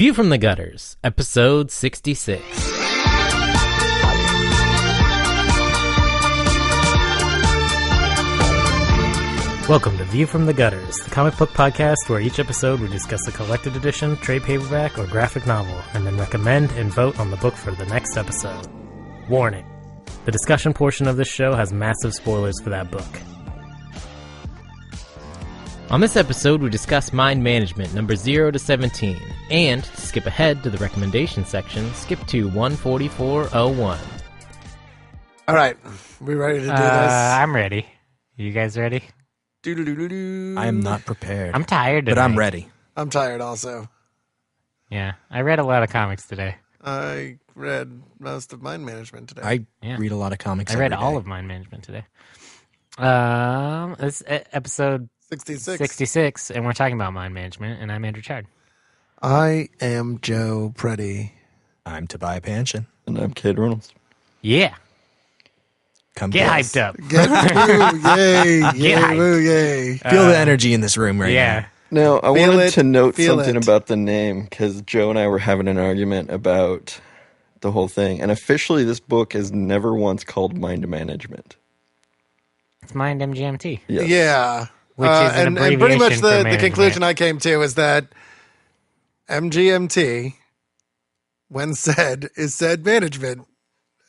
View from the Gutters, episode 66. Welcome to View from the Gutters, the comic book podcast where each episode we discuss a collected edition, trade paperback, or graphic novel, and then recommend and vote on the book for the next episode. Warning: the discussion portion of this show has massive spoilers for that book. On this episode, we discuss Mind Management, number 0 to 17, and, to skip ahead to the recommendation section, skip to 144.01. All right, we ready to do this? I'm ready. You guys ready? I am not prepared. I'm tired today. But I'm ready. I'm tired also. Yeah, I read a lot of comics today. I read most of Mind Management today. I read a lot of comics I read every all day. of Mind Management today. It's episode 66, and we're talking about Mind Management, and I'm Andrew Chard. I am Joe Preddy. I'm Tobias Panshin. And I'm Kate Reynolds. Yeah. Come Get get hyped up. Get woo, yay, yay, hyped. woo, yay. Feel the energy in this room right Yeah. Now, I Feel wanted it, to note feel something it. about the name, because Joe and I were having an argument about the whole thing. And officially, this book is never once called Mind Management. It's Mind MGMT. Yes. Yeah. Which is an and pretty much abbreviation for the management. conclusion I came to is that MGMT, when said, is said management.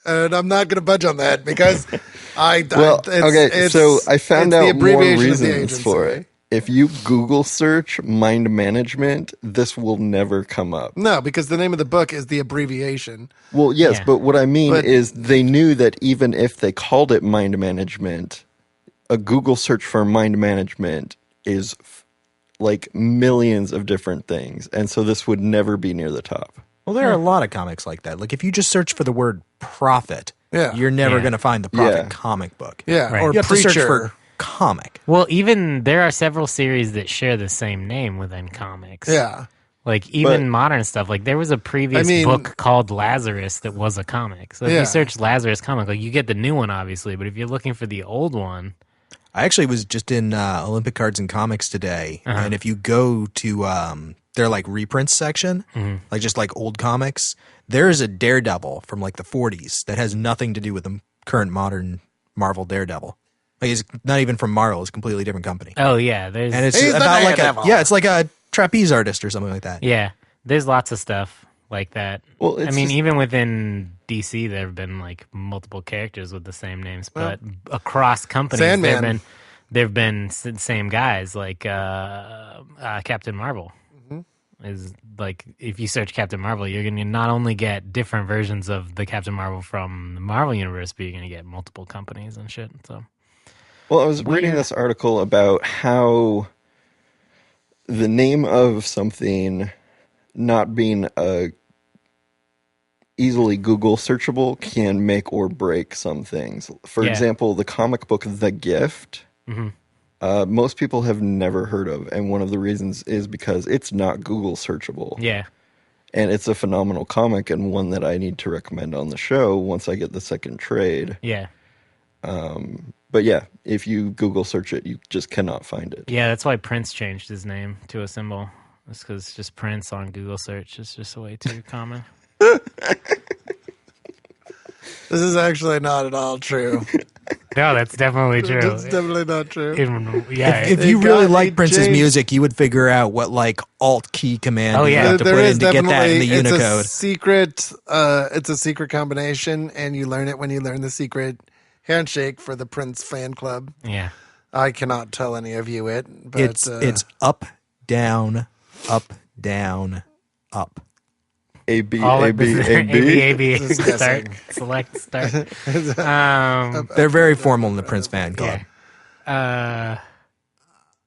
And I'm not going to budge on that because so I found out more reasons agency. for it. If you Google search Mind Management, this will never come up. No, because the name of the book is the abbreviation. Well, yes, Yeah. but what I mean But- is they knew that even if they called it Mind Management, a Google search for Mind Management is like millions of different things. And so this would never be near the top. Well, there are a lot of comics like that. Like if you just search for the word profit, Yeah. you're never Yeah. going to find the profit Yeah. comic book. Yeah, Right. or You have to preacher. search for comic. Well, even there are several series that share the same name within comics. Yeah. Like even But- modern stuff. Like there was a previous I mean- book called Lazarus that was a comic. So if Yeah. you search Lazarus comic, like you get the new one obviously, but if you're looking for the old one, I actually was just in Olympic Cards and Comics today, and if you go to their like reprints section, like just like old comics, there is a Daredevil from like the 40s that has nothing to do with the current modern Marvel Daredevil. Like it's not even from Marvel; it's a completely different company, oh yeah, there's and it's He's the about like Daredevil. it's like a trapeze artist or something like that. yeah, there's lots of stuff like that. Well, I it's mean, just- even within DC, there have been like multiple characters with the same names, but across companies, Sandman. there've been same guys like Captain Marvel. Is like if you search Captain Marvel, you're going to not only get different versions of the Captain Marvel from the Marvel universe, but you're going to get multiple companies and shit. So, Well, I was reading this article about how the name of something not being easily Google searchable can make or break some things. For Yeah. example, the comic book The Gift, most people have never heard of. And one of the reasons is because it's not Google searchable. yeah, And it's a phenomenal comic and one that I need to recommend on the show once I get the second trade. yeah, But yeah, if you Google search it, you just cannot find it. yeah. That's why Prince changed his name to a symbol. It's because just Prince on Google search is just way too common. This is actually not at all true. No, that's definitely true. It's definitely not true. Yeah, If It you really got like me Prince's changed. music, you would figure out what like alt key command Oh, you yeah. have to There put is in to get that in the definitely- Unicode. It's a secret combination, and you learn it when you learn the secret handshake for the Prince fan club. yeah. I cannot tell any of you it, but It's up, down, up, down, up. A, B, All A, of B, this- A, B. A, B, This is start, guessing. select, start. They're very formal in the Prince fan club.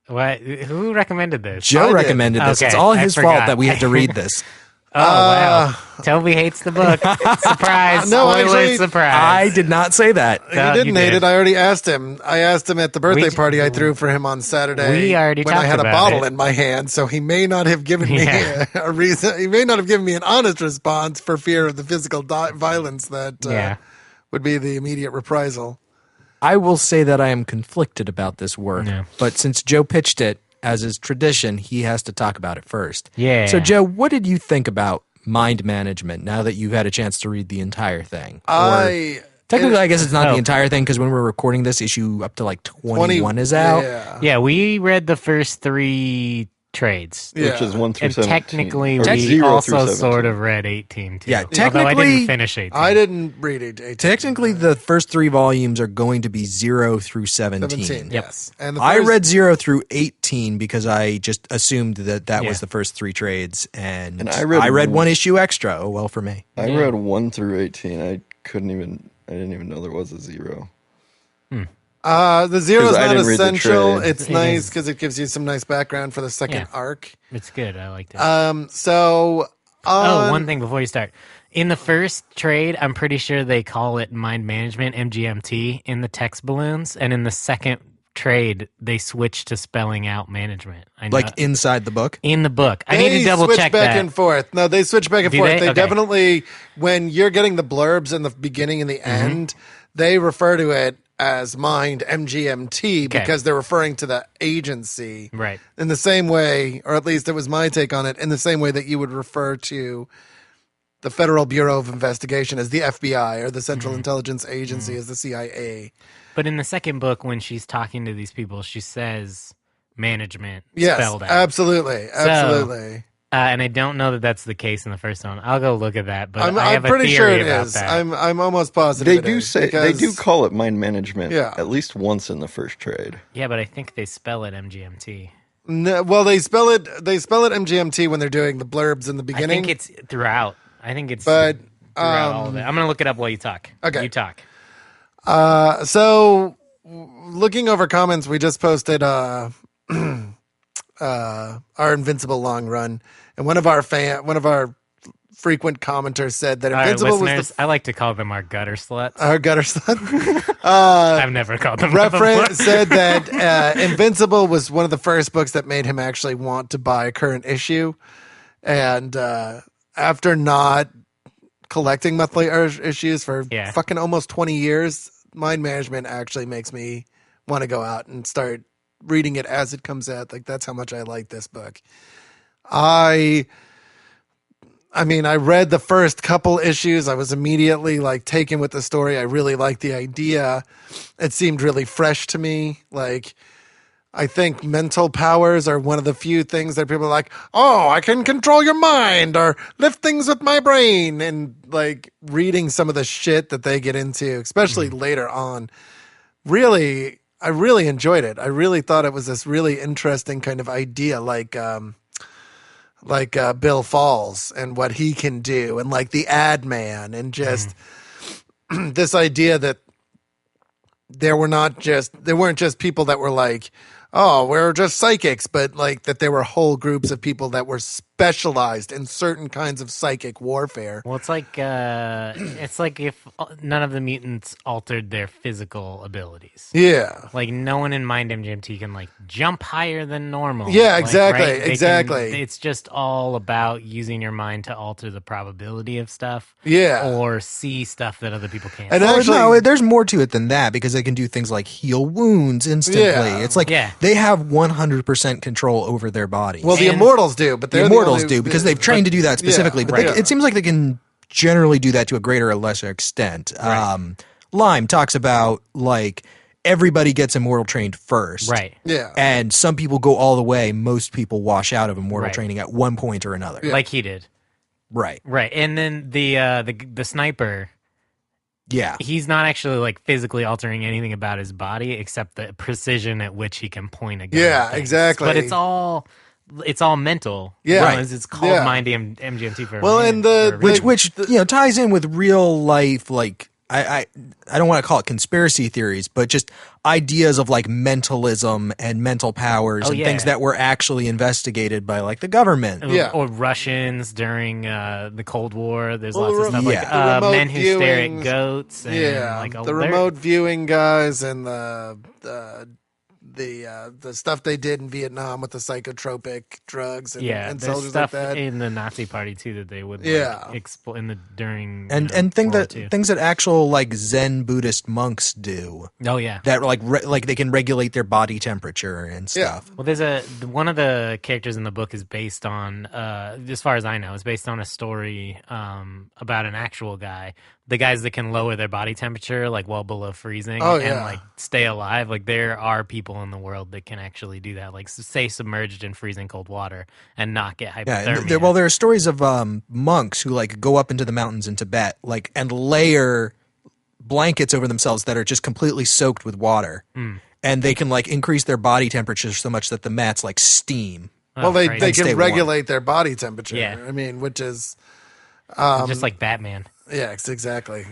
What? Who recommended this? Joe I did. recommended this. Okay, It's all I his forgot. fault that we have to read this. Oh wow! Toby hates the book. Surprise! No, Spoiler, actually, surprise! I did not say that. No, he didn't you hate did. it. I already asked him. I asked him at the birthday We- party I threw for him on Saturday. We already when I talked had a about bottle it. in my hand, so he may not have given me Yeah. a reason. He may not have given me an honest response for fear of the physical violence that Yeah. would be the immediate reprisal. I will say that I am conflicted about this work, Yeah. but since Joe pitched it, as is tradition, he has to talk about it first. Yeah. So, Joe, what did you think about mind management now that you've had a chance to read the entire thing? Technically, I guess it's not the entire thing because when we're recording this, issue up to like 21 is out. Yeah, we read the first 3 trades. Which is 1 through 17. Technically, Or we 0 also through 17. sort of read 18 too. Yeah, Although I technically- didn't finish 18. I didn't read 18. Technically, the first 3 volumes are going to be 0 through 17. 17, Yep. yes. And the I first- read 0 through 18 because I just assumed that Yeah. was the first 3 trades, and I I read read 1 issue extra. Oh, well for me. I read 1 through 18. I didn't even know there was a 0. the 0 is 'Cause I not didn't read the essential. trade. It's It nice is. because it gives you some nice background for the second Yeah. arc. It's good. I liked it. So One thing before you start. In the first trade, I'm pretty sure they call it mind management, MGMT, in the text balloons. And in the second trade, they switch to spelling out management. I know, Like inside the book. in the book. I need they to double switch check back that. and forth. No, they switch back and Do forth. they? They Okay. definitely, when you're getting the blurbs in the beginning and the end, they refer to it as Mind MGMT Okay. because they're referring to the agency. Right. In the same way, or at least it was my take on it, in the same way that you would refer to the Federal Bureau of Investigation as the FBI or the Central Intelligence Agency as the CIA. But in the second book, when she's talking to these people, she says management Yes, spelled out. absolutely. Absolutely. And I don't know that that's the case in the first one. I'll go look at that, but I I'm have a pretty theory sure it about is. that. I'm almost positive They it do is, say they do because- call it mind management Yeah. at least once in the first trade. Yeah, but I think they spell it MGMT. No, well, they spell it MGMT when they're doing the blurbs in the I beginning. think it's throughout. I think it's But, throughout all of it. I'm going to look it up while you talk. Okay. You talk. So, looking over comments, we just posted our Invincible long run, and one of our frequent commenters said that All right, Invincible was listeners, I like to call them our gutter sluts. our gutter slut. I've never called them that before. Reference said that Invincible was one of the first books that made him actually want to buy a current issue, and after not collecting monthly issues for Yeah. fucking almost 20 years, Mind Management actually makes me want to go out and start reading it as it comes out. Like, that's how much I like this book. I mean, I read the first couple issues. I was immediately like taken with the story. I really liked the idea. It seemed really fresh to me. Like, I think mental powers are one of the few things that people are like, oh, I can control your mind or lift things with my brain. And like reading some of the shit that they get into, especially later on, I really enjoyed it. I really thought it was this really interesting kind of idea, like Bill Falls and what he can do, and like the ad man, and just this idea that there weren't just people that were like, oh, we're just psychics, but like that there were whole groups of people that were specialized in certain kinds of psychic warfare. Well, it's like if none of the mutants altered their physical abilities. Yeah. Like no one in Mind MGMT can like jump higher than normal. Yeah, Like, exactly, right? They exactly. It's just all about using your mind to alter the probability of stuff. Yeah. Or see stuff that other people can't. And see. Well, actually, no, there's more to it than that because they can do things like heal wounds instantly. Yeah. It's like Yeah. they have 100% control over their bodies. well, the And- Immortals do, but the they're Immortals only- do because they've trained to do that specifically. Yeah, but right. it seems like they can generally do that to a greater or lesser extent. Right. Lyme talks about like everybody gets immortal trained first. Right. Yeah. And some people go all the way. Most people wash out of immortal Right. training at one point or another. Like he did. Right. Right. And then the sniper, Yeah. he's not actually like physically altering anything about his body except the precision at which he can point a gun. Yeah, at things. exactly. But it's all mental. Yeah. Right. Right. It's called Yeah. Mind MGMT for a Well, reason- and the- for a reason. which ties in with real life, like I don't want to call it conspiracy theories, but just ideas of like mentalism and mental powers and yeah. things that were actually investigated by like the government. Yeah. Or Russians during the Cold War. There's Well, lots of stuff yeah. like The remote men who stare viewings. at goats. And Yeah, like the remote viewing guys and the the stuff they did in Vietnam with the psychotropic drugs and there's soldiers stuff like that. in the Nazi party too that they would during things that actual like Zen Buddhist monks do. Oh yeah, that like they can regulate their body temperature and stuff. Well, there's one of the characters in the book is based on, as far as I know, is based on a story about an actual guy. The guys that can lower their body temperature like well below freezing and like stay alive. Like there are people in the world that can actually do that. Like stay submerged in freezing cold water and not get hypothermia. Yeah, there are stories of monks who like go up into the mountains in Tibet like and layer blankets over themselves that are just completely soaked with water, and they can like increase their body temperature so much that the mats like steam. Well, they stay can regulate warm. their body temperature. Yeah. I mean, which is just like Batman. yeah, exactly.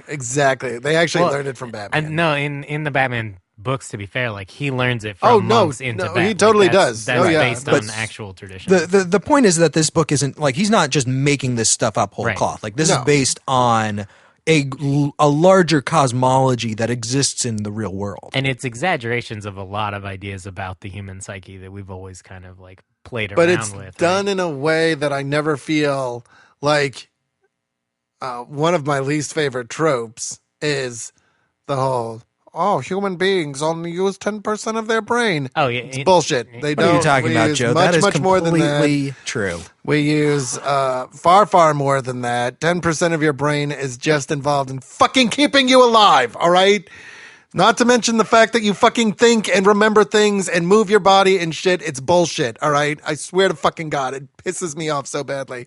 They actually learned it from Batman. No, in the Batman books, to be fair, like he learns it from monks in Tibet. He totally like, does. That's based on But actual tradition. The point is that this book isn't like he's not just making this stuff up whole cloth. Like this is based on a larger cosmology that exists in the real world. And it's exaggerations of a lot of ideas about the human psyche that we've always kind of like played around but it's with. done in a way that I never feel like one of my least favorite tropes is the whole, human beings only use 10% of their brain. Oh, yeah. It's bullshit. They What don't. are you talking we about, use Joe? Much, That is much more than that. completely true. We use far, far more than that. 10% of your brain is just involved in fucking keeping you alive, all right? Not to mention the fact that you fucking think and remember things and move your body and shit. It's bullshit, all right? I swear to fucking God, it pisses me off so badly.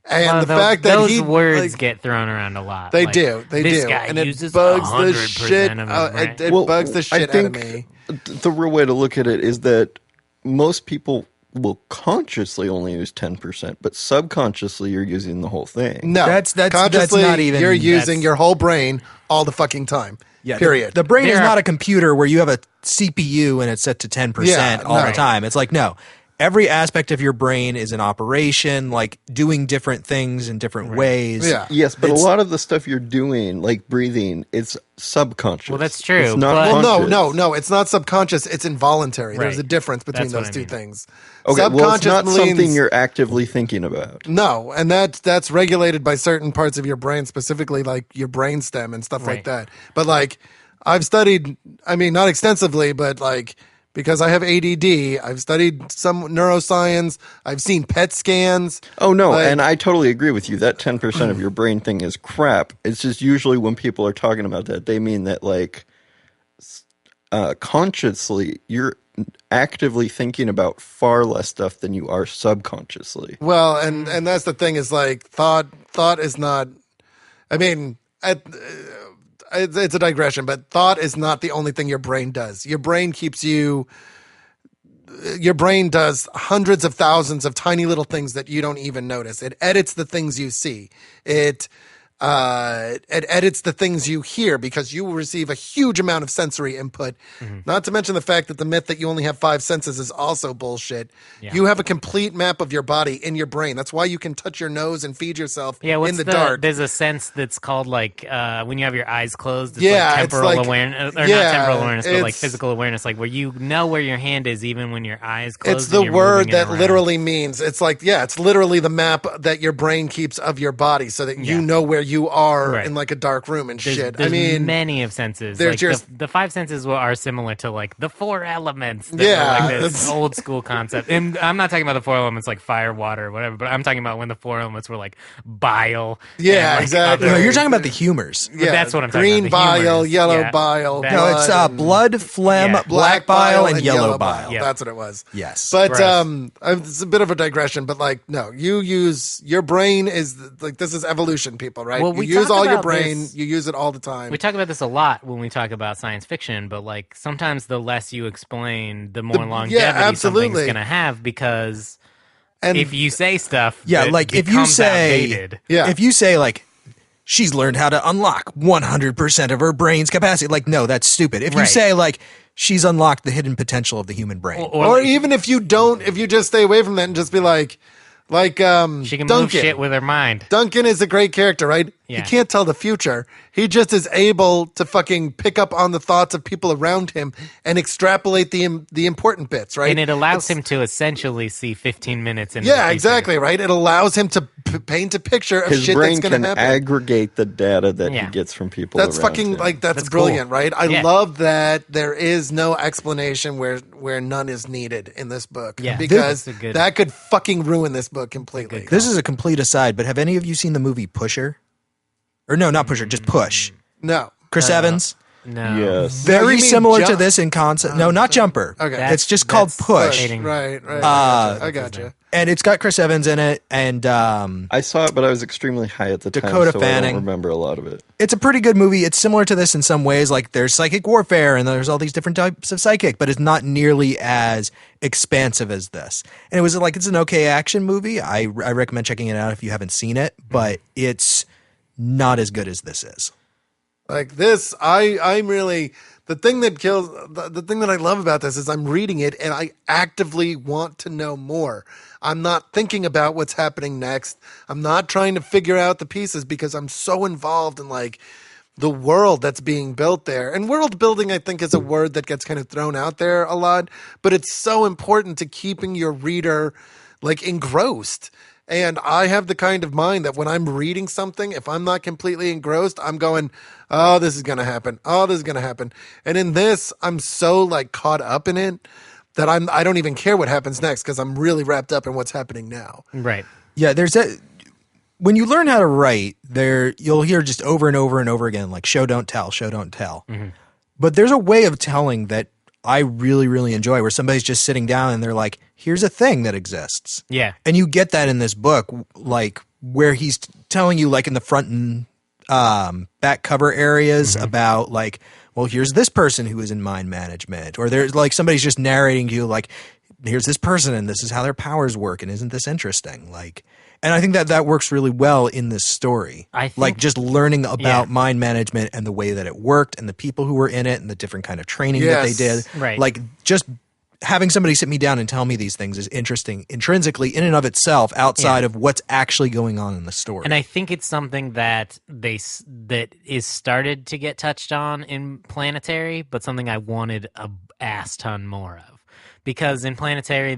And the fact that those words get thrown around a lot. They Like, do. They this do. guy And it uses bugs the 100% shit. of his brain. It bugs the shit out of me. The real way to look at it is that most people will consciously only use 10%, but subconsciously you're using the whole thing. No, That's consciously, not even- you're using that's- your whole brain all the fucking time. Yeah, period. The brain is There are- not a computer where you have a CPU and it's set to 10% all no. the time. It's like, no. Every aspect of your brain is in operation, like doing different things in different ways. Yeah. Yes, but a lot of the stuff you're doing, like breathing, it's subconscious. Well, that's true, It's not but- Well, conscious. no, it's not subconscious. It's involuntary. There's Right. a difference between That's what those I two mean. things. Okay, well, it's not something means- you're actively thinking about. No, and that's regulated by certain parts of your brain, specifically like your brainstem and stuff like Right. that. But like, I've studied, I mean, not extensively, but like, because I have ADD, I've studied some neuroscience. I've seen PET scans. Oh, no, Like- and I totally agree with you. That 10% of your brain thing is crap. It's just usually when people are talking about that, they mean that, like, consciously, you're actively thinking about far less stuff than you are subconsciously. Well, and that's the thing is like thought is not. I mean, it's a digression, but thought is not the only thing your brain does. Your brain does hundreds of thousands of tiny little things that you don't even notice. It edits the things you see. It edits the things you hear because you will receive a huge amount of sensory input. Not to mention the fact that the myth that you only have 5 senses is also bullshit. Yeah. You have a complete map of your body in your brain. That's why you can touch your nose and feed yourself what's in the dark. There's a sense that's called like when you have your eyes closed. It's Yeah, like it's temporal like- awareness, or yeah, not temporal awareness, but like it's- physical awareness, like where you know where your hand is even when your eyes closed. It's and the you're word moving it that around. literally means it's like, it's literally the map that your brain keeps of your body so that you know where you are Right. in like a dark room and shit. There's I mean, many of senses. there's Like just- the 5 senses are similar to like the 4 elements. That Yeah, were like this it's- old school concept. And I'm not talking about the 4 elements like fire, water, or whatever. But I'm talking about when the 4 elements were like bile. Yeah, and, like, exactly. No, other- you're talking about the humors. yeah, that's what I'm talking green about, the bile, humors. yellow Yeah. bile. That- No, it's blood, blood, phlegm, Yeah. black bile, and yellow bile. Yeah. That's what it was. Yes. But Gross. it's a bit of a digression, but like, no, you use your brain is like, this is evolution, people, right? Well, you we use talk all your about brain, this- you use it all the time. We talk about this a lot when we talk about science fiction, but like sometimes the less you explain, the more longevity something's absolutely. going to have because And if you say stuff, Yeah, that like if you becomes say, outdated. Yeah. if you say like, she's learned how to unlock 100% of her brain's capacity. Like, no, that's stupid. If you Right. say like, she's unlocked the hidden potential of the human brain. or even if you don't, if you just stay away from that and just be like, Like She can move Duncan. shit with her mind. Duncan is a great character, right? Yeah. He can't tell the future. He just is able to fucking pick up on the thoughts of people around him and extrapolate the important bits, right? And it allows him to essentially see 15 minutes in. Yeah, exactly, right? It allows him to paint a picture of His shit brain that's going can to happen. aggregate the data that Yeah. he gets from people. That's around fucking him. like that's That's cool. brilliant, right? I Yeah. love that there is no explanation where none is needed in this book. Yeah. Because That's a good- that could fucking ruin this book completely. This is a complete aside, but have any of you seen the movie Pusher? Or no, not Pusher, just Push. No. Chris Evans? No. Yes. No, Very you mean similar to Jump? this in concept. No, not Jumper. Okay. It's just called That's Push. hating. Right. Uh, I gotcha. And it's got Chris Evans in it, and I saw it, but I was extremely high at the Dakota time, so Fanning. I don't remember a lot of it. it's a pretty good movie. It's similar to this in some ways. Like there's psychic warfare, and there's all these different types of psychic, but it's not nearly as expansive as this. And it was like it's an okay action movie. I recommend checking it out if you haven't seen it, but it's not as good as this is. Like this, I'm really the thing that kills the thing that I love about this is I'm reading it and I actively want to know more. I'm not thinking about what's happening next. I'm not trying to figure out the pieces because I'm so involved in like the world that's being built there. And world building, I think, is a word that gets kind of thrown out there a lot, but it's so important to keeping your reader like engrossed. And I have the kind of mind that when I'm reading something, if I'm not completely engrossed, I'm going, oh, this is going to happen. Oh, this is going to happen. And in this, I'm so like caught up in it that I don't even care what happens next because I'm really wrapped up in what's happening now. Right. Yeah, there's a when you learn how to write, there you'll hear just over and over and over again, like show don't tell, show don't tell. Mm-hmm. But there's a way of telling that I really, really enjoy, where somebody's just sitting down and they're like, here's a thing that exists. Yeah. And you get that in this book, like where he's telling you, like in the front and back cover areas about like, well, here's this person who is in mind management, or there's like somebody's just narrating to you like, here's this person and this is how their powers work, and isn't this interesting? Like, and I think that works really well in this story. I think- like just learning about Yeah. mind management and the way that it worked and the people who were in it and the different kind of training that they Yes. did. Right. Like just having somebody sit me down and tell me these things is interesting intrinsically in and of itself, outside of what's actually going on in the story. And I think it's something that that is started to get touched on in Planetary, but something I wanted a ass ton more of. Because in Planetary,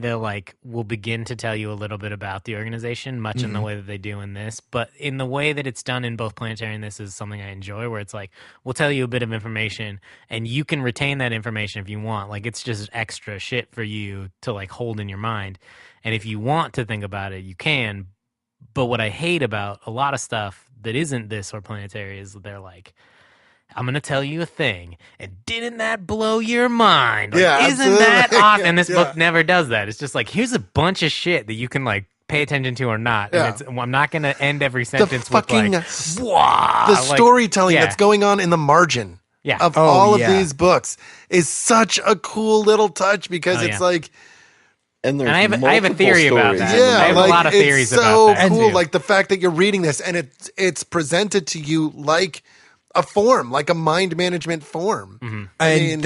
will begin to tell you a little bit about the organization, much in the way that they do in this. But in the way that it's done in both Planetary and this is something I enjoy, where it's like, we'll tell you a bit of information, and you can retain that information if you want. Like, it's just extra shit for you to, like, hold in your mind. And if you want to think about it, you can. But what I hate about a lot of stuff that isn't this or Planetary is that they're like, I'm going to tell you a thing, and didn't that blow your mind? Like, Yeah, isn't that absolutely. awesome? And this Yeah. book never does that. It's just like, here's a bunch of shit that you can, like, pay attention to or not. Yeah. And I'm not going to end every The sentence fucking with, like, wow. the storytelling yeah. that's going on in the margin Yeah. of Oh, all of yeah. these books is such a cool little touch because Oh, it's yeah. like, And there's And I have a multiple theory about stories that. in the yeah, I have a like lot of it's theories so about that, cool. too. Like the fact that you're reading this and it's presented to you like a form, like a mind management form. Mm-hmm. And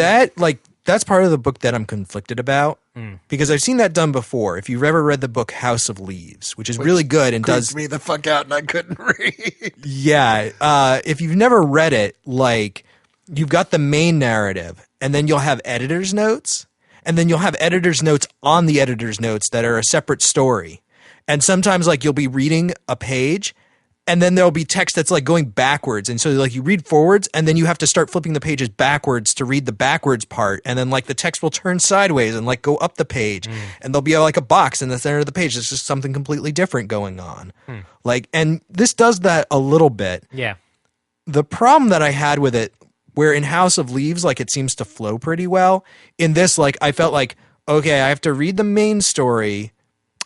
that's part of the book that I'm conflicted about, because I've seen that done before. If you've ever read the book House of Leaves, which is really good and Creeped does me the fuck out and I couldn't read. yeah, if you've never read it, like you've got the main narrative, and then you'll have editor's notes, and then you'll have editor's notes on the editor's notes that are a separate story. And sometimes like you'll be reading a page, and then there'll be text that's like going backwards. And so like you read forwards, and then you have to start flipping the pages backwards to read the backwards part. And then like the text will turn sideways and like go up the page. And there'll be like a box in the center of the page. It's just something completely different going on. Like, and this does that a little bit. Yeah. The problem that I had with it, where in House of Leaves, like it seems to flow pretty well. In this, like I felt like, okay, I have to read the main story,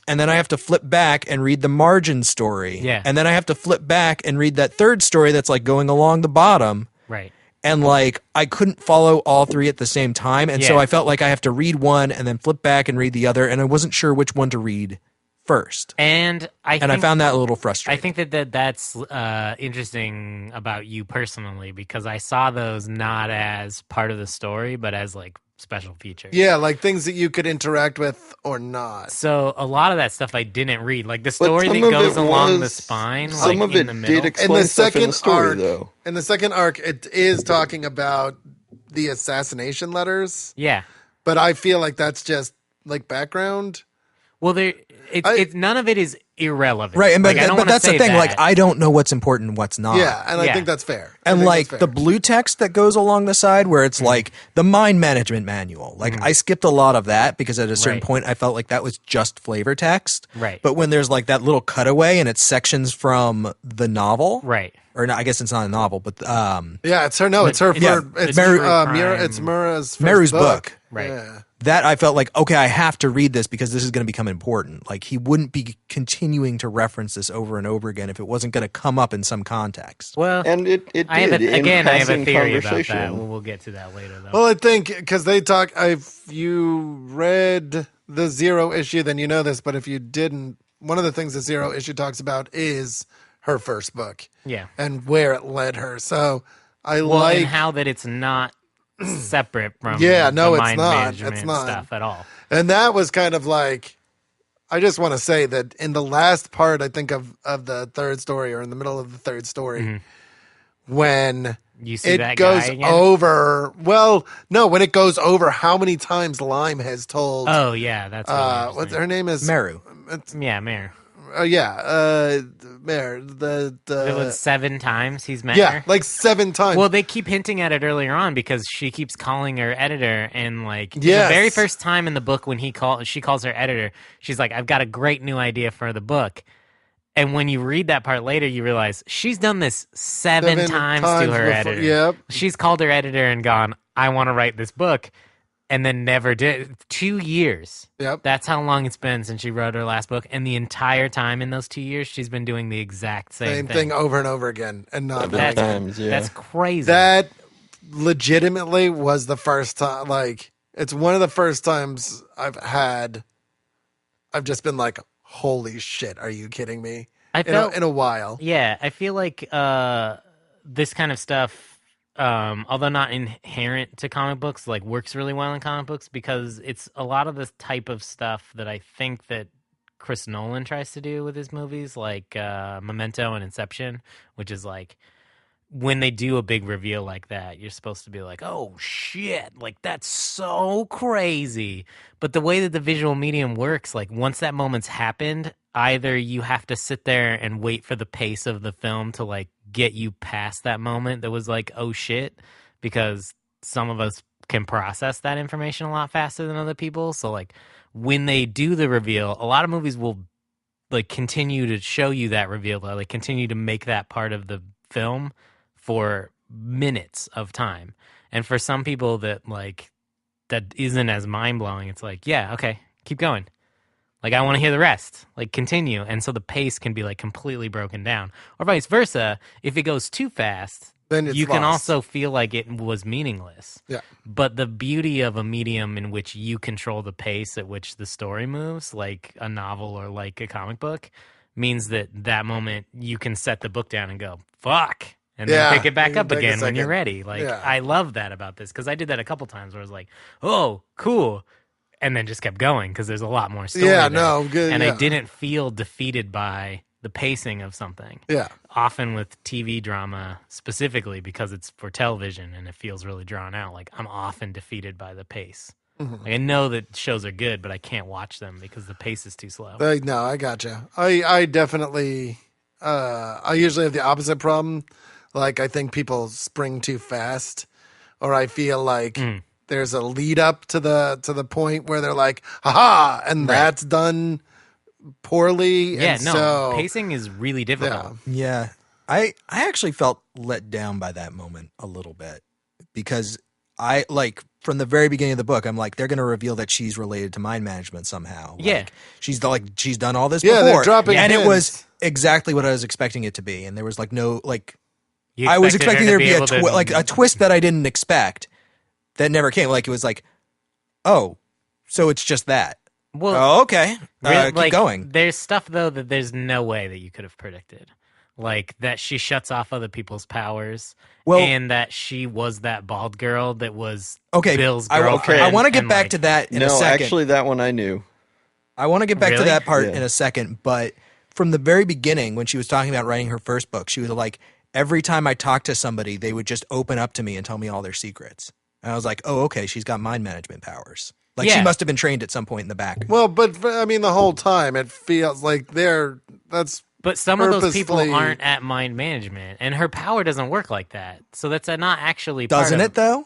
and then I have to flip back and read the margin story. Yeah. And then I have to flip back and read that third story that's like going along the bottom. Right. And like I couldn't follow all three at the same time. And so Yeah. I felt like I have to read one and then flip back and read the other. And I wasn't sure which one to read first. And I found that a little I frustrating. think that's interesting about you personally, because I saw those not as part of the story, but as like special features. Yeah, like things that you could interact with or not. So a lot of that stuff I didn't read. Like the But story some that of goes it along the was- spine, some like of in it the did middle. explain stuff in the story, though. In the second arc, it is talking about the assassination letters, Yeah. but I feel like that's just like background. Well, it's none of it is irrelevant. Right, and Like, I don't but wanna that's the say thing. Like, that. I don't know what's important and what's not. Yeah, and I Yeah. think that's fair. I And think like that's the fair. blue text that goes along the side where it's like the mind management manual. Like I skipped a lot of that because at a certain Right. point I felt like that was just flavor text. Right. But when there's like that little cutaway and it's sections from the novel. Right. Or no, I guess it's not a novel, but Yeah, it's her. No, it's her. Yeah, It's the true Mira. It's crime. Mira's first Meru's book. Right. Yeah. that I felt like, okay, I have to read this because this is going to become important. Like he wouldn't be continuing to reference this over and over again if it wasn't going to come up in some context. Well, And it did. I have a passing theory about conversation. that. We'll get to that later, though. Well, I think because they talk. If you read the Zero issue, then you know this. But if you didn't, one of the things the Zero issue talks about is her first book. Yeah. And where it led her. So I Well, like and how that it's not separate from Yeah, no, the it's mind not. management It's not. stuff at all. And that was kind of like, I just want to say that in the last part, I think of the third story or in the middle of the third story, when You see it that goes guy again? over, well, no, when it goes over how many times Lyme has told, Oh, yeah, that's really what's interesting. her name is? Meru. Yeah, Mayor. Mayor, It was 7 times he's met yeah, her. like 7 times. Well, they keep hinting at it earlier on because she keeps calling her editor, and like Yes. the very first time in the book when she calls her editor, she's like, "I've got a great new idea for the book." And when you read that part later, you realize she's done this 7 times to her before- editor. Yep. She's called her editor and gone, "I want to write this book," and then never did. 2 years. Yep. That's how long it's been since she wrote her last book, and the entire time in those 2 years, she's been doing the exact Same thing over and over again and not 7 knowing it. times, yeah. That's crazy. That legitimately was the first time, like, it's one of the first times I've just been like, holy shit, are you kidding me? I felt In a while. Yeah, I feel like this kind of stuff, although not inherent to comic books, like works really well in comic books because it's a lot of the type of stuff that I think that Chris Nolan tries to do with his movies, like Memento and Inception, which is like when they do a big reveal like that, you're supposed to be like, oh shit, like that's so crazy. But the way that the visual medium works, like once that moment's happened, either you have to sit there and wait for the pace of the film to like get you past that moment that was like, oh shit, because some of us can process that information a lot faster than other people. So like when they do the reveal, a lot of movies will like continue to show you that reveal, like continue to make that part of the film for minutes of time. And for some people that like that isn't as mind-blowing, it's like, yeah, okay, keep going. Like I want to hear the rest. Like continue. And so the pace can be like completely broken down. Or vice versa, if it goes too fast, Then it's you can lost. also feel like it was meaningless. Yeah. But the beauty of a medium in which you control the pace at which the story moves, like a novel or like a comic book, means that that moment you can set the book down and go, fuck, and Yeah, then pick it you back can up take a again when you're second. ready. Like, Yeah. I love that about this because I did that a couple times where I was like, oh, cool, and then just kept going because there's a lot more story Yeah, there. no, good. And yeah. I didn't feel defeated by the pacing of something. Yeah. Often with TV drama specifically because it's for television and it feels really drawn out. Like I'm often defeated by the pace. Mm-hmm. Like I know that shows are good, but I can't watch them because the pace is too slow. No, I gotcha. I definitely, I usually have the opposite problem. Like, I think people spring too fast, or I feel like there's a lead up to the point where they're like, haha, and that's done poorly. Yeah, and no, so, pacing is really difficult. yeah. Yeah. I actually felt let down by that moment a little bit because I like from the very beginning of the book, I'm like, they're going to reveal that she's related to mind management somehow. Like, Yeah. she's done all this Yeah, before. they're dropping and hints. it was exactly what I was expecting it to be. And there was like no, like, You I was expected expecting her there to be able to- like a twist that I didn't expect that never came. Like, it was like, oh, so it's just that. Well, Oh, okay. Really, Keep like, going. There's stuff though that there's no way that you could have predicted. like that she shuts off other people's powers, Well- and that she was that bald girl that was Okay, Bill's I girlfriend. want to get and, back like, to that in a No, second. actually, that one I knew. I want to get back to Really? that part Yeah. in a second, but from the very beginning, when she was talking about writing her first book, she was like, every time I talked to somebody, they would just open up to me and tell me all their secrets. And I was like, oh, okay, she's got mind management powers. Like, she Yeah. must have been trained at some point in the back. Well, but I mean, the whole time it feels like that's But some of those people purposefully- aren't at mind management, and her power doesn't work like that. So that's not actually Doesn't part it, though?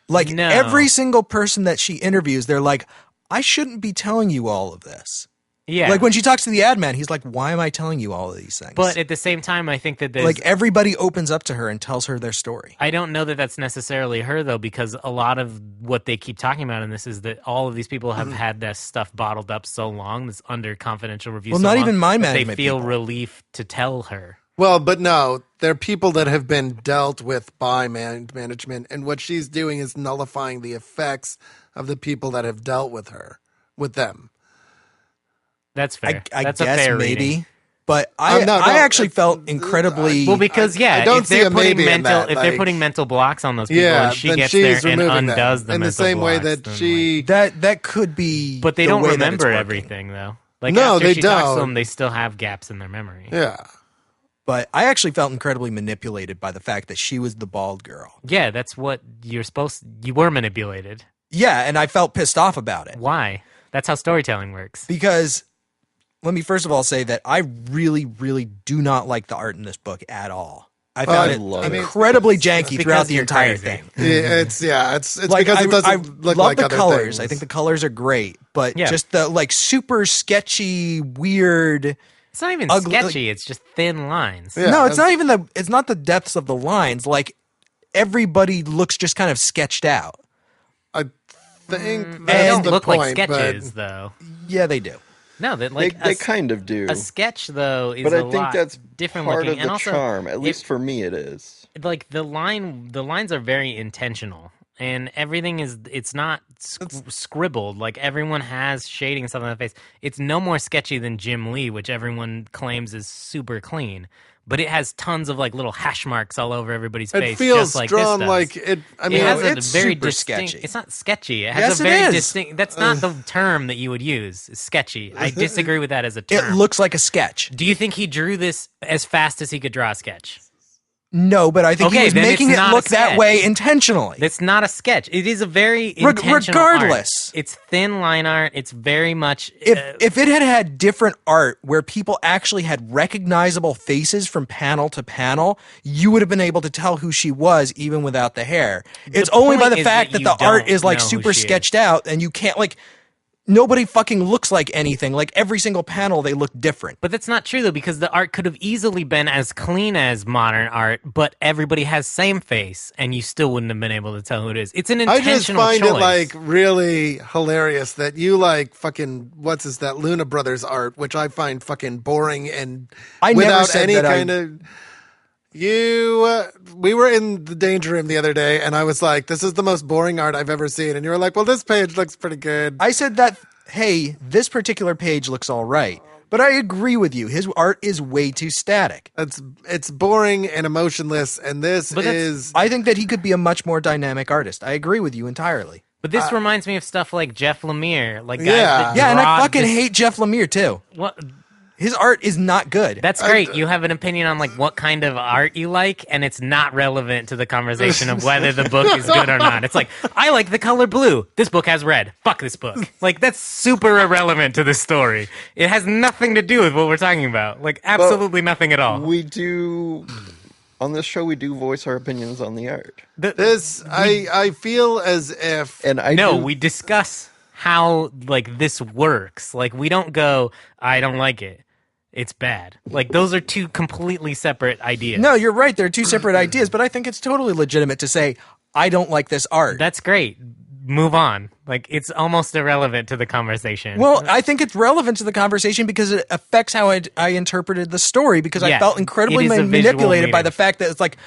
Like, No. every single person that she interviews, they're like, I shouldn't be telling you all of this. Yeah, Like, when she talks to the ad man, he's like, why am I telling you all of these things? but at the same time, I think that there's like, everybody opens up to her and tells her their story. I don't know that that's necessarily her, though, because a lot of what they keep talking about in this is that all of these people have had that stuff bottled up so long, that's under confidential review. Well, so not long, even mind that management They feel people. relief to tell her. Well, but no, they're people that have been dealt with by mind management, and what she's doing is nullifying the effects of the people that have dealt with them. That's fair. I That's a guess fair maybe. reading. But No, I actually it's- felt incredibly. Well, because I don't if see they're a putting maybe in mental, that, if they're like- putting mental blocks on those people, Yeah, and she then gets she's there and removing undoes them the in the mental same way blocks, that then, she. that could be. but they the don't way that it's remember working. everything though. Like No, after they she talks to don't. them, they still have gaps in their memory. Yeah. But I actually felt incredibly manipulated by the fact that she was the bald girl. Yeah, that's what you were manipulated. Yeah, and I felt pissed off about it Why? That's how storytelling works. because. Let me first of all say that I really, really do not like the art in this book at all. I found I it love it. incredibly janky because throughout the you're entire crazy. thing. It's Like, because it I doesn't look love like the other colors. things. I think the colors are great, but Yeah. just the like super sketchy, weird. It's not even Ugly- sketchy. It's just thin lines. Yeah, no, it's not even it's not the depths of the lines. Like everybody looks just kind of sketched out. I think They that's don't the look point, like sketches, though. Yeah, they do. No, that They, like they kind of do. a sketch though is but I a think lot that's different part looking, of and the also charm. At least for me, it is. like the lines are very intentional, and everything is it's not scribbled. Like everyone has shading and stuff on the face. It's no more sketchy than Jim Lee, which everyone claims is super clean. But it has tons of like little hash marks all over everybody's It face. feels just like drawn this does. like it. I mean, it has a it's very super distinct. sketchy. It's not sketchy. It has Yes, a it very is. distinct. That's not the term that you would use. Sketchy. I disagree with that as a term. It looks like a sketch. Do you think he drew this as fast as he could draw a sketch? No, but I think Okay, he was then making it's it not a look that sketch. way intentionally. That's not a sketch. It is a very intentional regardless. art. It's thin line art. It's very much. If it had had different art where people actually had recognizable faces from panel to panel, you would have been able to tell who she was even without the hair. It's only by point the is fact that that you the art don't is like know who super she is. sketched out and you can't like nobody fucking looks like anything. Like every single panel they look different. But that's not true though, because the art could have easily been as clean as modern art, but everybody has same face, and you still wouldn't have been able to tell who it is. It's an I intentional just find choice. it like really hilarious that you like fucking that Luna Brothers art, which I find fucking boring and I never without said any that kind of. We were in the danger room the other day, and I was like, "This is the most boring art I've ever seen," and you were like, "Well, this page looks pretty good." I said that, hey, this particular page looks all right. But I agree with you. His art is way too static. It's boring and emotionless, and this But that's- is. I think that he could be a much more dynamic artist. I agree with you entirely. But this reminds me of stuff like Jeff Lemire, like guys Yeah. that Yeah, and I draw fucking this- hate Jeff Lemire too. What? His art is not good. That's great. You have an opinion on like what kind of art you like, and it's not relevant to the conversation of whether the book is good or not. It's like, I like the color blue. This book has red. Fuck this book. Like that's super irrelevant to the story. It has nothing to do with what we're talking about. Like absolutely nothing at all. We do on this show. We do voice our opinions on the art, I feel as if. and I No, do, we discuss how like this works. Like we don't go, I don't like it. It's bad. Like those are two completely separate ideas. No, you're right. They're two separate ideas, but I think it's totally legitimate to say, I don't like this art. That's great. Move on. Like it's almost irrelevant to the conversation. Well, I think it's relevant to the conversation because it affects how I interpreted the story because I Yeah, felt incredibly it is a visual manipulated by medium. the fact that it's like,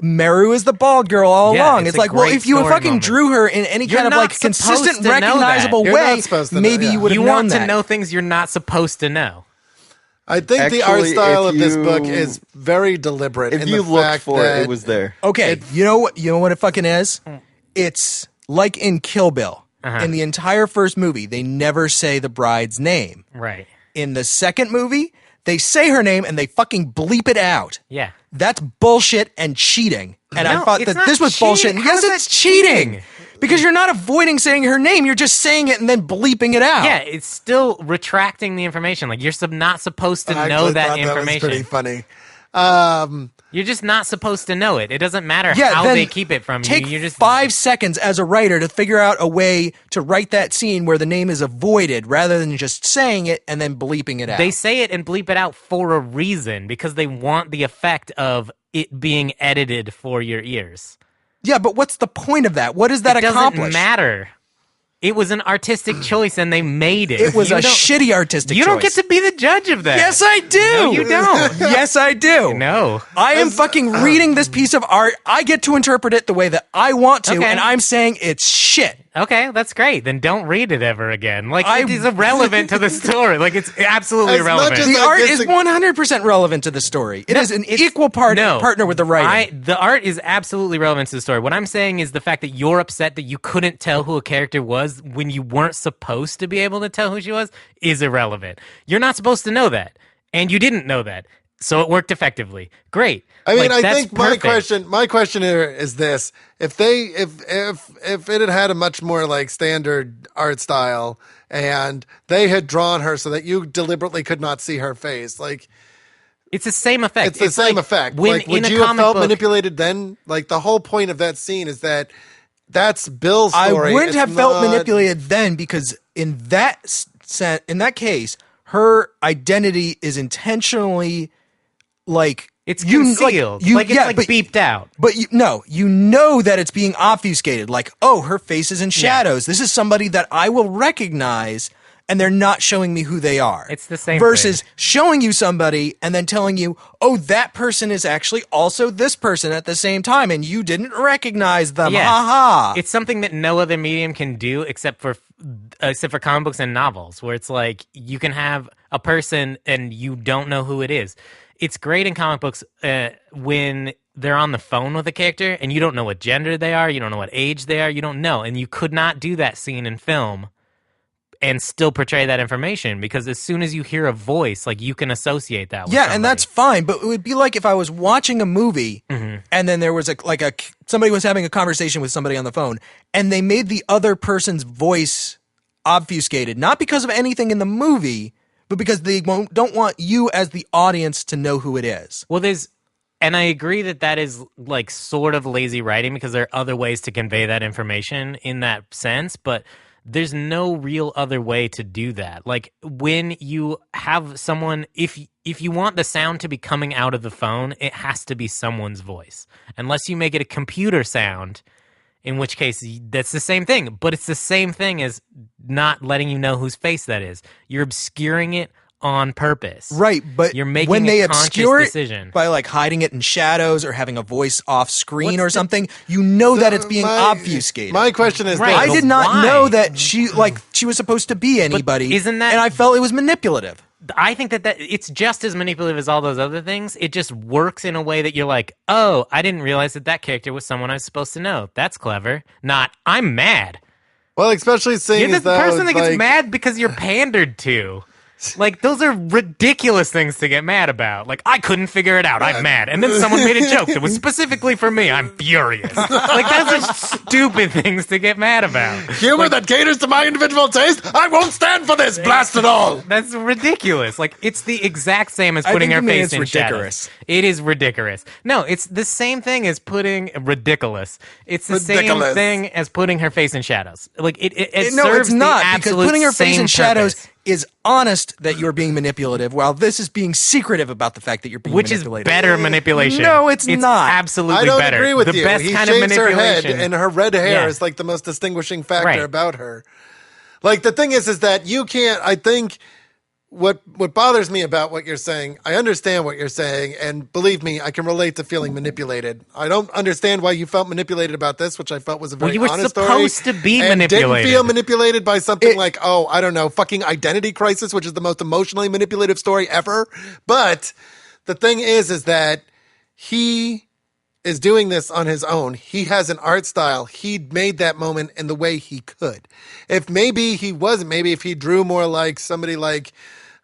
Meru is the bald girl all Yeah, along. it's It's a like, well, great if you story fucking moment. drew her in any You're kind of not like supposed consistent, to know that. recognizable You're way, not supposed to know, maybe yeah. you would have you known want that. to know things you're not supposed to know. I think the art style of this book is very deliberate. If you looked for it, it was there. Okay, you know what it fucking is? It's like in Kill Bill. In the entire first movie, they never say the bride's name. Right. In the second movie, they say her name and they fucking bleep it out. Yeah. That's bullshit and cheating. And No, I thought it's that not this was cheating. bullshit. How Yes, is it's that cheating. cheating? Because you're not avoiding saying her name. You're just saying it and then bleeping it out. Yeah, it's still retracting the information. Like, you're not supposed to I know actually that thought information. That was pretty funny. You're just not supposed to know it. It doesn't matter Yeah, how then they keep it from you. Take You're just 5 seconds as a writer to figure out a way to write that scene where the name is avoided rather than just saying it and then bleeping it out. They say it and bleep it out for a reason because they want the effect of it being edited for your ears. Yeah, but what's the point of that? What does that It doesn't accomplish? matter. It was an artistic choice and they made it. It was You a don't- shitty artistic You choice. don't get to be the judge of that. Yes, I do. No, you don't. Yes, I do. No. I am fucking reading this piece of art. I get to interpret it the way that I want to, Okay. and I'm saying it's shit. Okay, that's great. Then don't read it ever again. Like, I- it is irrelevant to the story. Like, it's absolutely As much irrelevant. as The I art is disagree- 100% relevant to the story. It is an equal partner with the writing. The art is absolutely relevant to the story. What I'm saying is the fact that you're upset that you couldn't tell who a character was when you weren't supposed to be able to tell who she was is irrelevant. You're not supposed to know that, and you didn't know that, so it worked effectively. Great. I mean, Like, I that's think perfect. my question here is this: if it had had a much more like standard art style, and they had drawn her so that you deliberately could not see her face, like It's the same effect. it's the same effect. When Like, would in a you have comic felt book, manipulated then? Like the whole point of that scene is that that's Bill's story. I wouldn't It's have felt not- manipulated then because in that case, her identity is intentionally like it's you- concealed. like, It's yeah, like but- beeped out. But you know that it's being obfuscated. Like, oh, her face is in shadows. This is somebody that I will recognize, and they're not showing me who they are. It's the same versus thing. showing you somebody and then telling you, oh, that person is actually also this person at the same time, and you didn't recognize them. Yes. Ha ha. It's something that no other medium can do except for comic books and novels, where it's like you can have a person and you don't know who it is. It's great in comic books when they're on the phone with a character and you don't know what gender they are, you don't know what age they are, you don't know, and you could not do that scene in film and still portray that information because as soon as you hear a voice, like you can associate that with Yeah, somebody. and that's fine, but it would be like if I was watching a movie and then there was somebody was having a conversation with somebody on the phone and they made the other person's voice obfuscated, not because of anything in the movie, but because they don't want you as the audience to know who it is. Well, and I agree that is like sort of lazy writing because there are other ways to convey that information in that sense, but there's no real other way to do that. Like when you have someone, if you want the sound to be coming out of the phone, it has to be someone's voice. Unless you make it a computer sound, in which case that's the same thing. But it's the same thing as not letting you know whose face that is. You're obscuring it on purpose. Right, but you're making when they a conscious obscure it decision by like hiding it in shadows or having a voice off screen or something, you know that it's being obfuscated. My question is, Right. I this. did not Why? know that she was supposed to be anybody. isn't that- and I felt it was manipulative. I think that it's just as manipulative as all those other things. It just works in a way that you're like, oh, I didn't realize that character was someone I was supposed to know. That's clever. Not, I'm mad. Well, especially seeing You're the as though person that gets like, mad because you're pandered to. Like, those are ridiculous things to get mad about. Like, I couldn't figure it out. I'm mad. And then someone made a joke that was specifically for me. I'm furious. Like, those are stupid things to get mad about. humor that caters to my individual taste. I won't stand for this. Blast it all. That's ridiculous. Like, it's the exact same as I putting think her you mean face it's in ridiculous. shadows. It is ridiculous. No, it's the same thing as putting ridiculous. It's the Ridiculous. same thing as putting her face in shadows. Like, it No, serves it's not, the because absolute putting her face same in shadows purpose. is honest that you're being manipulative, while this is being secretive about the fact that you're being Which is manipulated. better manipulation. No, it's not. Absolutely I don't better. agree with the you. best He kind of shaves her head, manipulation. and her red hair Yeah. is like the most distinguishing factor Right. about her. Like the thing is that you can't. I think what bothers me about what you're saying, I understand what you're saying, and believe me, I can relate to feeling manipulated. I don't understand why you felt manipulated about this, which I felt was a very you were honest supposed story, to be and manipulated. didn't feel manipulated by something like, oh, I don't know, fucking Identity Crisis, which is the most emotionally manipulative story ever. But the thing is that he is doing this on his own. He has an art style. He made that moment in the way he could. If maybe he wasn't, maybe if he drew more like somebody like,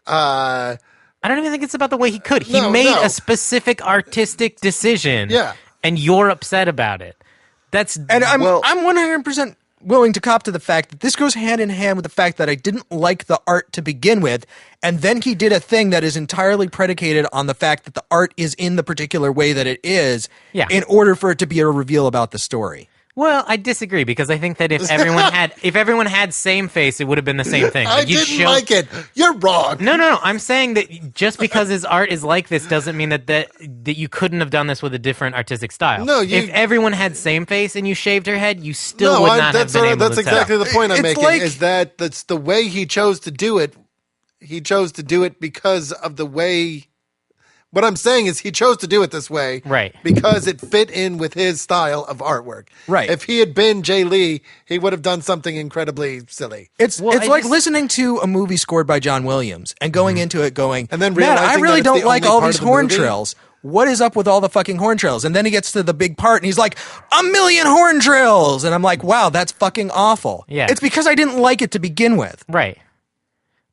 I don't even think it's about the way he could. He made a specific artistic decision. Yeah. And you're upset about it. And I'm 100% willing to cop to the fact that this goes hand in hand with the fact that I didn't like the art to begin with, and then he did a thing that is entirely predicated on the fact that the art is in the particular way that it is in order for it to be a reveal about the story. Well, I disagree because I think that if everyone had same face, it would have been the same thing. I didn't like it. You're wrong. No. I'm saying that just because his art is like this doesn't mean that you couldn't have done this with a different artistic style. No, if everyone had same face and you shaved her head, you still would not have been able to That's exactly tell. the point I'm making. Like, is that's the way he chose to do it. He chose to do it because of the way. What I'm saying is he chose to do it this way, right? Because it fit in with his style of artwork, right? If he had been Jay Lee, he would have done something incredibly silly. It's like listening to a movie scored by John Williams and going into it going, and then man, I really don't like all these horn movie. trills. What is up with all the fucking horn trills? And then he gets to the big part and he's like, 1,000,000 horn trills. And I'm like, wow, that's fucking awful. Yeah. It's because I didn't like it to begin with. Right.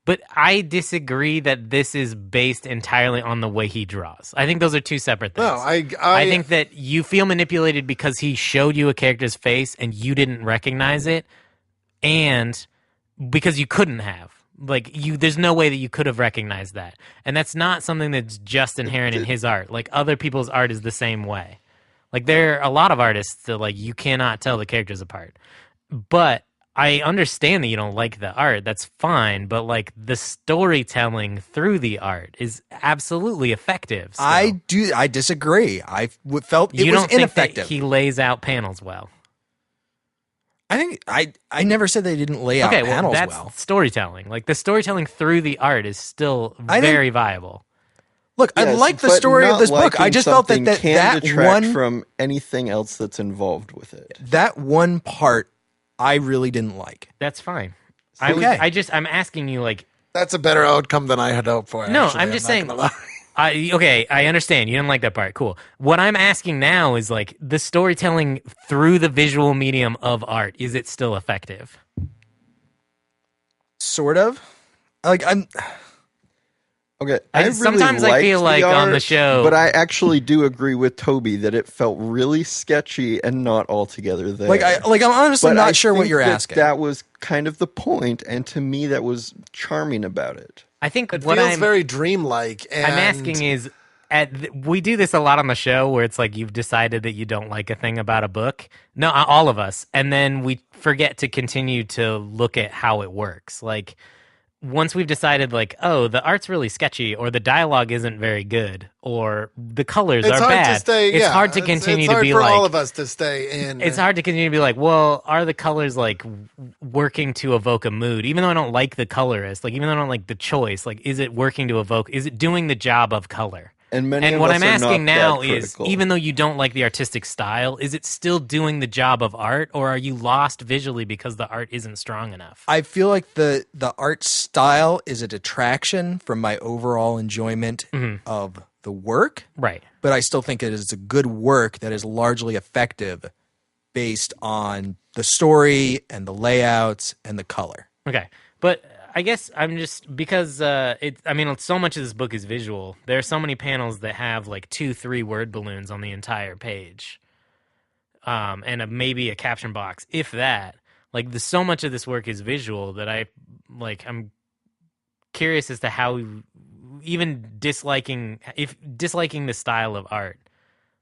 But I disagree that this is based entirely on the way he draws. I think those are two separate things. No, I think that you feel manipulated because he showed you a character's face and you didn't recognize it, and because you couldn't have. There's no way that you could have recognized that. And that's not something that's just inherent in his art. Like, other people's art is the same way. Like, there are a lot of artists that, you cannot tell the characters apart. But I understand that you don't like the art. That's fine. But, the storytelling through the art is absolutely effective. Still. I disagree. I felt it was ineffective. Think that he lays out panels well? I think I never said they didn't lay out panels that's well. Storytelling. The storytelling through the art is still very viable. Look, I like the story of this book. I just felt that detract one from anything else that's involved with it. That one part I really didn't like. That's fine. Okay. I'm asking you, that's a better outcome than I had hoped for. No, actually, I'm just saying. I understand. You didn't like that part. Cool. What I'm asking now is the storytelling through the visual medium of art. Is it still effective? Sort of. Okay, Sometimes I feel like on the show, but I actually do agree with Toby that it felt really sketchy and not altogether there. I'm honestly not sure what you're asking. That was kind of the point, and to me, that was charming about it. I think it feels very dreamlike. And I'm asking is, we do this a lot on the show where it's you've decided that you don't like a thing about a book. No, all of us, and then we forget to continue to look at how it works. Once we've decided, oh, the art's really sketchy, or the dialogue isn't very good, or the colors are bad. It's hard to continue to be for all of us to stay in. It's hard to continue to be well, are the colors working to evoke a mood? Even though I don't like the colorist, even though I don't like the choice, is it working to evoke? Is it doing the job of color? And what I'm asking now is, even though you don't like the artistic style, is it still doing the job of art, or are you lost visually because the art isn't strong enough? I feel like the art style is a detraction from my overall enjoyment of the work. Right. But I still think it is a good work that is largely effective based on the story and the layouts and the color. Okay. But I guess I'm just, because so much of this book is visual. There are so many panels that have 2-3 word balloons on the entire page, and maybe a caption box, if that. So much of this work is visual that I'm curious as to how, even disliking the style of art,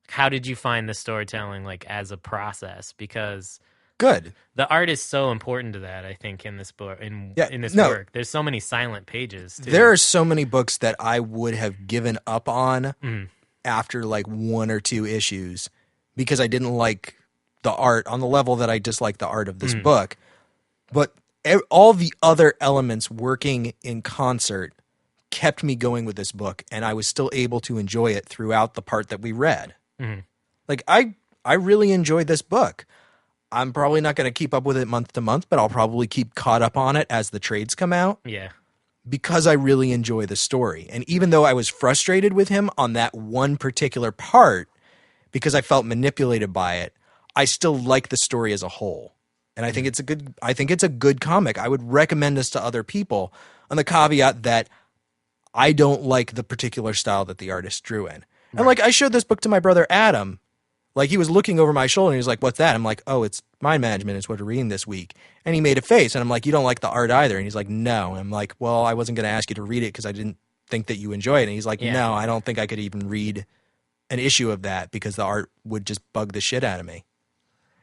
how did you find the storytelling as a process? Because good. The art is so important to that, I think, in this book. In this work, there's so many silent pages. Too. There are so many books that I would have given up on after 1 or 2 issues because I didn't like the art on the level that I dislike the art of this book. But all the other elements working in concert kept me going with this book, and I was still able to enjoy it throughout the part that we read. Mm-hmm. Like, I really enjoyed this book. I'm probably not going to keep up with it month to month, but I'll probably keep caught up on it as the trades come out. Yeah. Because I really enjoy the story. And even though I was frustrated with him on that one particular part, because I felt manipulated by it, I still like the story as a whole. And I think it's a good comic. I would recommend this to other people on the caveat that I don't like the particular style that the artist drew in. And like, I showed this book to my brother Adam. Like, he was looking over my shoulder and he was like, "What's that?" I'm like, "Oh, it's Mind Management. It's what we're reading this week." And he made a face and I'm like, "You don't like the art either?" And he's like, "No." And I'm like, "Well, I wasn't going to ask you to read it because I didn't think that you enjoy it." And he's like, "No, I don't think I could even read an issue of that because the art would just bug the shit out of me."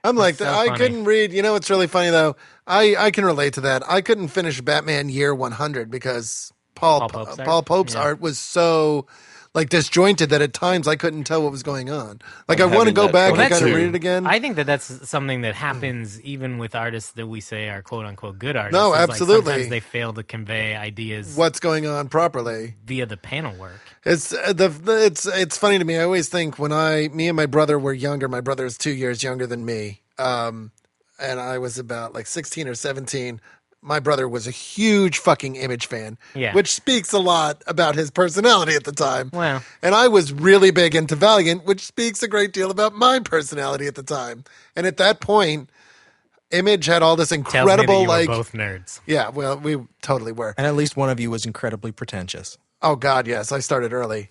I'm like, so I funny. couldn't read. You know what's really funny, though? I can relate to that. I couldn't finish Batman Year 100 because Paul Pope's art was so like disjointed that at times I couldn't tell what was going on. Like, I want to having go that back fun and kind of too. read it again. I think that that's something that happens even with artists that we say are quote unquote good artists. No, It's like absolutely. sometimes they fail to convey ideas What's going on properly? via the panel work. It's funny to me. I always think when me and my brother were younger. My brother is 2 years younger than me, and I was about like 16 or 17. My brother was a huge fucking Image fan, which speaks a lot about his personality at the time. Well, and I was really big into Valiant, which speaks a great deal about my personality at the time. And at that point, Image had all this tells me that incredible you were like, both nerds. yeah, well, we totally were. And at least one of you was incredibly pretentious. Oh God, yes, I started early.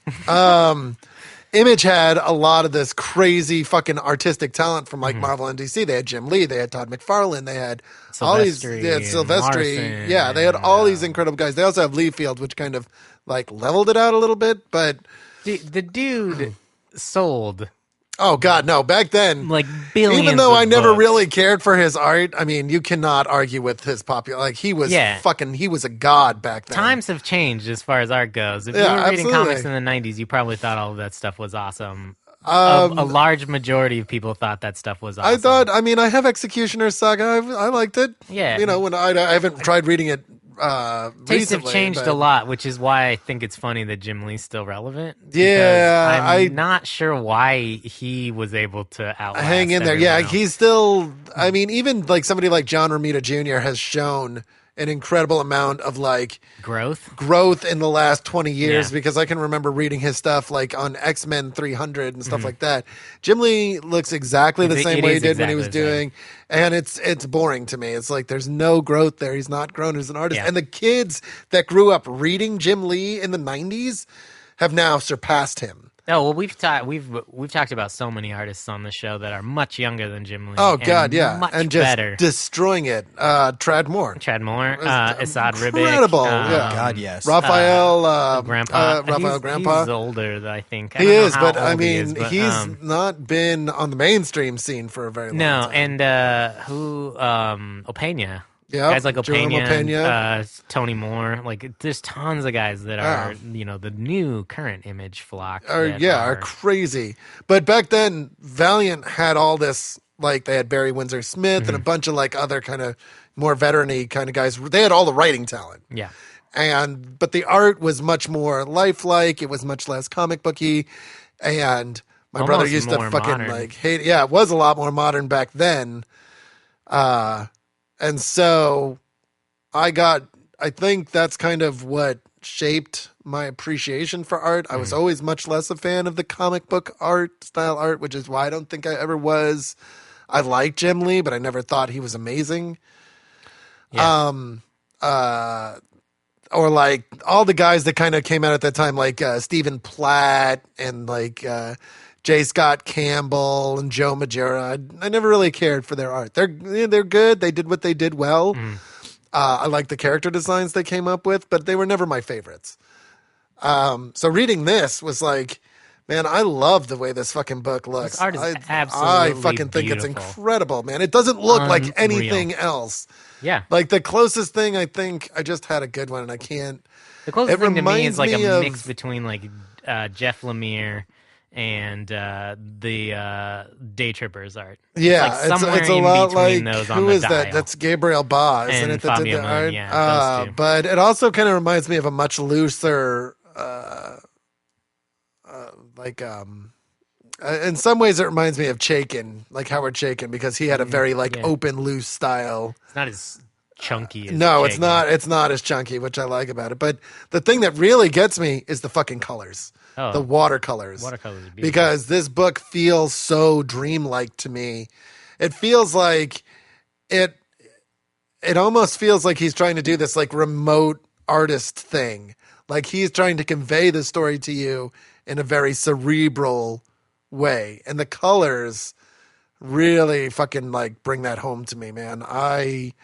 Image had a lot of this crazy fucking artistic talent from like Marvel and DC. They had Jim Lee, they had Todd McFarlane, they had all these, Silvestri. Morrison, Yeah, they had all these incredible guys. They also have Leafield, which kind of like leveled it out a little bit. But The dude sold oh God, no! Back then, like billions. even though of I never books. really cared for his art, I mean, you cannot argue with his popular. Like he was he was a god back then. Times have changed as far as art goes. If you Yeah, were reading absolutely. comics in the 90s, you probably thought all of that stuff was awesome. A large majority of people thought that stuff was awesome. I have Executioner's Saga. I liked it. Yeah. You know, when I haven't tried reading it Tastes recently. have changed but- a lot, which is why I think it's funny that Jim Lee's still relevant. Yeah, because I'm not sure why he was able to outlast Hang in there. everyone Yeah, else. he's still. I mean, even like somebody like John Romita Jr. has shown an incredible amount of like growth. in the last 20 years Yeah. because I can remember reading his stuff like on X-Men 300 and stuff like that. Jim Lee looks exactly the same It way he is did when he was exactly the same. doing, and it's boring to me. It's like there's no growth there. He's not grown as an artist. Yeah. And the kids that grew up reading Jim Lee in the 90s have now surpassed him. Oh well, we've talked about so many artists on the show that are much younger than Jim Lee. Oh God, yeah, much and just better. destroying it. Trad Moore, Chad Moore, It's Assad Ribic, incredible, yeah. God, yes. Raphael, Grandpa. Raphael Grandpa. He's older, I think. He is, but I mean, mean, he's not been on the mainstream scene for a very long no. time. And who? Opeña. Yeah, Guys like Jerome Opeña, Tony Moore. Like, there's tons of guys that are, the new current Image flock. are crazy. But back then, Valiant had all this, like, they had Barry Windsor Smith and a bunch of, like, other kind of more veteran-y kind of guys. They had all the writing talent. Yeah. But the art was much more lifelike. It was much less comic booky. And my brother Almost used to more fucking, modern. like, hate it. Yeah, it was a lot more modern back then. And so I think that's kind of what shaped my appreciation for art. I was always much less a fan of the comic book style art, which is why I don't think I ever was. I liked Jim Lee, but I never thought he was amazing. Yeah. Or like all the guys that kind of came out at that time, like Stephen Platt and like J. Scott Campbell and Joe Majura. I never really cared for their art. They're good. They did what they did well. I like the character designs they came up with, but they were never my favorites. So reading this was like, man, I love the way this fucking book looks. This art is I absolutely fucking think it's beautiful. incredible, man. It doesn't look like Unreal. anything else. Yeah. Like the closest thing, I think I just had a good one and I can't. The closest It thing to me reminds is like me a of- mix between like Jeff Lemire and the Day Trippers art. Yeah, it's, like somewhere it's a in lot between like those on who the is that? dial. That's Gabriel Ba, isn't And it? That did Fabio the Moon, art. yeah, those two. But it also kind of reminds me of a much looser, in some ways, it reminds me of Chaykin, like Howard Chaykin, because he had a very open, loose style. It's not as chunky as No, Chaykin. it's not. It's not as chunky, which I like about it. But the thing that really gets me is the fucking colors, the watercolors. Watercolors are beautiful. Because this book feels so dreamlike to me. It feels like it almost feels like he's trying to do this like remote artist thing. Like he's trying to convey the story to you in a very cerebral way. And the colors really fucking like bring that home to me, man.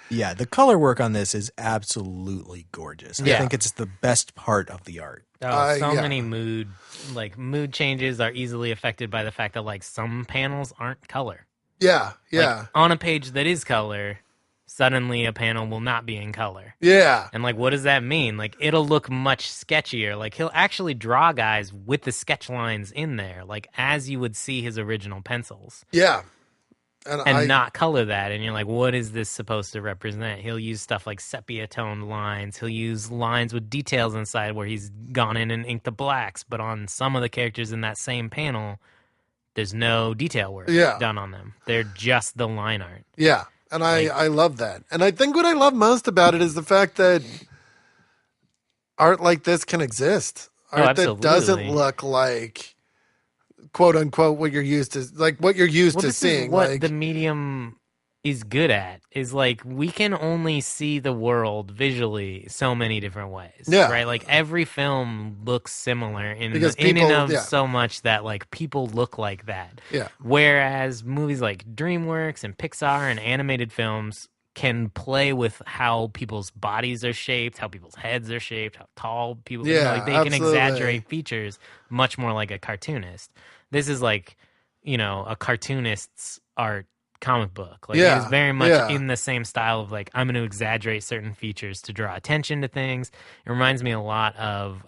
Yeah, the color work on this is absolutely gorgeous. I think it's the best part of the art. Many mood changes are easily affected by the fact that like some panels aren't color. Yeah. Like, on a page that is color, suddenly a panel will not be in color. Yeah. And like, what does that mean? Like, it'll look much sketchier. Like, he'll actually draw guys with the sketch lines in there, like as you would see his original pencils. Yeah. And not color that. And you're like, what is this supposed to represent? He'll use stuff like sepia-toned lines. He'll use lines with details inside where he's gone in and inked the blacks. But on some of the characters in that same panel, there's no detail work done on them. They're just the line art. Yeah. And I love that. And I think what I love most about it is the fact that art like this can exist. Art that doesn't look like, quote unquote, what you're used to, like what you're used to seeing. What like, the medium is good at is like we can only see the world visually so many different ways. Yeah. Right? Like every film looks similar in people, and of so much that like people look like that. Yeah. Whereas movies like DreamWorks and Pixar and animated films can play with how people's bodies are shaped, how people's heads are shaped, how tall people like they can exaggerate features much more like a cartoonist. This is like, a cartoonist's art comic book. Like it is very much in the same style of like I'm going to exaggerate certain features to draw attention to things. It reminds me a lot of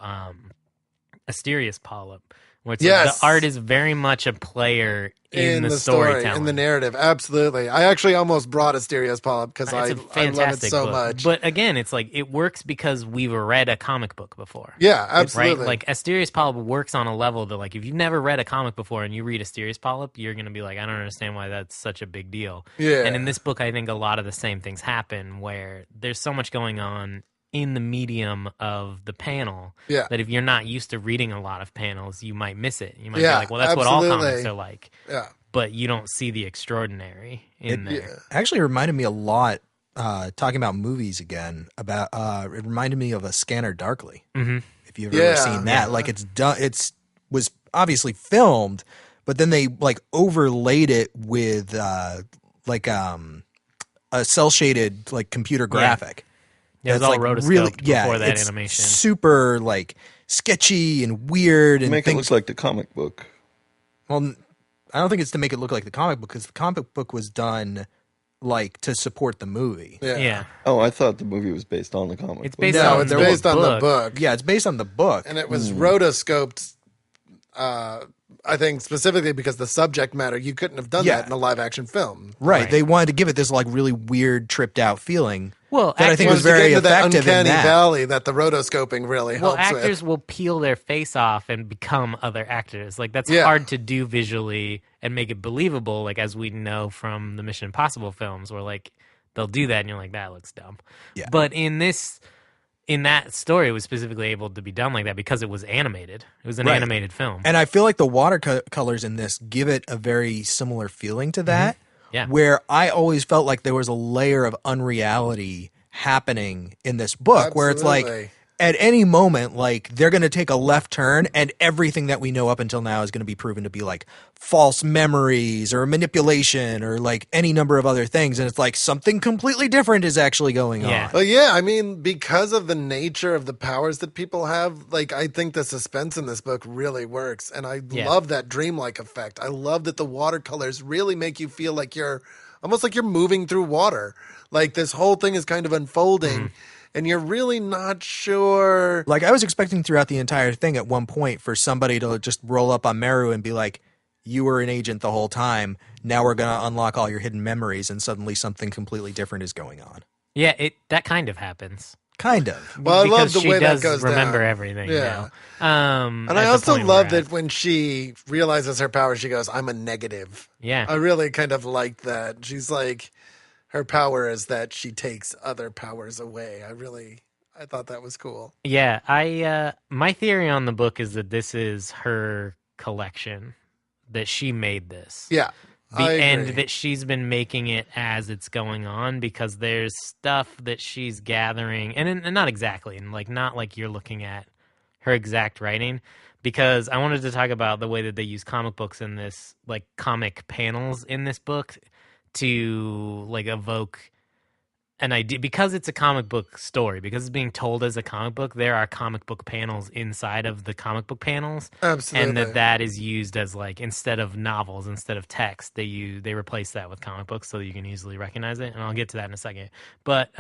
Asterius Polyp, where it's like the art is very much a player in the storytelling, in the narrative. Absolutely. I actually almost brought Asterius Polyp because I love it so much. But again, it's like it works because we've read a comic book before. Yeah, absolutely. Right? Like Asterius Polyp works on a level that like if you've never read a comic before and you read Asterius Polyp, you're going to be like, I don't understand why that's such a big deal. Yeah. And in this book, I think a lot of the same things happen where there's so much going on in the medium of the panel that if you're not used to reading a lot of panels, you might miss it. You might be like, well, that's what all comics are like. Yeah. But you don't see the extraordinary in there. It actually reminded me a lot, talking about movies again, about it reminded me of A Scanner Darkly. Mm-hmm. If you've ever seen that. Like it's done, was obviously filmed, but then they like overlaid it with a cell shaded like computer graphic. Yeah, it was all like rotoscoped before that it's animation. Super like sketchy and weird and make it look like the comic book. Well, I don't think it's to make it look like the comic book because the comic book was done like to support the movie. Yeah. Oh, I thought the movie was based on the comic. It's book. based No, on it's based on the book. Yeah, it's based on the book, And it was rotoscoped, I think, specifically because the subject matter, you couldn't have done that in a live action film. Right. They wanted to give it this like really weird, tripped out feeling. Well, that I think was very effective that uncanny in that. valley that the rotoscoping really helps actors with. will peel their face off and become other actors. Like that's hard to do visually and make it believable. Like as we know from the Mission Impossible films, where like they'll do that and you're like, that looks dumb. Yeah. But in that story, it was specifically able to be done like that because it was animated. It was an animated film. And I feel like the watercolors in this give it a very similar feeling to that. Yeah. Where I always felt like there was a layer of unreality happening in this book where it's like at any moment, like they're going to take a left turn and everything that we know up until now is going to be proven to be like false memories or manipulation or like any number of other things. And it's like something completely different is actually going on. Well, yeah, I mean, because of the nature of the powers that people have, like I think the suspense in this book really works. And I love that dreamlike effect. I love that the watercolors really make you feel like you're almost like you're moving through water. Like this whole thing is kind of unfolding. and you're really not sure. Like, I was expecting throughout the entire thing at one point for somebody to just roll up on Meru and be like, you were an agent the whole time. Now we're going to unlock all your hidden memories, and suddenly something completely different is going on. Yeah, that kind of happens. Kind of. Well, I love the she way does that goes remember down. everything Yeah. now. And I also love that when she realizes her power, she goes, I'm a negative. Yeah. I really kind of like that. She's like, her power is that she takes other powers away. I thought that was cool. Yeah, my theory on the book is that this is her collection, that she made this. Yeah. I agree. And that she's been making it as it's going on, because there's stuff that she's gathering, and not exactly, and like not like you're looking at her exact writing, because I wanted to talk about the way that they use comic books in this, like comic panels in this book, to like evoke an idea, because it's a comic book story, because it's being told as a comic book. There are comic book panels inside of the comic book panels. Absolutely. And that is used as, like, instead of novels, instead of text, they replace that with comic books so that you can easily recognize it. And I'll get to that in a second. But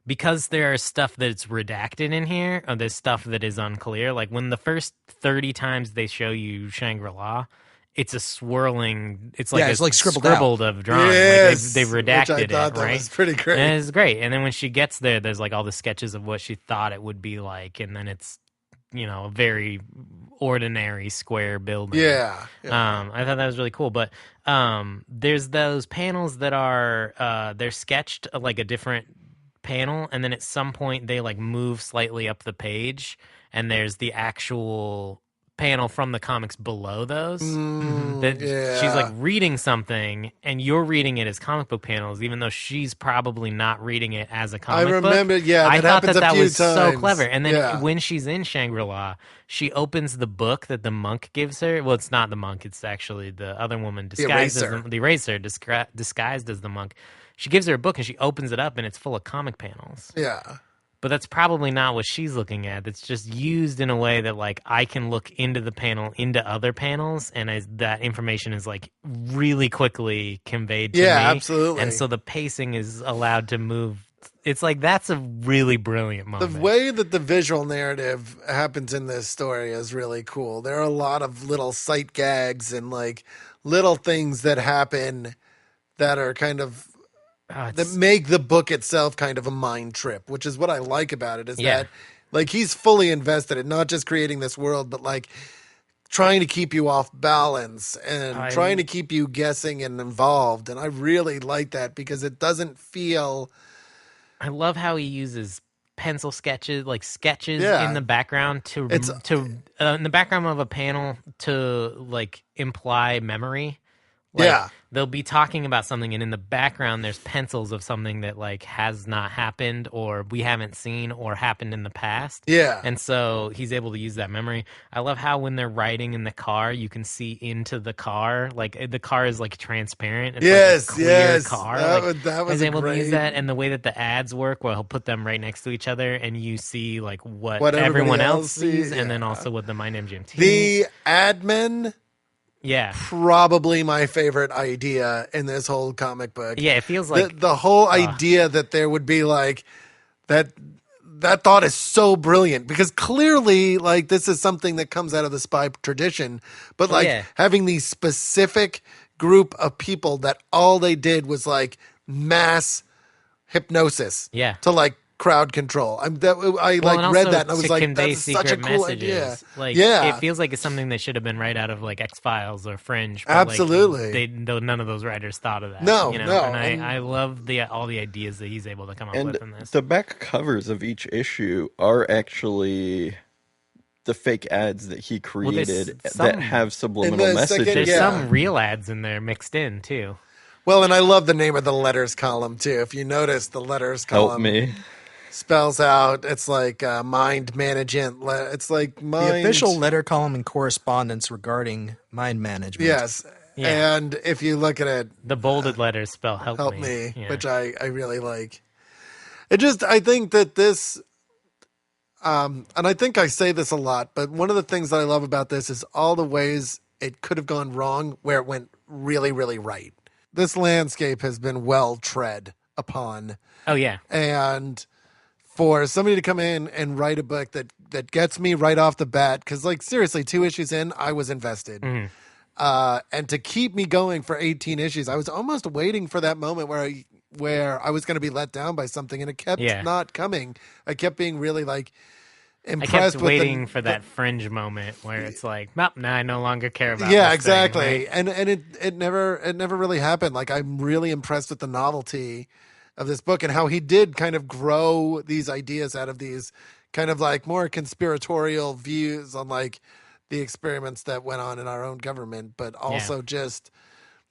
because there's stuff that's redacted in here, or there's stuff that is unclear, like when the first 30 times they show you Shangri-La, it's a swirling. It's like it's like scribbled of drawing. Yes, Like they've redacted which I thought it, that right? was pretty great. And it's great. And then when she gets there, there's like all the sketches of what she thought it would be like, and then it's, you know, a very ordinary square building. Yeah. I thought that was really cool. But there's those panels that are they're sketched like a different panel, and then at some point they like move slightly up the page, and there's the actual panel from the comics below those. She's like reading something, and you're reading it as comic book panels, even though she's probably not reading it as a comic book. I remember, yeah, I thought that few was so times. clever. And then Yeah. when she's in Shangri-La, she opens the book that the monk gives her. Well, it's not the monk; it's actually the other woman disguised as the eraser, disguised as the monk. She gives her a book, and she opens it up, and it's full of comic panels. Yeah. But that's probably not what she's looking at. It's just used in a way that, like, I can look into the panel, into other panels, and that information is, like, really quickly conveyed to me. Yeah, absolutely. And so the pacing is allowed to move. It's like, that's a really brilliant moment. The way that the visual narrative happens in this story is really cool. There are a lot of little sight gags and, like, little things that happen that are kind of that make the book itself kind of a mind trip, which is what I like about it, is that like he's fully invested in not just creating this world, but like trying to keep you off balance and trying to keep you guessing and involved. And I really like that because it doesn't feel. I love how he uses pencil sketches, like sketches in the background to in the background of a panel to like imply memory. Like, they'll be talking about something, and in the background there's pencils of something that like has not happened, or we haven't seen, or happened in the past. Yeah. And so he's able to use that memory. I love how when they're riding in the car, you can see into the car. Like the car is like transparent. It's like a clear car. That was he's able great. to use that, and the way that the ads work, where he'll put them right next to each other, and you see like what everyone else sees, and then also what the MIND MGMT. The admin. Yeah. Probably my favorite idea in this whole comic book. Yeah, it feels like the whole idea that there would be like that thought is so brilliant, because clearly like this is something that comes out of the spy tradition, but like having these specific group of people that all they did was like mass hypnosis to like crowd control. I read that and I was like, that's such a cool idea. Like, it feels like it's something that should have been right out of like X-Files or Fringe. But absolutely. Like, none of those writers thought of that. No, you know? no. And I love all the ideas that he's able to come up with in this. The back covers of each issue are actually the fake ads that he created that have subliminal messages. There's some real ads in there mixed in too. Well, and I love the name of the letters column too. If you notice, the letters column. Help me. Spells out, it's like mind management. It's like mind. The official letter column and correspondence regarding mind management. Yes. Yeah. And if you look at it, the bolded letters spell help me. Yeah. Which I really like. I think that this, and I think I say this a lot, but one of the things that I love about this is all the ways it could have gone wrong where it went really, really right. This landscape has been well tread upon. Oh, yeah. And for somebody to come in and write a book that gets me right off the bat. Because, like, seriously, 2 issues in, I was invested. And to keep me going for 18 issues, I was almost waiting for that moment where I was going to be let down by something, and it kept not coming. I kept being really, like, impressed. I kept waiting for that fringe moment where it's like, nope, now I no longer care about yeah, this exactly. thing, right? And it never really happened. Like, I'm really impressed with the novelty of this book and how he did kind of grow these ideas out of these kind of like more conspiratorial views on like the experiments that went on in our own government, but also just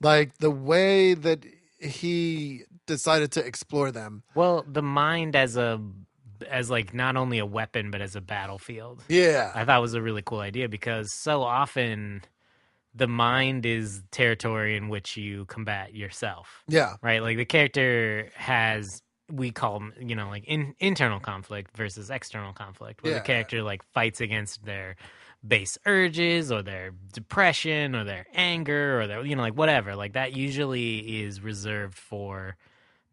like the way that he decided to explore them. Well, the mind as like not only a weapon but as a battlefield. Yeah. I thought was a really cool idea because so often the mind is territory in which you combat yourself. Yeah. Right? Like the character has, we call them, like internal conflict versus external conflict, where the character like fights against their base urges or their depression or their anger or their, like whatever. Like that usually is reserved for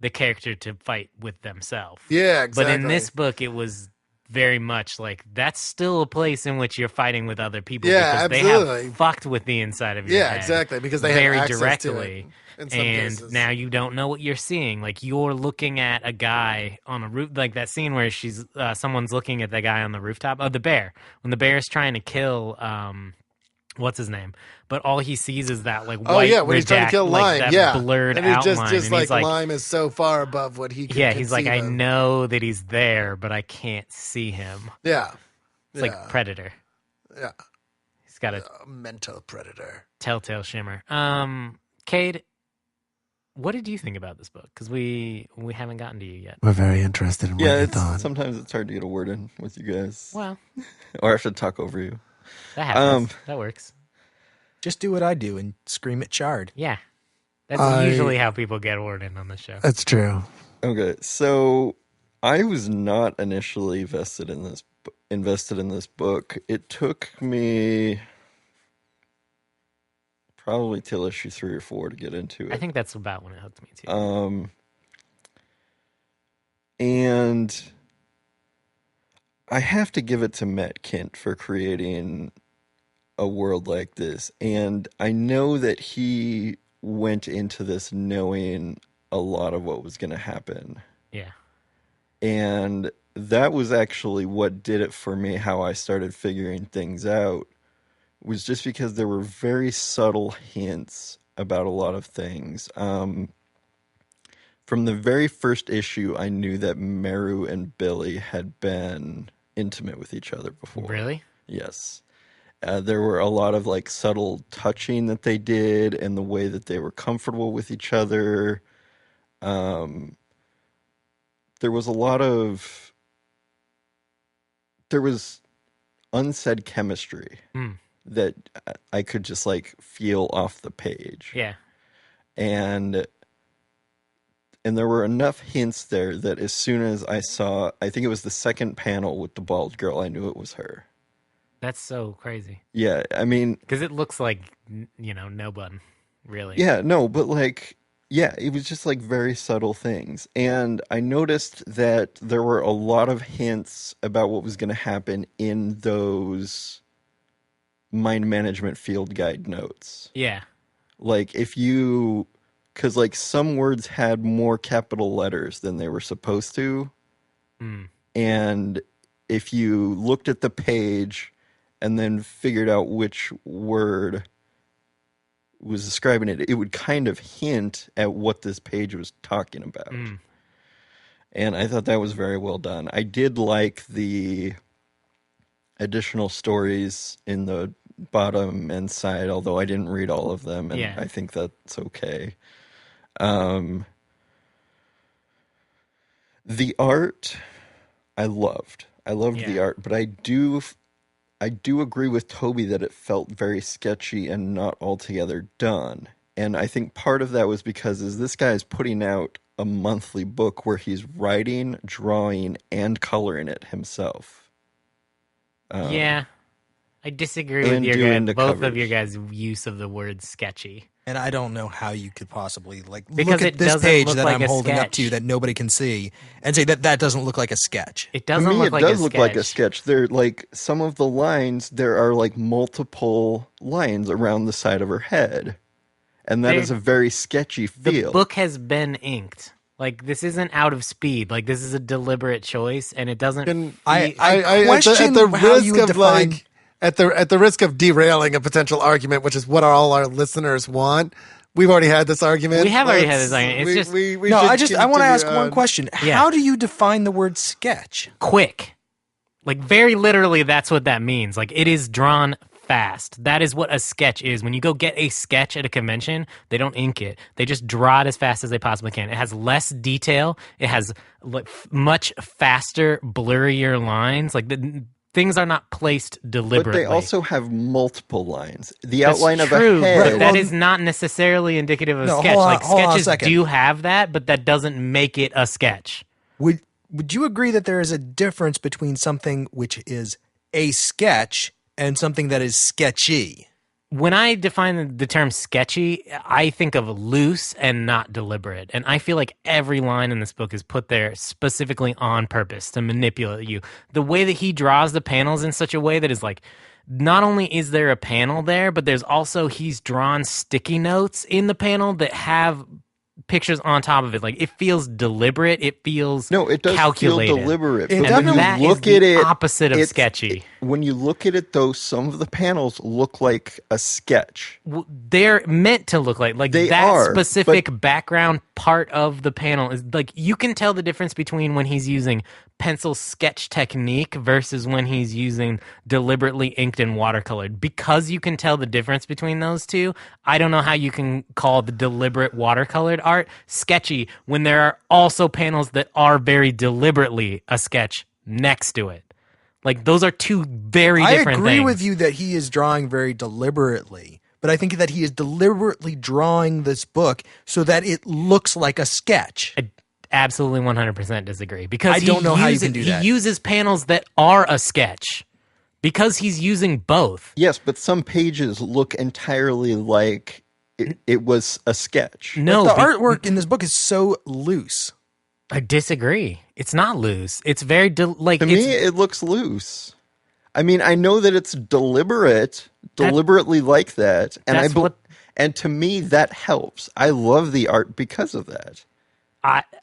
the character to fight with themselves. Yeah, exactly. But in this book, it was very much like that's still a place in which you're fighting with other people because they have fucked with the inside of your head. Yeah, exactly. Because they very have access directly. to it in some and cases. Now you don't know what you're seeing. Like you're looking at a guy on a roof, like that scene where someone's looking at the guy on the rooftop. Oh, the bear. When the bear is trying to kill, what's his name? But all he sees is that like white. When he's trying to kill Lyme, like, that blurred and he outline. Just and like he's like Lyme is so far above what he. Could he's like, I know that he's there, but I can't see him. Yeah, it's like Predator. Yeah, he's got a mental predator. Telltale shimmer. Cade, what did you think about this book? Because we haven't gotten to you yet. We're very interested in what you thought. Sometimes it's hard to get a word in with you guys. Well, or I should talk over you. That happens. That works. Just do what I do and scream at Chard. Yeah. That's usually how people get a word in on the show. That's true. Okay, so I was not initially invested in this book. It took me probably till issue 3 or 4 to get into it. I think that's about when it hooked me too. And I have to give it to Matt Kindt for creating a world like this. And I know that he went into this knowing a lot of what was going to happen. Yeah. And that was actually what did it for me, how I started figuring things out, was just because there were very subtle hints about a lot of things. From the very first issue, I knew that Meru and Billy had been intimate with each other before. Really? Yes. There were a lot of like subtle touching that they did and the way that they were comfortable with each other. There was unsaid chemistry that I could just like feel off the page. Yeah. And there were enough hints there that as soon as I saw, I think it was the second panel with the bald girl, I knew it was her. That's so crazy. Yeah, I mean... Because it looks like, no one, really. Yeah, no, but like, yeah, it was just like very subtle things. And I noticed that there were a lot of hints about what was going to happen in those mind management field guide notes. Yeah. Like because like some words had more capital letters than they were supposed to. And if you looked at the page and then figured out which word was describing it, it would kind of hint at what this page was talking about. And I thought that was very well done. I did like the additional stories in the bottom and side, although I didn't read all of them, and I think that's okay. The art, I loved. I loved the art, but I do agree with Toby that it felt very sketchy and not altogether done. And I think part of that was because this guy is putting out a monthly book where he's writing, drawing, and coloring it himself. I I disagree with and your doing the both covers. of your guys' use of the word sketchy. And I don't know how you could possibly Because look it at this doesn't page look that like I'm a holding up sketch. to you that nobody can see and say that doesn't look like a sketch. It To doesn't me, look it like does a look sketch. like a sketch. There, like some of the lines, there are like multiple lines around the side of her head, and that is a very sketchy feel. The book has been inked. Like, this isn't out of speed. Like, this is a deliberate choice, and it doesn't. I question at the how risk you would of define. like at the risk of derailing a potential argument, which is what all our listeners want. We've already had this argument. We have already had this argument. It's just- we No, should I want to continue ask one on. question. Yeah. How do you define the word sketch? quick. Like, very literally, that's what that means. Like, it is drawn fast. That is what a sketch is. When you go get a sketch at a convention, they don't ink it. They just draw it as fast as they possibly can. It has less detail. It has like much faster, blurrier lines. Like, things are not placed deliberately. But they also have multiple lines. The That's outline true, of a head. but that is not necessarily indicative of a No, sketch. hold on- Like, hold on a sketches second. do have that, but that doesn't make it a sketch. Would you agree that there is a difference between something which is a sketch and something that is sketchy? When I define the term sketchy, I think of loose and not deliberate. And I feel like every line in this book is put there specifically on purpose to manipulate you. The way that he draws the panels in such a way that is like, not only is there a panel there, but there's also, he's drawn sticky notes in the panel that have pictures on top of it. Like, it feels deliberate. It feels No, it does calculated. feel deliberate. It But And when that you is look the at it, opposite of it's- sketchy. When you look at it, though, some of the panels look like a sketch. They're meant to look like They that are, specific background part of the panel is like, you can tell the difference between when he's using pencil sketch technique versus when he's using deliberately inked and watercolored. Because you can tell the difference between those two, I don't know how you can call the deliberate watercolored art sketchy when there are also panels that are very deliberately a sketch next to it. Like, those are two very different things. I agree with you that he is drawing very deliberately, but I think that he is deliberately drawing this book so that it looks like a sketch. I absolutely 100% disagree, because I don't know how you can do that. He uses panels that are a sketch because he's using both. Yes, but some pages look entirely like it was a sketch. No, The artwork in this book is so loose. I disagree. It's not loose. It's very To me, it looks loose. I mean, I know that it's deliberately like that, and That's what- and to me that helps. I love the art because of that.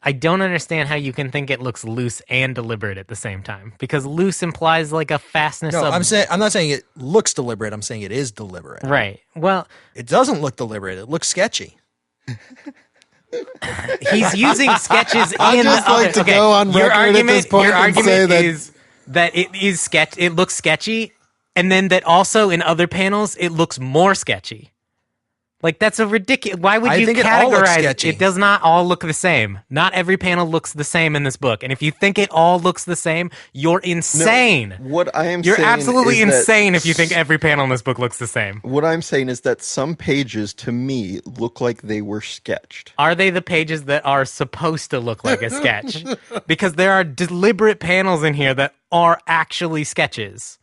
I don't understand how you can think it looks loose and deliberate at the same time, because loose implies like a fastness No, of... I'm not saying it looks deliberate. I'm saying it is deliberate. Right. Well, It doesn't look deliberate. It looks sketchy. he's using sketches in I'd just the like other... to go on your record at argument, this point your and argument say that- is that it is sketch. It looks sketchy, and then that also in other panels it looks more sketchy. Like, that's a ridiculous... Why would I you think it all looks categorize it? sketchy. It does not all look the same. Not every panel looks the same in this book. And if you think it all looks the same, you're insane. What I am You're saying absolutely is that insane if you think every panel in this book looks the same. What I'm saying is that some pages, to me, look like they were sketched. Are they the pages that are supposed to look like a sketch? Because there are deliberate panels in here that are actually sketches.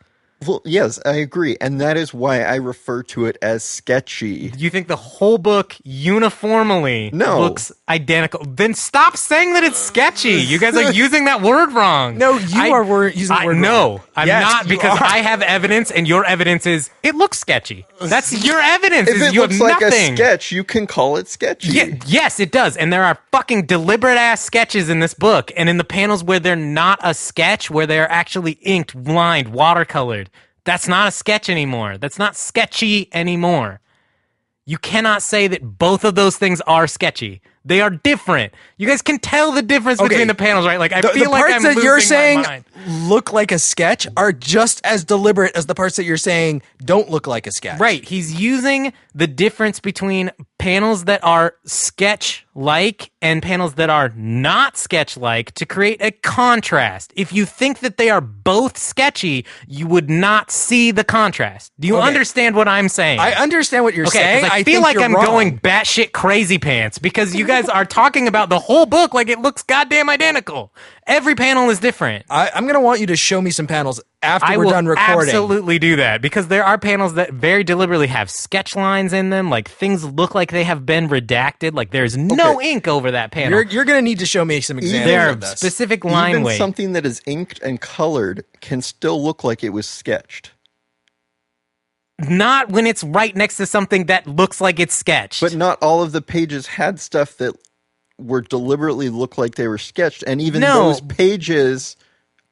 Well, yes, I agree, and that is why I refer to it as sketchy. You think the whole book uniformly looks identical? Then stop saying that it's sketchy. You guys are using that word wrong. No, you are using the word wrong. No, I'm Yes, not, you because are. I have evidence, and your evidence is it looks sketchy. That's your evidence. If is it you looks have like nothing. a sketch, you can call it sketchy. Yes, it does. And there are fucking deliberate ass sketches in this book. And in the panels where they're not a sketch, where they're actually inked, lined, watercolored, that's not a sketch anymore. That's not sketchy anymore. You cannot say that both of those things are sketchy. They are different. You guys can tell the difference between the panels, right? Like, I feel like parts I'm that losing you're my saying mind. look like a sketch are just as deliberate as the parts that you're saying don't look like a sketch. Right. He's using the difference between panels that are sketch-like and panels that are not sketch-like to create a contrast. If you think that they are both sketchy, you would not see the contrast. Do you understand what I'm saying? I understand what you're Okay, saying. 'cause I feel think like you're I'm wrong. going batshit crazy pants because you guys are talking about the whole book like it looks goddamn identical. Every panel is different. I'm going to want you to show me some panels after we're done recording. I will absolutely do that, because there are panels that very deliberately have sketch lines in them. Like, things look like they have been redacted. Like, there's no ink over that panel. You're going to need to show me some examples There of are this. specific line Even weight. something that is inked and colored can still look like it was sketched. Not when it's right next to something that looks like it's sketched. But not all of the pages had stuff that were deliberately look like they were sketched, and even those pages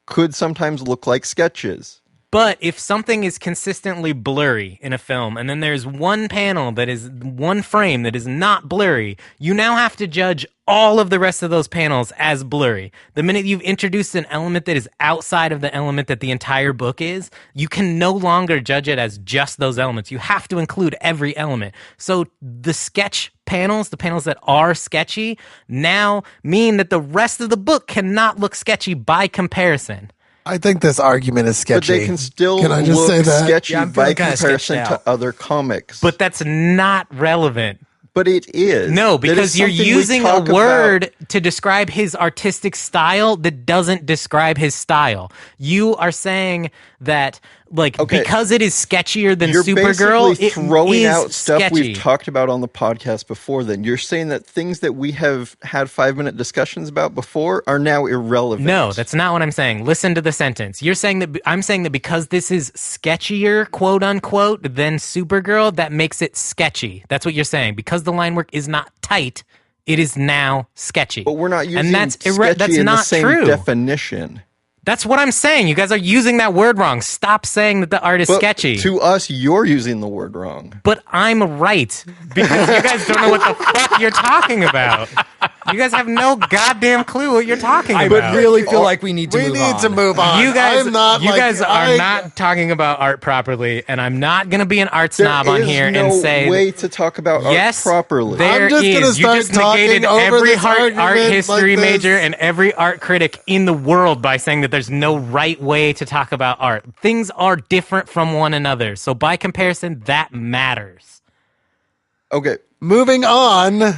could sometimes look like sketches. But if something is consistently blurry in a film, and then there's one panel that is one frame that is not blurry, you now have to judge all of the rest of those panels as blurry. The minute you've introduced an element that is outside of the element that the entire book is, you can no longer judge it as just those elements. You have to include every element. So the sketch panels, the panels that are sketchy, now mean that the rest of the book cannot look sketchy by comparison. I think this argument is sketchy. But they can still Can I just look say that? sketchy Yeah, I'm by feeling kinda comparison sketched to out. other comics. But that's not relevant. But it is. No, That is because you're something we using a talk word to describe his artistic style that doesn't describe his style. You are saying that, like, Okay. because it is sketchier than You're Supergirl, basically it throwing is out stuff sketchy. we've talked about on the podcast before. Then you're saying that things that we have had 5-minute discussions about before are now irrelevant. No, that's not what I'm saying. Listen to the sentence. You're saying that I'm saying that because this is sketchier, quote unquote, than Supergirl, that makes it sketchy. That's what you're saying. Because the line work is not tight, it is now sketchy. But we're not using and that's sketchy that's in not the same true. definition. That's what I'm saying. You guys are using that word wrong. Stop saying that the art is But sketchy. to us, you're using the word wrong. But I'm right, because you guys don't know what the fuck you're talking about. You guys have no goddamn clue what you're talking I about. really feel like we need to We move need on. to move on. You guys, I'm not you like, guys are not talking about art properly, and I'm not going to be an art snob There on is here no and say way to talk about yes, art properly. There I'm just gonna is. You start just negated talking over every this art argument history like this. major and every art critic in the world by saying that there's no right way to talk about art. Things are different from one another, so by comparison, that matters. Okay. Moving on.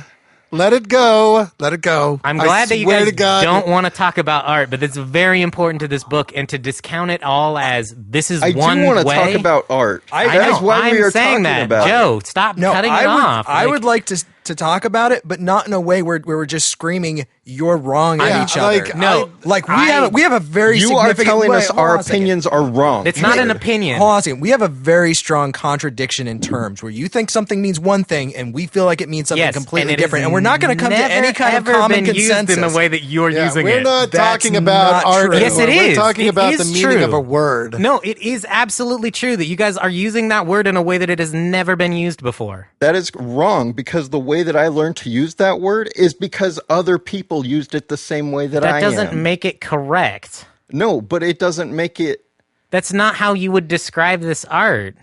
Let it go. Let it go. I'm I glad that you swear guys to God. don't want to talk about art, but it's very important to this book, and to discount it all as this is I one do want to way. talk about art. I That know. is why I'm we are saying talking that. about Joe, it. stop No, cutting I it would, off. I would like to talk about it, but not in a way where we're just screaming "you're wrong" at Yeah, each other. like, No, like we I- have a very You are significant. telling wait, us hold our on a second. opinions are wrong. It's not an opinion. Hold on a second. We have a very strong contradiction in terms where you think something means one thing and we feel like it means something Yes, completely and it different, has and we're not going to come to never, any kind of ever common been used consensus in the way that you're Yeah, using we're it. not That's talking about not art true. Yes, it anymore. is. We're talking It about is the meaning true. of a word. No, it is absolutely true that you guys are using that word in a way that it has never been used before. That is wrong, because the way that I learned to use that word is because other people used it the same way that I That doesn't am. make it correct. No, but it doesn't make it. That's not how you would describe this art.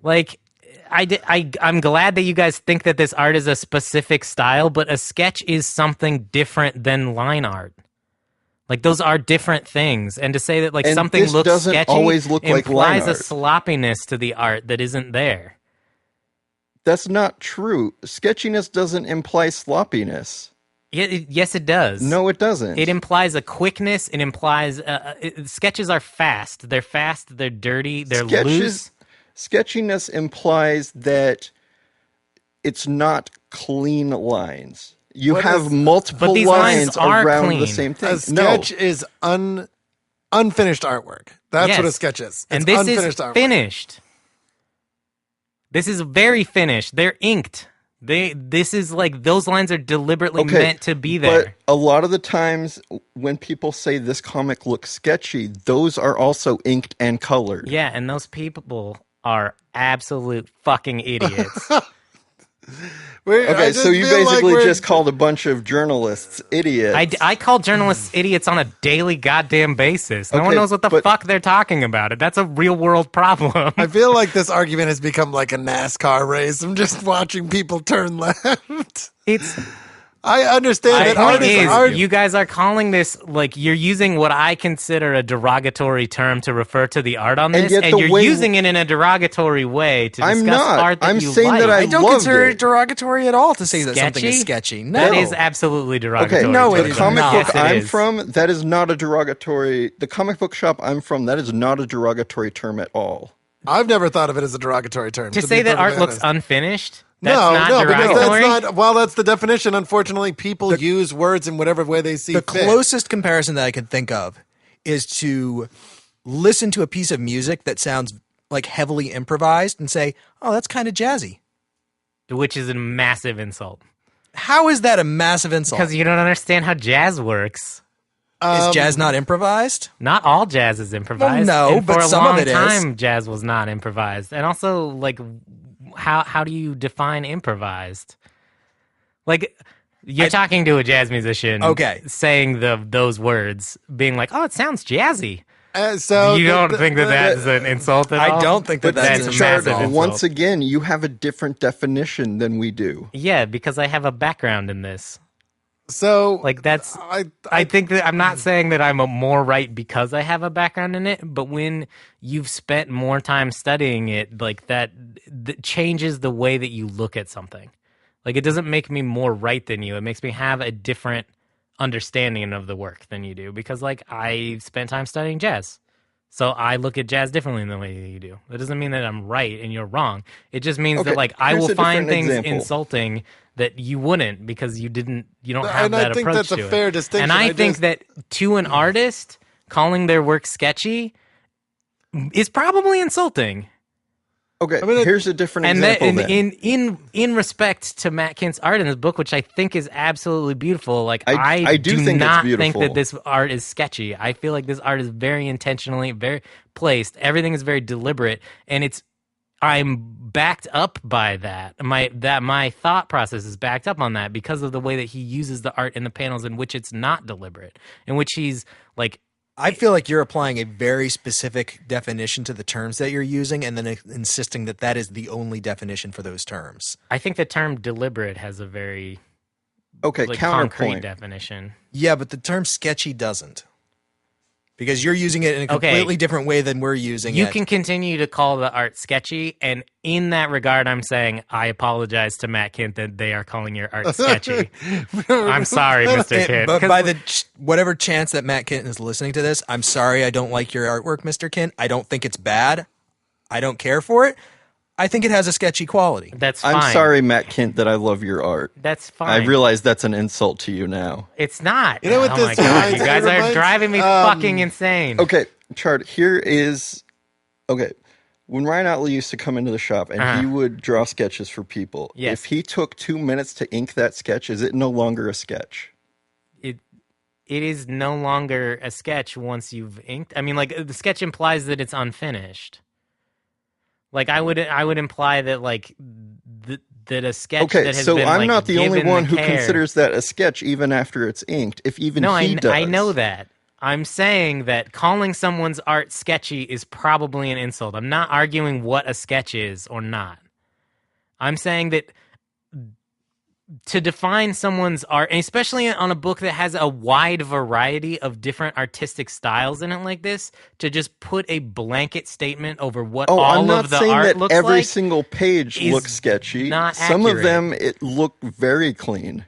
Like, I'm glad that you guys think that this art is a specific style, but a sketch is something different than line art. Like, those are different things. And to say that, like, And something this looks doesn't sketchy always look like line implies a art. sloppiness to the art that isn't there. That's not true. Sketchiness doesn't imply sloppiness. Yes, it does. No, it doesn't. It implies a quickness. It implies sketches are fast. They're fast. They're dirty. They're loose. Sketchiness implies that it's not clean lines. You What have is- multiple But these lines lines are around clean. the same thing. A sketch is unfinished artwork. That's Yes. what a sketch is. And It's this unfinished is artwork. finished. This is very finished. They're inked. This is like those lines are deliberately Okay, meant to be there. But a lot of the times when people say this comic looks sketchy, those are also inked and colored. Yeah, and those people are absolute fucking idiots. Okay, so you basically just called a bunch of journalists idiots. I call journalists idiots on a daily goddamn basis. No one Okay, knows what the but- fuck they're talking about. That's a real world problem. I feel like this argument has become like a NASCAR race. I'm just watching people turn left. It's I understand The that point artists is, are. you guys are calling this like you're using what I consider a derogatory term to refer to the art on And this, yet and the you're way- using it in a derogatory way to I'm discuss not. art that I'm you saying like. that I don't loved consider it. it derogatory at all to say that something is Sketchy? sketchy. That No. is absolutely derogatory. Okay, No, it the is comic not. book Yes, it I'm is. from, that is not a derogatory. The comic book shop I'm from, that is not a derogatory term at all. I've never thought of it as a derogatory term. To be say that art perfectly looks honest. unfinished. That's No, not no, because derogatory. that's not. Well, that's the definition. Unfortunately, people use words in whatever way they see The fit. closest comparison that I can think of is to listen to a piece of music that sounds like heavily improvised and say, "Oh, that's kind of jazzy." Which is a massive insult How is that a massive insult? because you don't understand how jazz works. Is jazz not improvised? Not all jazz is improvised. Well, no, and for but a some of long it is. time, jazz was not improvised. And also, like, how do you define improvised? Like, you're talking to a jazz musician, Okay. saying those words, being like, "Oh, it sounds jazzy." So You don't think that that's an insult at all? I don't think that that's a an massive insult. insult. Once again, you have a different definition than we do. Yeah, because I have a background in this. So Like that's. I I think that I'm not saying that I'm a more right because I have a background in it, but when you've spent more time studying it, like that changes the way that you look at something. Like it doesn't make me more right than you. It makes me have a different understanding of the work than you do because like I spent time studying jazz. So I look at jazz differently than the way that you do. That doesn't mean that I'm right and you're wrong. It just means Okay, that like I here's will a find different things example. insulting that you wouldn't because you don't have And I that think approach that's a to it. fair distinction. And I I think just- that to an artist, calling their work sketchy is probably insulting. Okay, I mean, here's a different And that, example then. in respect to Matt Kindt's art in this book, which I think is absolutely beautiful, like I do think it's not think beautiful. that this art is sketchy. I feel like this art is very intentionally, very placed. Everything is very deliberate, and I'm backed up by that. My thought process is backed up on that because of the way that he uses the art in the panels in which it's not deliberate, in which he's like. I feel like you're applying a very specific definition to the terms that you're using and then insisting that that is the only definition for those terms. I think the term deliberate has a very Okay, concrete counterpoint. definition. Yeah, but the term sketchy doesn't. Because you're using it in a completely different way than we're using You it. can continue to call the art sketchy, and in that regard, I'm saying I apologize to Matt Kindt that they are calling your art sketchy. I'm sorry, Mr. Kindt. But 'Cause by the whatever chance that Matt Kindt is listening to this, I'm sorry I don't like your artwork, Mr. Kindt. I don't think it's bad. I don't care for it. I think it has a sketchy quality. that's fine. I'm sorry, Matt Kindt, that I love your art. That's fine. I realize that's an insult to you now. it's not. You know what oh this my God, reminds- you guys it are reminds- driving me fucking insane. Okay, Chart, here is... Okay, when Ryan Otley used to come into the shop and he would draw sketches for people, Yes. if he took 2 minutes to ink that sketch, is it no longer a sketch? It is no longer a sketch once you've inked. I mean, like the sketch implies that it's unfinished. Like I would imply that like that a sketch Okay, that has so been I'm like, not the only given one who care- considers that a sketch even after it's inked, if even No, he does. I know that. I'm saying that calling someone's art sketchy is probably an insult. I'm not arguing what a sketch is or not. I'm saying that to define someone's art, and especially on a book that has a wide variety of different artistic styles in it like this, to just put a blanket statement over what Oh, all I'm not of the saying art that looks every like single page is looks sketchy. not Some of accurate. them look very clean.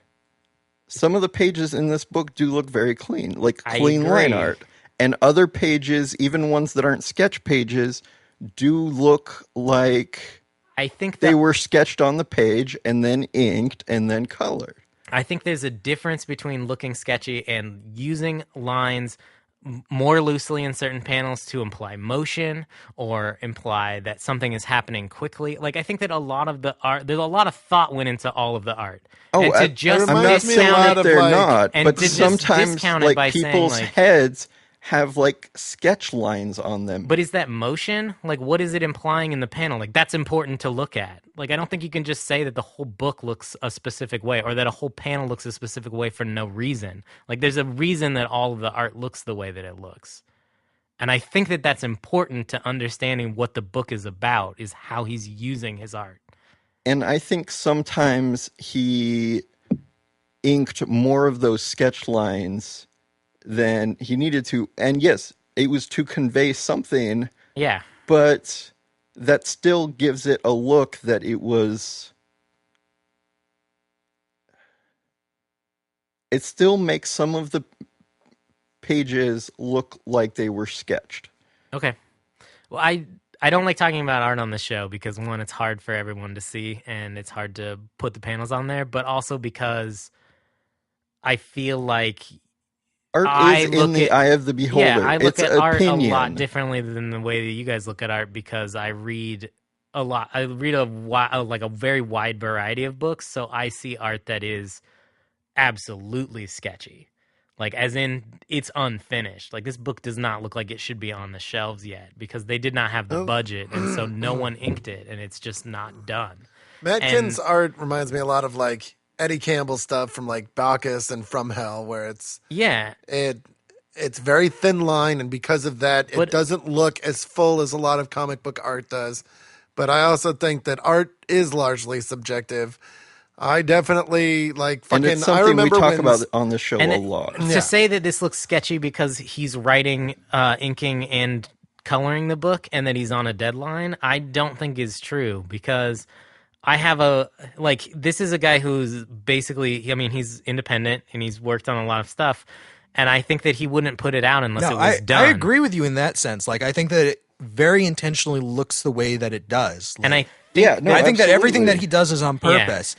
Some of the pages in this book do look very clean, like I clean line agree. art. And other pages, even ones that aren't sketch pages, do look like I think they that were sketched on the page and then inked and then colored. I think there's a difference between looking sketchy and using lines more loosely in certain panels to imply motion or imply that something is happening quickly. Like I think that a lot of the art, there's a lot of thought went into all of the art. Oh, and to just I'm not reminds me a saying lot that of, they're like- not, and but to just sometimes discount it by like saying, people's like- heads have like sketch lines on them. But is that motion? Like, what is it implying in the panel? Like, that's important to look at. Like, I don't think you can just say that the whole book looks a specific way or that a whole panel looks a specific way for no reason. Like, there's a reason that all of the art looks the way that it looks. And I think that that's important to understanding what the book is about, is how he's using his art. And I think sometimes he inked more of those sketch lines than he needed to. And yes, it was to convey something, Yeah. but that still gives it a look that it was. It still makes some of the pages look like they were sketched. Okay. Well, I don't like talking about art on the show because one, it's hard for everyone to see and it's hard to put the panels on there, but also because I feel like Art I is look in the at- eye of the beholder. yeah, I look it's at art a opinion. lot differently than the way that you guys look at art because I read a lot. I read like a very wide variety of books, so I see art that is absolutely sketchy. Like, as in, it's unfinished. Like, this book does not look like it should be on the shelves yet because they did not have the budget, and so no one inked it, and it's just not done. Matt And- Kindt's art reminds me a lot of like Eddie Campbell stuff from like Bacchus and From Hell, where it's Yeah, it's very thin line, and because of that, it But- doesn't look as full as a lot of comic book art does. But I also think that art is largely subjective. I definitely like fucking. And it's I something we remember talk when about on the show and a it- lot. Yeah. to say that this looks sketchy because he's writing, inking, and coloring the book, and that he's on a deadline, I don't think is true because I have this is a guy who's basically, I mean, he's independent and he's worked on a lot of stuff, and I think that he wouldn't put it out unless No, it was done. I agree with you in that sense. Like, I think that it very intentionally looks the way that it does. And I Like, think, Yeah, no, I think that everything absolutely. that he does is on purpose.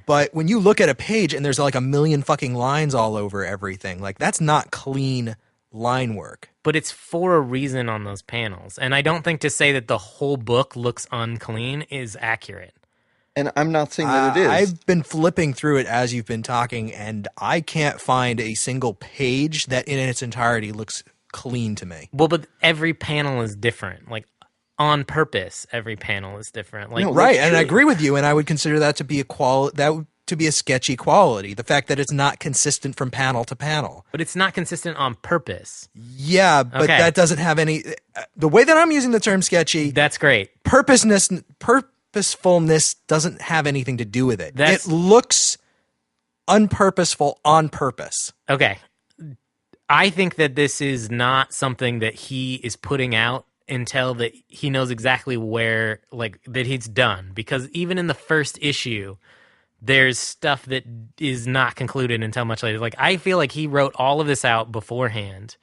But when you look at a page and there's like a million fucking lines all over everything, like that's not clean line work. but it's for a reason on those panels, and I don't think to say that the whole book looks unclean is accurate. And I'm not saying that it is. I've been flipping through it as you've been talking, and I can't find a single page that in its entirety looks clean to me. Well, but every panel is different. Like, on purpose, every panel is different. Like, No, Right, that's and I true. agree with you, and I would consider that to be to be a sketchy quality. The fact that it's not consistent from panel to panel. but it's not consistent on purpose. Yeah, but Okay. that doesn't have any. The way that I'm using the term sketchy, That's great. purposefulness doesn't have anything to do with it. That's- It looks unpurposeful on purpose. Okay. I think that this is not something that he is putting out until that he knows exactly where, like, that he's done. Because even in the first issue, there's stuff that is not concluded until much later. Like, I feel like he wrote all of this out beforehand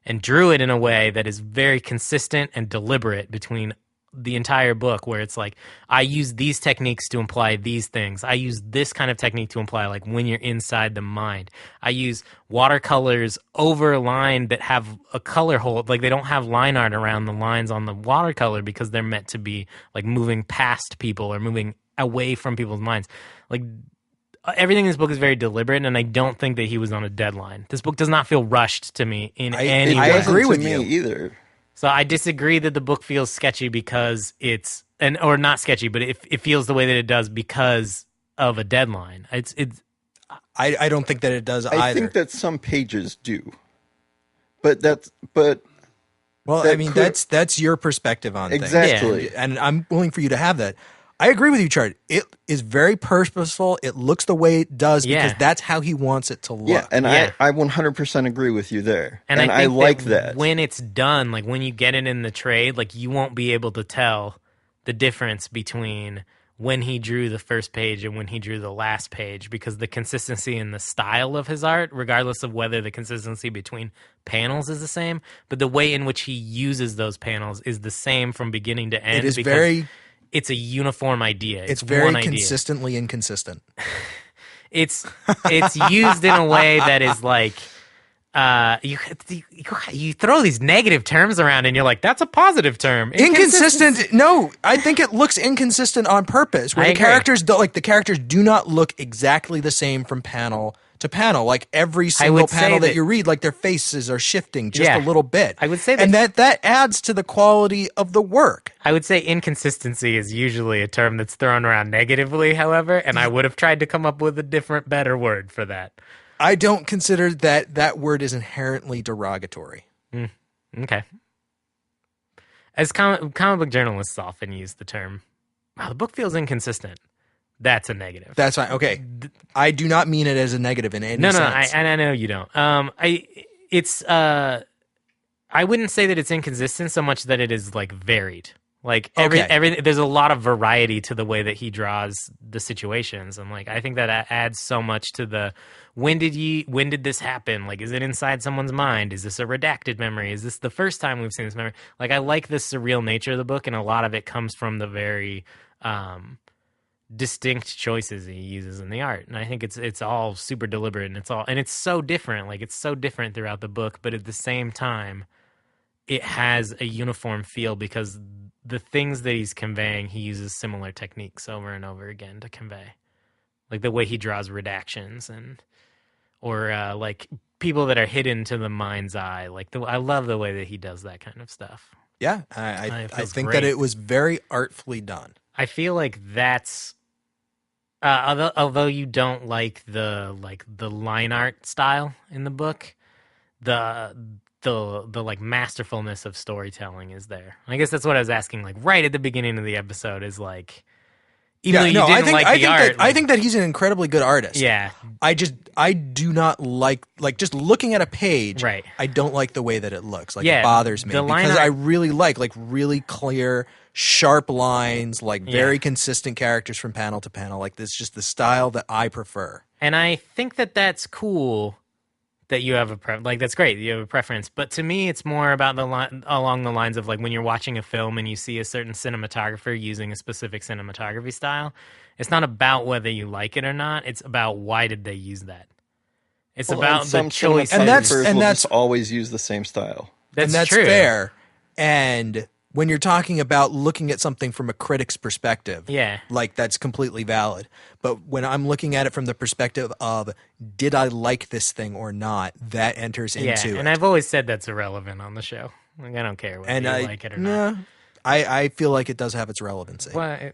and drew it in a way that is very consistent and deliberate between the entire book, where it's like, I use these techniques to imply these things. I use this kind of technique to imply, like, when you're inside the mind. I use watercolors over a line that have a color hold. Like, they don't have line art around the lines on the watercolor because they're meant to be, like, moving past people or moving away from people's minds. Like, everything in this book is very deliberate, and I don't think that he was on a deadline. This book does not feel rushed to me in any It way. I doesn't agree to with me you. either. So I disagree that the book feels sketchy because it's or not sketchy, but it feels the way that it does because of a deadline. It's I don't think that it does I either. think that some pages do. But Well, that I mean, could- that's your perspective on Exactly. things, and I'm willing for you to have that. I agree with you, Chart. It is very purposeful. It looks the way it does because Yeah. that's how he wants it to look. yeah, and Yeah. I 100% agree with you there. and And I think like that. when it's done, like when you get it in the trade, like you won't be able to tell the difference between when he drew the first page and when he drew the last page, because the consistency in the style of his art, regardless of whether the consistency between panels is the same, but the way in which he uses those panels is the same from beginning to end. It is because very it's a uniform idea. it's very one idea. consistently inconsistent. It's used in a way that is like you throw these negative terms around and you're like, that's a positive term. Inconsistent. No, I think it looks inconsistent on purpose. Where I the agree. characters don't, like the characters do not look exactly the same from panel to panel. Like every single would say panel that that- you read, like their faces are shifting just Yeah. a little bit. I would say and that adds to the quality of the work. I would say inconsistency is usually a term that's thrown around negatively, however, and I would have tried to come up with a different, better word for that. I don't consider that word is inherently derogatory. Okay. As comic book journalists often use the term, wow, the book feels inconsistent. that's a negative. That's fine. Okay. I do not mean it as a negative in any sense. I know you don't. I wouldn't say that it's inconsistent so much that it is like varied. Like there's a lot of variety to the way that he draws the situations, and like I think that adds so much to the when did this happen? Like, is it inside someone's mind? Is this a redacted memory? Is this the first time we've seen this memory? Like, I like the surreal nature of the book, and a lot of it comes from the very distinct choices he uses in the art, and I think it's all super deliberate, and it's so different. Like, it's so different throughout the book, but at the same time, it has a uniform feel because the things that he's conveying, he uses similar techniques over and over again to convey. Like the way he draws redactions or like people that are hidden to the mind's eye. Like I love the way that he does that kind of stuff. Yeah, I think that it was very artfully done. I feel like that's although you don't like the line art style in the book, the like masterfulness of storytelling is there. I guess that's what I was asking. Like right at the beginning of the episode is like, even though you didn't like the art. I think that he's an incredibly good artist. Yeah. I do not like just looking at a page. Right. I don't like the way that it looks. Like Yeah, it bothers me the line because art- I really like really clear, sharp lines, like very consistent characters from panel to panel. Like this is just the style that I prefer. And I think that that's cool that you have that's great. You have a preference, but to me, it's more about along the lines of like when you're watching a film and you see a certain cinematographer using a specific cinematography style. It's not about whether you like it or not. It's about why did they use that. It's about the choice, and that's just always use the same style. That's true. fair. And when you're talking about looking at something from a critic's perspective, like that's completely valid. But when I'm looking at it from the perspective of did I like this thing or not, that enters into it. And I've always said that's irrelevant on the show. Like, I don't care whether you like it or not. I feel like it does have its relevancy. Well,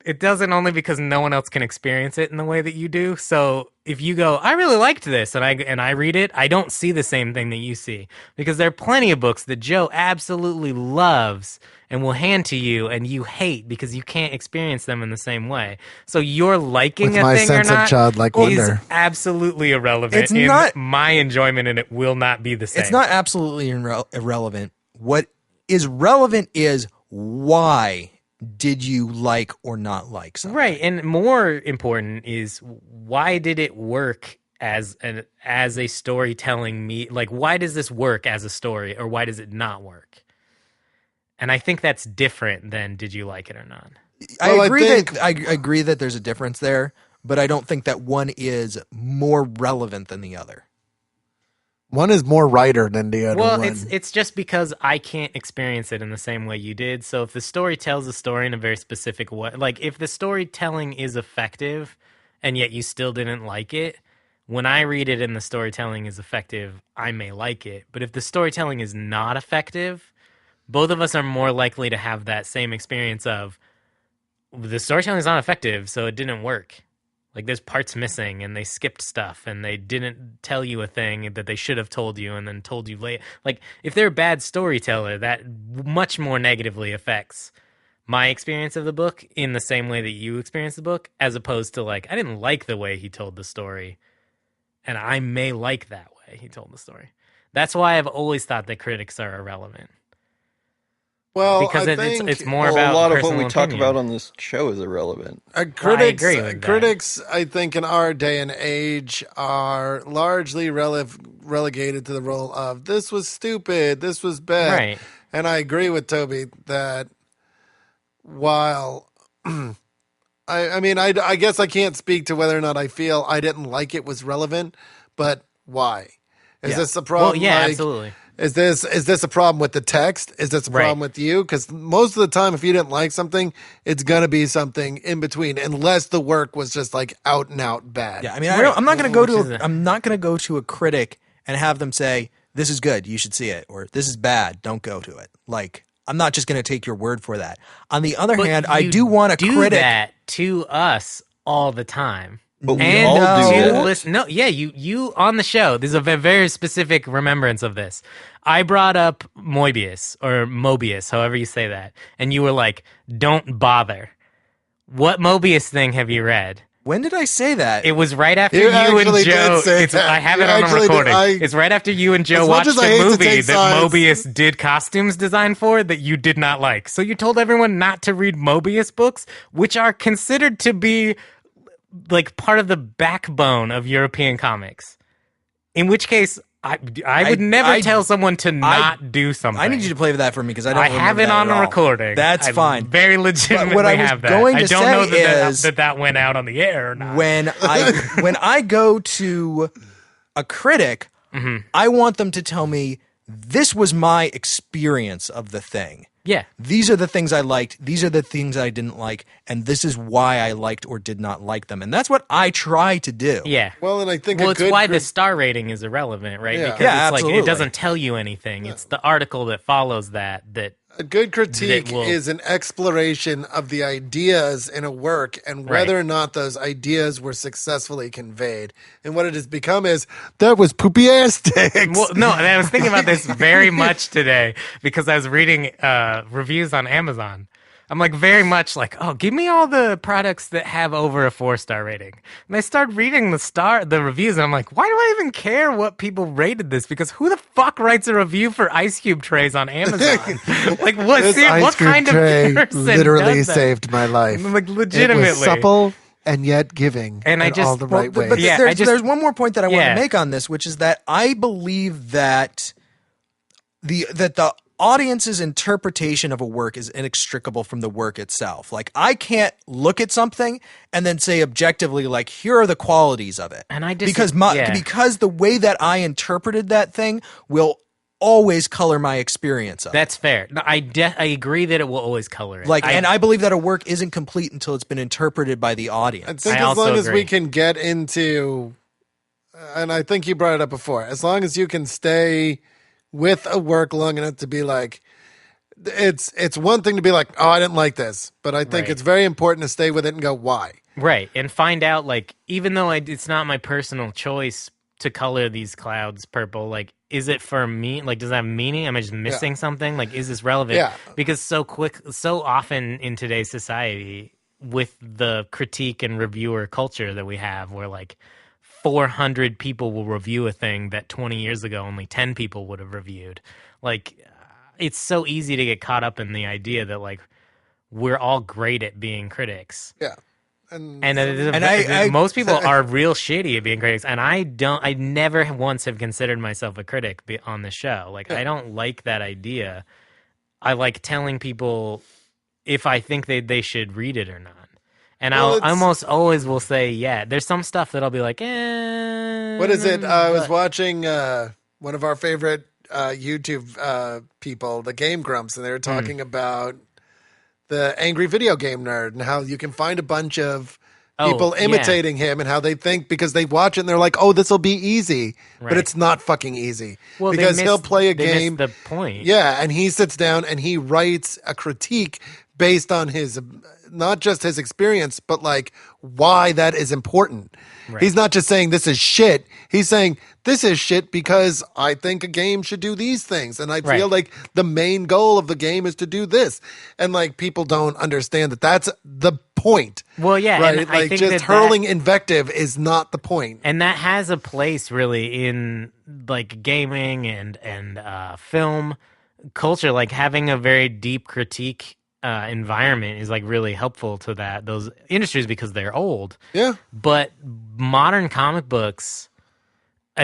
it doesn't, only because no one else can experience it in the way that you do. So if you go, I really liked this, and I read it, I don't see the same thing that you see, because there are plenty of books that Joe absolutely loves and will hand to you, and you hate because you can't experience them in the same way. So your liking With a my thing or sense of not childlike is wonder. absolutely irrelevant. It's not my enjoyment, and it will not be the same. It's not absolutely irrelevant. What is relevant is why did you like or not like something? Right, and more important is why did it work as a storytelling like why does this work as a story, or why does it not work? And I think that's different than did you like it or not. I agree that there's a difference there, but I don't think that one is more relevant than the other. One is more writer than the other one. Well, it's just because I can't experience it in the same way you did. So if the story tells a story in a very specific way, like if the storytelling is effective and yet you still didn't like it, when I read it and the storytelling is effective, I may like it. But if the storytelling is not effective, both of us are more likely to have that same experience of the storytelling is not effective, so it didn't work. Like there's parts missing and they skipped stuff and they didn't tell you a thing that they should have told you and then told you later. Like if they're a bad storyteller, that much more negatively affects my experience of the book in the same way that you experience the book, as opposed to like, I didn't like the way he told the story and I may like that way he told the story. That's why I've always thought that critics are irrelevant. Well, because I think it's more about a lot of what we personal talk opinion. about on this show is irrelevant. Critics, I think, in our day and age are largely relegated to the role of this was stupid, this was bad. Right. And I agree with Toby that while I guess I can't speak to whether or not I feel I didn't like it was relevant, but why? Is this a problem? Well, yeah, absolutely. Is this a problem with the text? Is this a problem with you? Because most of the time, if you didn't like something, it's gonna be something in between, unless the work was just like out and out bad. Yeah, I mean, I'm not gonna go to a critic and have them say this is good, you should see it, or this is bad, don't go to it. Like, I'm not just gonna take your word for that. On the other hand, I do want a critic that to us all the time. But we all do that. Listen, no, yeah, you on the show. There's a very specific remembrance of this. I brought up Moebius, however you say that, and you were like, "Don't bother." What Mobius thing have you read? When did I say that? It was right after You you actually and Joe. did say that. I have You it on a actually did. recording. It's right after you and Joe As much watched as I a hate to movie take that sides- Mobius did costumes design for that you did not like. So you told everyone not to read Mobius books, which are considered to be like part of the backbone of European comics. In which case, I would never tell someone to not do something. I need you to play that for me because I don't. I have it on a recording. That's fine. Very legitimately what I was have that. going to I don't say know is that went out on the air or not. When I go to a critic, I want them to tell me this was my experience of the thing. Yeah. These are the things I liked. These are the things I didn't like. And this is why I liked or did not like them. And that's what I try to do. Yeah. Well, and I think it's why the star rating is irrelevant, right? Yeah. Because Yeah, it's absolutely. like it doesn't tell you anything. It's the article that follows that a good critique that will- is an exploration of the ideas in a work and whether Right. or not those ideas were successfully conveyed. And what it has become is that was poopy ass sticks. Well, no, and I was thinking about this very much today because I was reading reviews on Amazon. I'm like very much like, oh, give me all the products that have over a 4-star rating. And I start reading the reviews, and I'm like, why do I even care what people rated this? Because who the fuck writes a review for ice cube trays on Amazon? Like, what? This What ice cream kind tray of person literally does that? saved my life. Like, legitimately. It was supple and yet giving And I in just- all the well, right But ways. Yeah, there's one more point that I want Yeah. to make on this, which is that I believe that the audience's interpretation of a work is inextricable from the work itself. Like, I can't look at something and then say objectively, like, here are the qualities of it. And I because yeah. because the way that I interpreted that thing will always color my experience of it. That's fair. No, I agree that it will always color it. And I believe that a work isn't complete until it's been interpreted by the I audience. think I as also long as we agree. can get into, and I think you brought it up before, as long as you can stay with a work long enough to be like, it's one thing to be like, oh, I didn't like this, but I think Right. it's very important to stay with it and go, why? Right, and find out, like, even though it's not my personal choice to color these clouds purple, like, is it for me? Like, does that have meaning? Am I just missing something? Like, is this relevant? Yeah. Because so often in today's society, with the critique and reviewer culture that we have, where, like, 400 people will review a thing that 20 years ago only 10 people would have reviewed. Like, it's so easy to get caught up in the idea that, like, we're all great at being critics. Yeah. Most people are real shitty at being critics, and I never once have considered myself a critic on the show. Like, I don't like that idea. I like telling people if I think they should read it or not. And I almost always will say, yeah. There's some stuff that I'll be like, What is it? I was watching one of our favorite YouTube people, the Game Grumps, and they were talking about the angry video game nerd and how you can find a bunch of people imitating him and how they think because they watch it and they're like, oh, this will be easy. But it's not fucking easy. well, because he'll play a they game. missed the point. Yeah, and he sits down and he writes a critique based on his, not just his experience, but like why that is important. Right. He's not just saying this is shit. He's saying this is shit because I think a game should do these things. And I feel like the main goal of the game is to do this. And like people don't understand that that's the point. Well, yeah. Right? And I Like think just that hurling invective is not the point. And that has a place really in like gaming and film culture. Like having a very deep critique environment is like really helpful to those industries because they're old. Yeah. But modern comic books,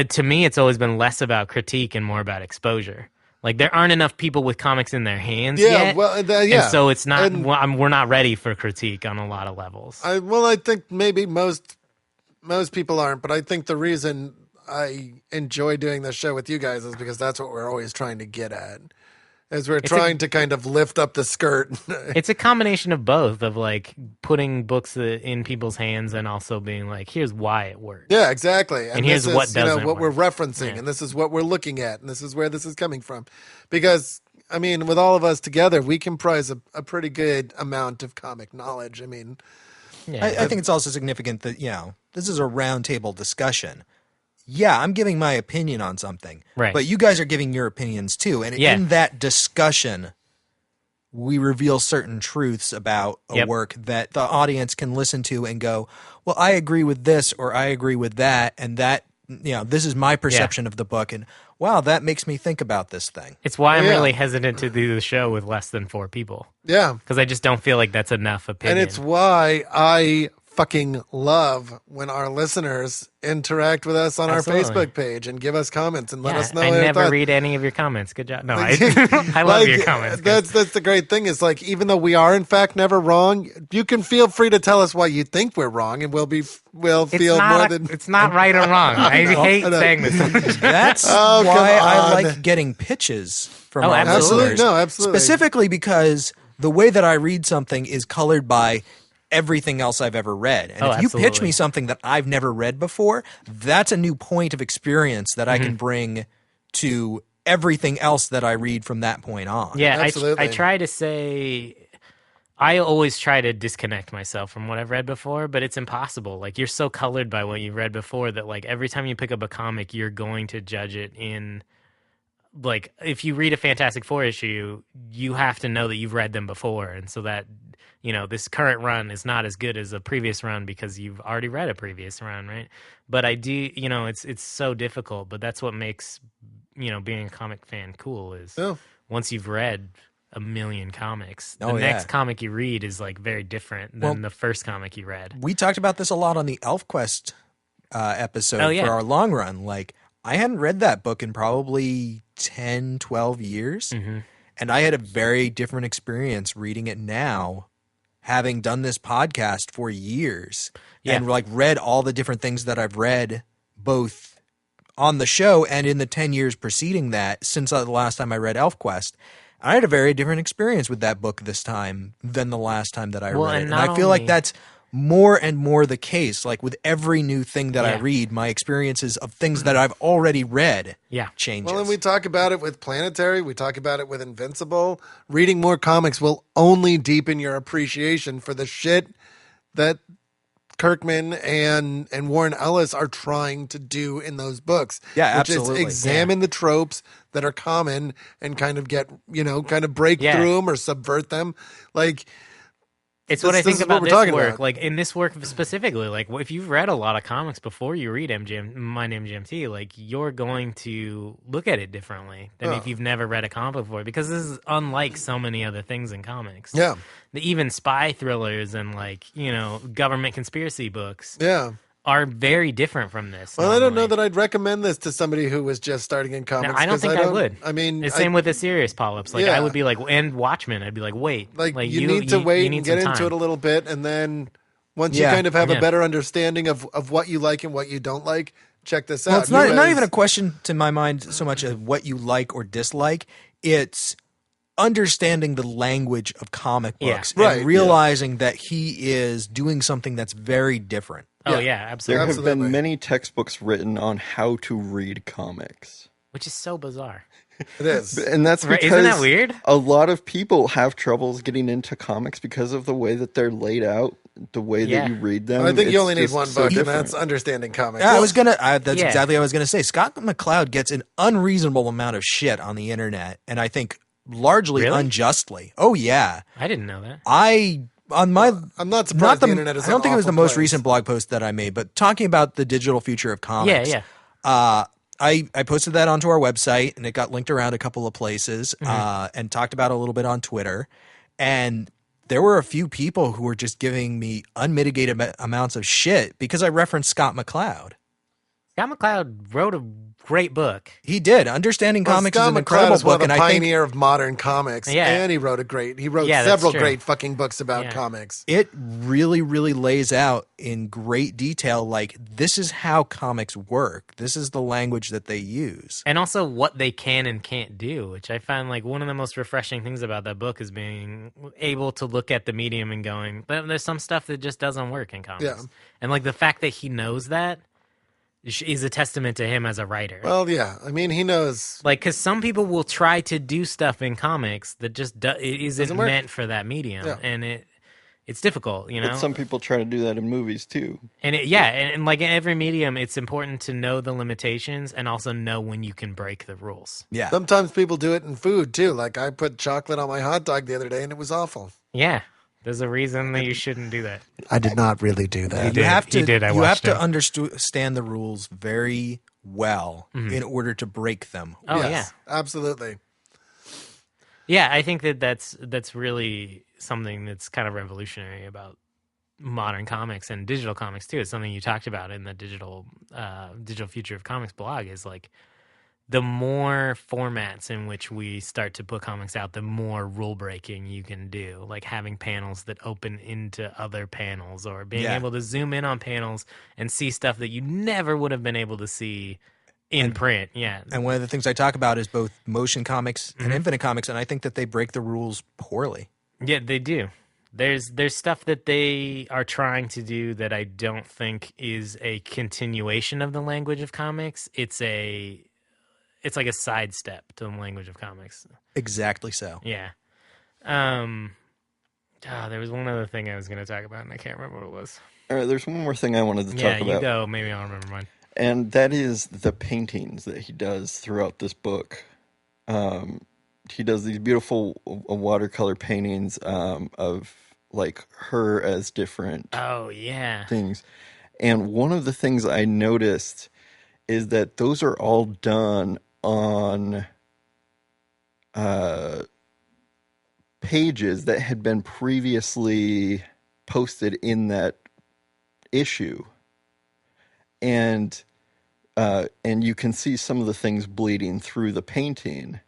to me, it's always been less about critique and more about exposure. Like there aren't enough people with comics in their hands yet. Well, And so it's not. We're not ready for critique on a lot of levels. I think maybe most people aren't, but I think the reason I enjoy doing this show with you guys is because that's what we're always trying to get at. As we're trying to kind of lift up the skirt. It's a combination of both, of like putting books in people's hands and also being like, here's why it works. Yeah, exactly. And here's this what is, doesn't what work. we're referencing, and this is what we're looking at, and this is where this is coming from. Because, I mean, with all of us together, we comprise a pretty good amount of comic knowledge. I mean, Yeah. I think it's also significant that, this is a roundtable discussion. Yeah, I'm giving my opinion on something. Right. But you guys are giving your opinions too. And Yeah. in that discussion, we reveal certain truths about a work that the audience can listen to and go, well, I agree with this or I agree with that, and that, this is my perception of the book, and wow, that makes me think about this thing. It's why I'm really hesitant to do the show with less than 4 people. Yeah. Because I just don't feel like that's enough opinion. And it's why I fucking love when our listeners interact with us on our Facebook page and give us comments and let us know. I their never thoughts. read any of your comments. Good job. No, I love your comments. That's the great thing is like, even though we are in fact never wrong, you can feel free to tell us why you think we're wrong, and we'll feel more than it's not right or wrong. I hate saying this. That's why I like getting pitches from our listeners. Absolutely. Specifically because the way that I read something is colored by everything else I've ever read. And if you pitch me something that I've never read before, that's a new point of experience that I can bring to everything else that I read from that point on. Yeah, I try to say, I always try to disconnect myself from what I've read before, but it's impossible. Like, you're so colored by what you've read before that, like, every time you pick up a comic, you're going to judge it in, like, if you read a Fantastic Four issue, you have to know that you've read them before, and so that, this current run is not as good as a previous run because you've already read a previous run, right? But I do, it's so difficult, but that's what makes, being a comic fan cool is once you've read a million comics, the next comic you read is like very different than the first comic you read. We talked about this a lot on the ElfQuest episode for our long run. Like, I hadn't read that book in probably 10, 12 years, and I had a very different experience reading it now, having done this podcast for years and like read all the different things that I've read both on the show and in the 10 years preceding that since the last time I read ElfQuest. I had a very different experience with that book this time than the last time that I read it. And I feel like that's more and more the case. Like, with every new thing that I read, my experiences of things that I've already read changes. Well, and we talk about it with Planetary. We talk about it with Invincible. Reading more comics will only deepen your appreciation for the shit that Kirkman and Warren Ellis are trying to do in those books. Yeah, which absolutely. is examine the tropes that are common and kind of get, kind of break through them or subvert them. Like, it's what I think about this work. Like, in this work specifically, like, if you've read a lot of comics before you read Mind MGMT, like, you're going to look at it differently than if you've never read a comic before, because this is unlike so many other things in comics. Yeah. Even spy thrillers and, like, government conspiracy books. Yeah. Are very different from this. Well, normally. I don't know that I'd recommend this to somebody who was just starting in comics. No, I don't think I would. I mean, the same with the serious polyps. Like, I would be like, and Watchmen, I'd be like, wait. Like you need to wait and get into it a little bit, and then once you kind of have a better understanding of what you like and what you don't like, check this out. Well, it's not even a question to my mind so much of what you like or dislike. It's understanding the language of comic books and realizing that he is doing something that's very different. Oh, yeah, absolutely. There have been many textbooks written on how to read comics. Which is so bizarre. It is. And that's because Isn't that weird? A lot of people have troubles getting into comics because of the way that they're laid out, the way that you read them. I think you only need one book, and that's Understanding Comics. Yeah, that's exactly what I was going to say. Scott McCloud gets an unreasonable amount of shit on the internet, and I think largely unjustly. Oh, yeah. I didn't know that. I'm not surprised the internet is I don't think it was the place. most recent blog post that I made, but talking about the digital future of comics. I posted that onto our website, and it got linked around a couple of places and talked about it a little bit on Twitter. And there were a few people who were just giving me unmitigated amounts of shit because I referenced Scott McCloud. Scott McCloud wrote a great book. He did. Understanding Comics is an incredible book, and I think pioneer of modern comics. Yeah. And he wrote several great fucking books about comics. It really, really lays out in great detail, like, this is how comics work. This is the language that they use. And also what they can and can't do, which I find like one of the most refreshing things about that book is being able to look at the medium and going, there's some stuff that just doesn't work in comics. Yeah. And like the fact that he knows that is a testament to him as a writer. Well, yeah. I mean, he knows. Like, because some people will try to do stuff in comics that just isn't meant for that medium. Yeah. And it's difficult, you know. But some people try to do that in movies too. And and like in every medium, it's important to know the limitations and also know when you can break the rules. Yeah. Sometimes people do it in food too. Like I put chocolate on my hot dog the other day and it was awful. Yeah, there's a reason that you shouldn't do that. I did not really do that. did. He did. I watched it. Understand the rules very well in order to break them. Oh Yes, absolutely. yeah. I think that's really something that's kind of revolutionary about modern comics and digital comics too. It's something you talked about in the digital future of comics blog. Is like the more formats in which we start to put comics out, the more rule breaking you can do. Like having panels that open into other panels, or being able to zoom in on panels and see stuff that you never would have been able to see in print. Yeah. And one of the things I talk about is both motion comics and infinite comics, and I think that they break the rules poorly. Yeah, they do. There's stuff that they are trying to do that I don't think is a continuation of the language of comics. It's like a sidestep to the language of comics. Exactly so. Yeah. There was one other thing I was going to talk about, and I can't remember what it was. All right, there's one more thing I wanted to talk Yeah, about. you go. Maybe I'll remember mine. And that is the paintings that he does throughout this book. He does these beautiful watercolor paintings of like her as different Oh, yeah. things. And one of the things I noticed is that those are all done on pages that had been previously posted in that issue. And you can see some of the things bleeding through the painting,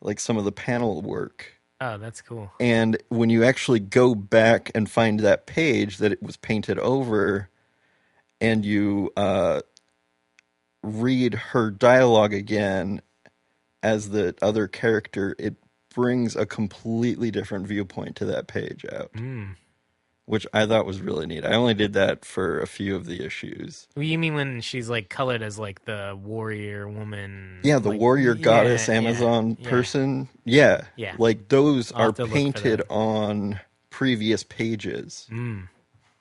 like some of the panel work. Oh, that's cool. And when you actually go back and find that page that it was painted over, and you read her dialogue again as the other character, it brings a completely different viewpoint to that page out. Which I thought was really neat. I only did that for a few of the issues. Well, you mean when she's like colored as like the warrior woman? Yeah, the like, warrior goddess yeah, Amazon yeah. person. Yeah. Yeah. Like those I'll are have to look for painted that. on previous pages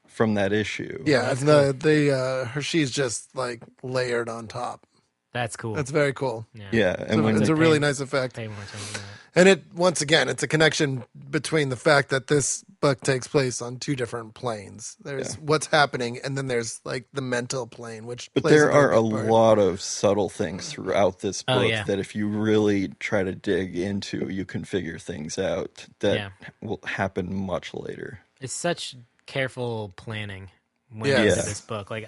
from that issue. Yeah, and she's just like layered on top. That's cool. That's very cool. Yeah. And It's a really nice effect. Pay more attention to that. And once again, it's a connection between the fact that this book takes place on two different planes. There's what's happening, and then there's like the mental plane, which But plays there a very are a big part. lot of subtle things throughout this book yeah. that if you really try to dig into, you can figure things out that Yeah. will happen much later. It's such careful planning when Yeah. into Yeah. this book. Like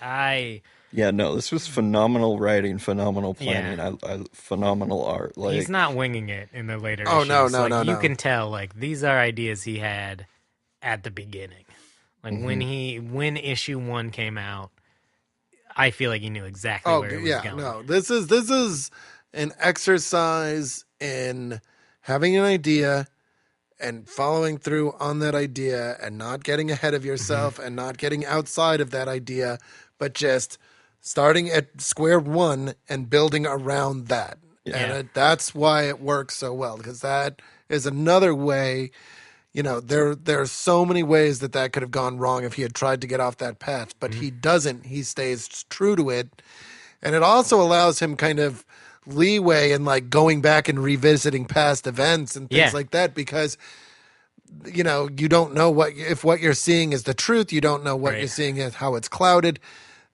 Yeah, no, this was phenomenal writing, phenomenal planning, I phenomenal art. Like he's not winging it in the later Oh, issues. no, Like, no. You can tell, like, these are ideas he had at the beginning. Like, Mm-hmm. when issue 1 came out, I feel like he knew exactly Oh where it was yeah, going. no. This is an exercise in having an idea and following through on that idea and not getting ahead of yourself and not getting outside of that idea, but just starting at square one and building around that. Yeah. And that's why it works so well, because that is another way. You know, there are so many ways that could have gone wrong if he had tried to get off that path, but he doesn't. He stays true to it. And it also allows him kind of leeway in like going back and revisiting past events and things Yeah. like that, because you know, you don't know if what you're seeing is the truth. You don't know what Right. you're seeing is how it's clouded.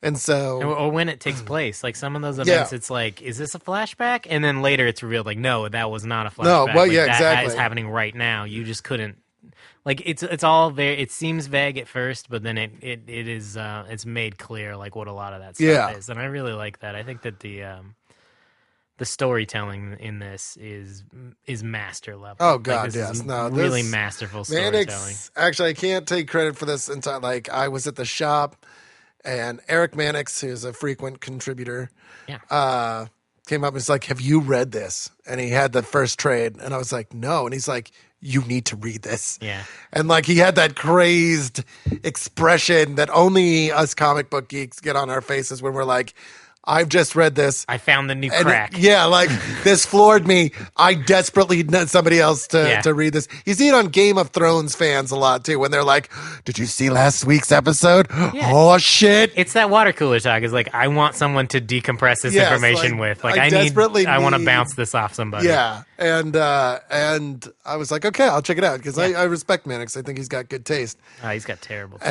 And so Or when it takes place. Like, some of those events, it's like, is this a flashback? And then later it's revealed, like, no, that was not a flashback. No, well, Like, yeah, that exactly. is happening right now. You just couldn't. Like, it's all very. It seems vague at first, but then it is. It's made clear like what a lot of that stuff Yeah. is, and I really like that. I think that the storytelling in this is master level. Oh, Like, God, this yes. is No, really this- masterful storytelling. Actually, I can't take credit for this entire. Like, I was at the shop, and Eric Mannix, who's a frequent contributor, came up and was like, "Have you read this?" And he had the first trade, and I was like, "No." And he's like, "You need to read this." Yeah. And like he had that crazed expression that only us comic book geeks get on our faces when we're like, I've just read this. I found the new And crack. this floored me. I desperately need somebody else to read this. You see it on Game of Thrones fans a lot too, when they're like, "Did you see last week's episode? Yeah. Oh shit!" It's that water cooler talk. Is like, I want someone to decompress this Yes, information like, with. Like, I I want to need- bounce this off somebody. Yeah, and I was like, okay, I'll check it out because I respect Mannix. I think he's got good taste, Oh, he's got terrible taste.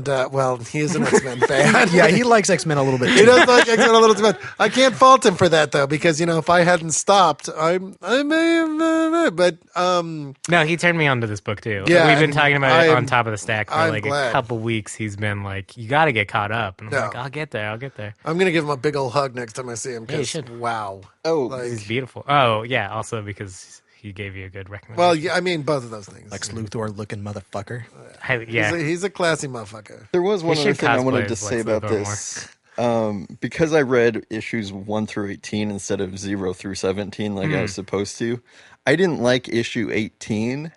and well, he is an X-Men fan. Yeah, he likes X-Men a little bit He too. does like X-Men a little too much. I can't fault him for that though, because if I hadn't stopped, I may have. But No, he turned me on to this book too. Yeah, We've been talking about it I'm- on top of the stack for I'm like glad. a couple weeks. He's been like, "You got to get caught up," and I'm Yeah. like, "I'll get there. I'll get there." I'm gonna give him a big old hug next time I see him. Yeah, you 'Cause, should. wow. Oh, Like, He's beautiful. Oh yeah, also because he gave you a good recommendation. well, yeah, I mean, both of those things. Lex Luthor looking motherfucker. He's a classy motherfucker. there was one We other should thing I wanted cosplay to as say Lex about Luthor this. Because I read issues 1 through 18 instead of 0 through 17 like I was supposed to, I didn't like issue 18,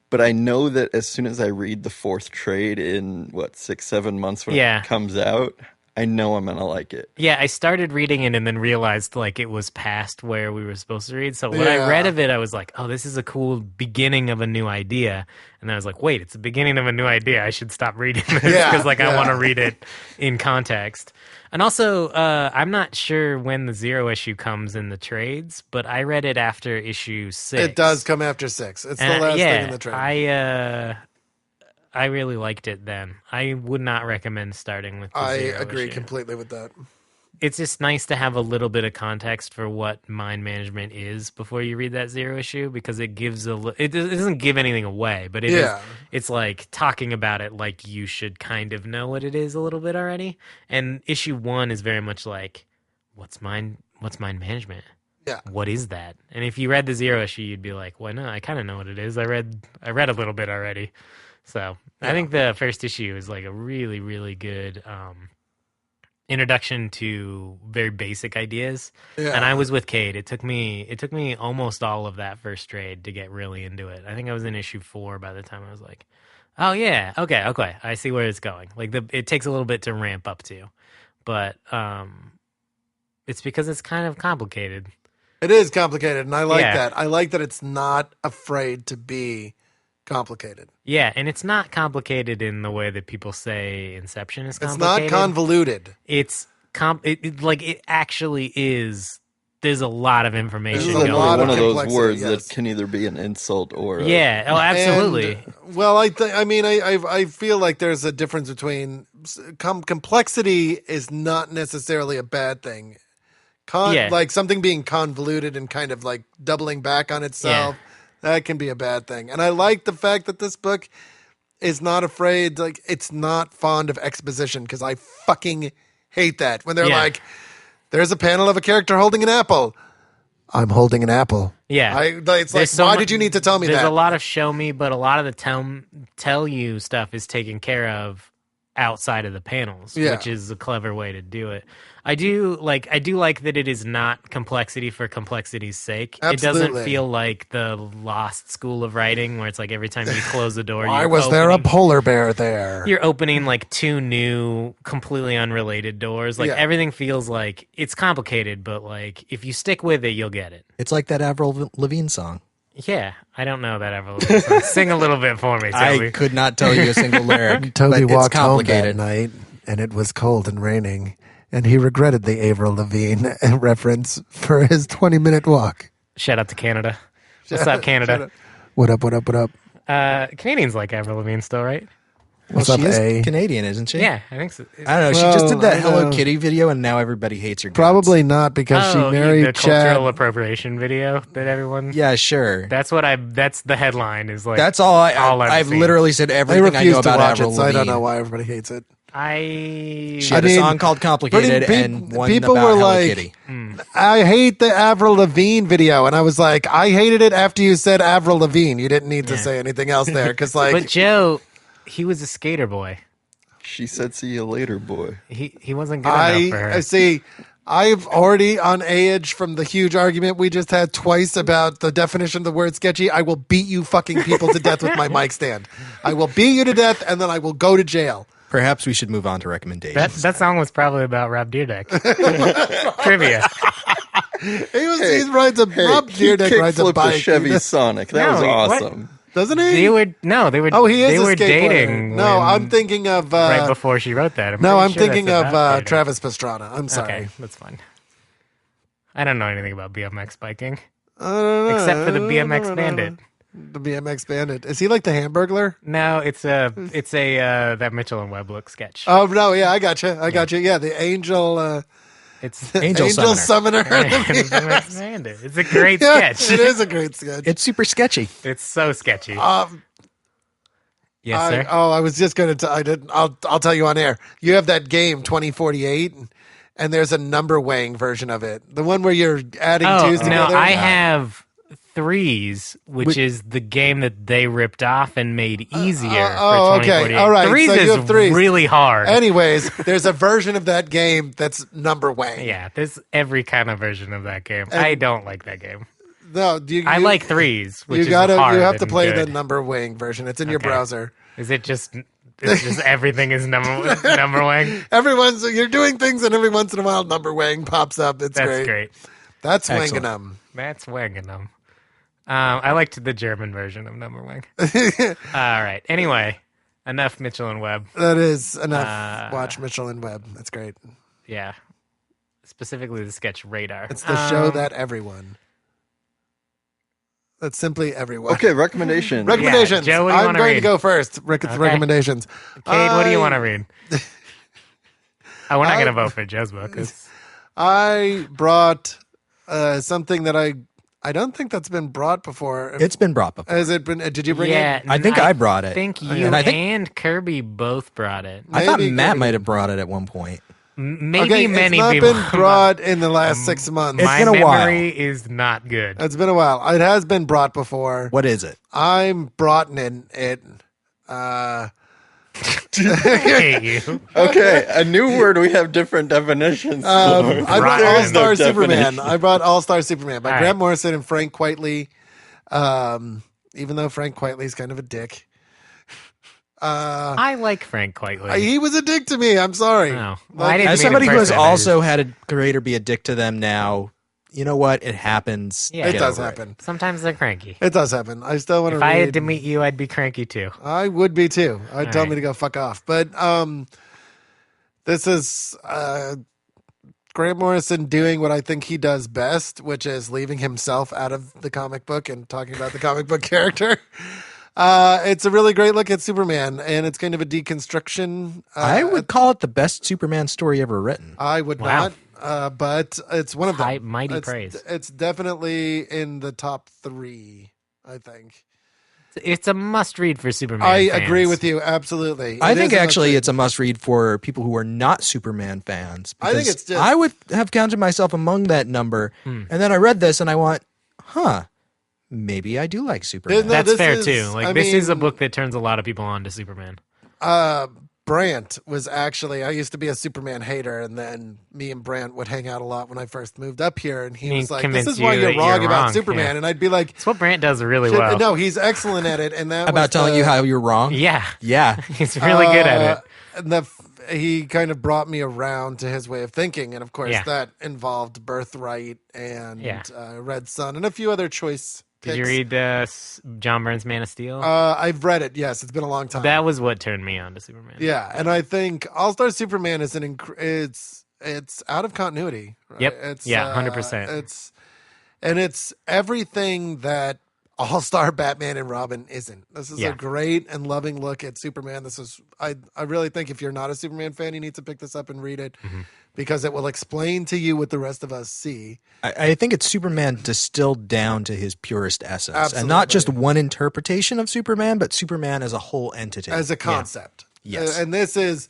but I know that as soon as I read the fourth trade in, 6-7 months when Yeah. it comes out, I know I'm going to like it. Yeah, I started reading it and then realized like it was past where we were supposed to read. So when I Yeah. read of it, I was like, "Oh, this is a cool beginning of a new idea." And then I was like, "Wait, it's the beginning of a new idea. I should stop reading this Yeah, because I want to yeah. read it in context." And also, I'm not sure when the 0 issue comes in the trades, but I read it after issue 6. It does come after 6. It's the And, last yeah, thing in the trade. I really liked it then. I would not recommend starting with the I 0 agree issue. completely with that. It's just nice to have a little bit of context for what mind management is before you read that 0 issue, because it gives it doesn't give anything away, but it's like talking about it like you should kind of know what it is a little bit already. And issue 1 is very much like, what's mind management? Yeah. What is that? And if you read the 0 issue, you'd be like, well, no, I kind of know what it is. I read a little bit already. So I think the first issue is like a really, really good introduction to very basic ideas. Yeah. And I was with Cade. It took me almost all of that first trade to get really into it. I think I was in issue 4 by the time I was like, oh yeah, okay, I see where it's going. Like it takes a little bit to ramp up to, but it's because it's kind of complicated. It is complicated, and I like Yeah. that. I like that it's not afraid to be complicated. Yeah, and it's not complicated in the way that people say Inception is It's complicated. not convoluted. It's it actually is. There's a lot of information This is There's a going lot another of one of those complexity, words yes. that can either be an insult or Yeah. Oh, absolutely. And, well, I feel like there's a difference between complexity is not necessarily a bad thing. Yeah. Like something being convoluted and kind of like doubling back on itself, that can be a bad thing. And I like the fact that this book is not afraid, like it's not fond of exposition, because I fucking hate that when they're Yeah. like, there's a panel of a character holding an apple. I'm holding an apple. Yeah. It's like, There's so why mu- did you need to tell me There's that? a lot of show me, but a lot of the tell you stuff is taken care of outside of the panels, Yeah. which is a clever way to do it. I do like that it is not complexity for complexity's sake. It Absolutely. doesn't feel like the lost school of writing where it's like every time you close the door, Why you're was there a opening- polar bear there? You're opening like 2 new, completely unrelated doors. Like Yeah. everything feels like it's complicated, but like if you stick with it, you'll get it. It's like that Avril Lavigne song. Yeah, I don't know that ever. Sing a little bit for me, Toby. I could not tell you a single lyric. Toby but it's walked home that complicated. night, and it was cold and raining, and he regretted the Avril Lavigne reference for his 20-minute walk. Shout out to Canada. What's up, Canada? What up, what up, what up? Canadians like Avril Lavigne still, right? What's well, up, she is A? Canadian, isn't she? Yeah, I think so. I don't know. She Well, just did that I Hello know. Kitty video, and now everybody hates her. guts. Probably not, because Oh, she the married Chad. cultural appropriation video that everyone. Yeah, sure. That's the headline is like. That's all. I've seen. literally said I everything I refuse know to about watch Avril it, so I Lavigne. don't know why everybody hates it. I She had I mean, a song called "Complicated" but and one people about were Hello like- Kitty. I hate the Avril Lavigne video, and I was like, I hated it after you said Avril Lavigne. You didn't need to Yeah. say anything else there, because like, But Joe, he was a skater boy. She said, "See you later, boy." He wasn't good enough for her. I see. I've already on edge from the huge argument we just had twice about the definition of the word sketchy. I will beat you fucking people to death with my mic stand. I will beat you to death, and then I will go to jail. Perhaps we should move on to recommendations. That song was probably about Rob Dyrdek. Trivia. He rides a Rob Dyrdek rides a kickflipped bike. a Chevy Sonic. That No, was what? awesome. Doesn't he? They were. Oh, he is They a were skateboarder. dating. No, when- I'm thinking of right before she wrote that. I'm pretty sure thinking that's of about dating. Travis Pastrana. I'm sorry. Okay, that's fine. I don't know anything about BMX biking I don't know. except for the I BMX don't Bandit. know. The BMX Bandit. Is he like the Hamburglar? No, it's a that Mitchell and Webb look sketch. Oh no, yeah, I got you. Yeah, the angel. It's Angel Summoner. the BMX Bandit. It's a great Yeah, sketch. it is a great sketch. It's super sketchy. It's so sketchy. Um, Yes, sir. I was just going to. I didn't. I'll tell you on air. You have that game 2048, and there's a number weighing version of it. The one where you're adding twos no, together. I have Threes, which is the game that they ripped off and made easier for okay. 2048. All right, Threes so you is have Threes. really hard. Anyways, there's a version of that game that's number weighing. Yeah, there's every kind of version of that game. I don't like that game. No, I like Threes, which You is hard. You have to and play good. the number weighing version. It's in your Okay. browser. Is it just? It's just everything is number wing. You're doing things, and every once in a while, number weighing pops up. It's That's great. That's Excellent. winging them. That's winging them. I liked the German version of number wing. All right. Anyway, enough Mitchell and Webb. That is enough. Watch Mitchell and Webb. That's great. Yeah. Specifically the sketch Radar. It's the show that everyone. That's simply everyone. Okay, recommendations. Recommendations. Yeah, Joe, what do you I'm wanna going read? to go first. Recommendations. Kate, what do you want to read? We're not going to vote for Joe's book. I brought something that I don't think that's been brought before. It's been brought before. Has it been? Did you bring Yeah, it? I think I brought it. I think you And I think- and Kirby both brought it. I thought Maybe Matt Kirby- might have brought it at one point. Maybe Okay, many it's not people. been brought in the last 6 months. It's My been a while. memory is not good. It's been a while. It has been brought before. What is it? I'm brought in it. I hate you. Okay, a new word we have different definitions. I brought Right. All Star No Superman. definition. I brought All Star Superman by All Grant right. Morrison and Frank Quitely. Even though Frank Quitely's kind of a dick. I like Frank Quitely. He was a dick to me. I'm sorry. No. Well, I didn't As mean somebody in who has person. also had a creator be a dick to them now, you know what? It happens. Yeah. It Get does over happen. Sometimes they're cranky. It does happen. I still want to If read. I had to meet you, I'd be cranky too. I would be too. I'd tell right. me to go fuck off. But this is Grant Morrison doing what I think he does best, which is leaving himself out of the comic book and talking about the comic book character. It's a really great look at Superman, and it's kind of a deconstruction. I would call it the best Superman story ever written. I would Wow. not, but it's one of them. High- mighty It's- praise. It's definitely in the top 3, I think. It's a must read for Superman. I fans. agree with you absolutely. I It think is a actually must-read. it's a must read for people who are not Superman fans. I think because it's just- I would have counted myself among that number. And then I read this and I went, huh, maybe I do like Superman. No, That's this fair is- too. Like I this is a mean- book that turns a lot of people on to Superman. Brant was actually, I used to be a Superman hater, and then me and Brant would hang out a lot when I first moved up here, and he He was like, this convinced is why you you're that wrong you're about wrong, Superman. yeah. And I'd be like, It's what Brant does really shit, well. no, he's excellent at it. And that About was telling you how you're wrong? Yeah, Yeah. he's really good at it. And he kind of brought me around to his way of thinking, and of course Yeah. that involved Birthright and Yeah. Red Sun and a few other choice Did you picks. read John Byrne's Man of Steel? I've read it. Yes, it's been a long time. that was what turned me on to Superman. Yeah, and I think All Star Superman is it's out of continuity. Right? Yep. It's, Yeah, 100%. It's everything that All Star Batman and Robin isn't. This is Yeah. a great and loving look at Superman. I really think if you're not a Superman fan, you need to pick this up and read it Mm-hmm. because it will explain to you what the rest of us see. I think it's Superman distilled down to his purest essence. Absolutely. And not just one interpretation of Superman, but Superman as a whole entity. As a concept. Yes. And this is,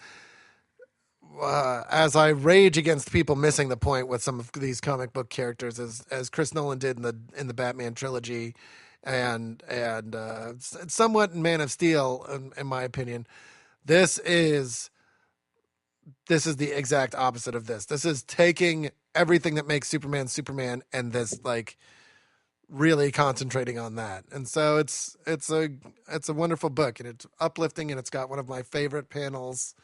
as I rage against people missing the point with some of these comic book characters, as Chris Nolan did in the Batman trilogy, and somewhat in Man of Steel, in my opinion, this is the exact opposite of this. This is taking everything that makes Superman Superman, and this like really concentrating on that. And so it's a wonderful book, and it's uplifting, and it's got one of my favorite panels,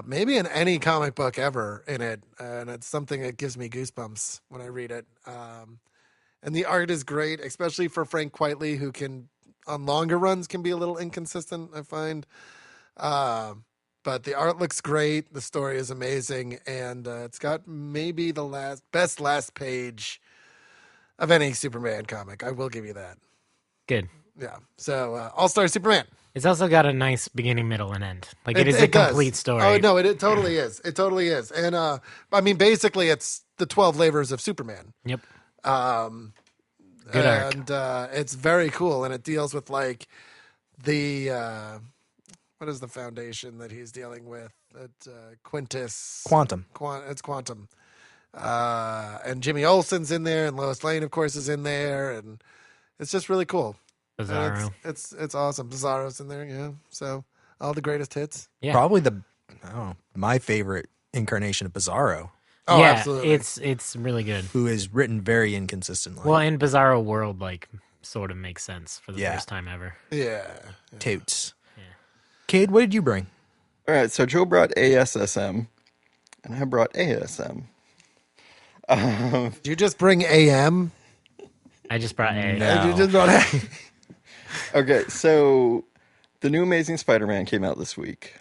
maybe in any comic book ever in it. And it's something that gives me goosebumps when I read it. And the art is great, especially for Frank Quitely, who can, on longer runs, can be a little inconsistent, I find. But the art looks great. The story is amazing. And it's got maybe the best last page of any Superman comic. I will give you that. Good. Yeah. So All-Star Superman. It's also got a nice beginning, middle, and end. Like it is a does. complete story. Oh no, it totally is. It totally is. And I mean, basically, it's the 12 Labors of Superman. Yep. Good arc. And it's very cool, and it deals with like the what is the foundation that he's dealing with? Quintus Quantum. It's Quantum. And Jimmy Olsen's in there, and Lois Lane, of course, is in there, and it's just really cool. Bizarro. It's awesome. Bizarro's in there, yeah. So all the greatest hits. Yeah. Probably my favorite incarnation of Bizarro, Oh, yeah, absolutely. it's really good. who is written very inconsistently. Well, in Bizarro World, like, sort of makes sense for the Yeah. first time ever. Yeah. Toots. Cade, what did you bring? All right, so Joe brought ASSM, and I brought ASM. Did you just bring AM? I just brought A. No. You just brought AM. Okay, so the new Amazing Spider-Man came out this week.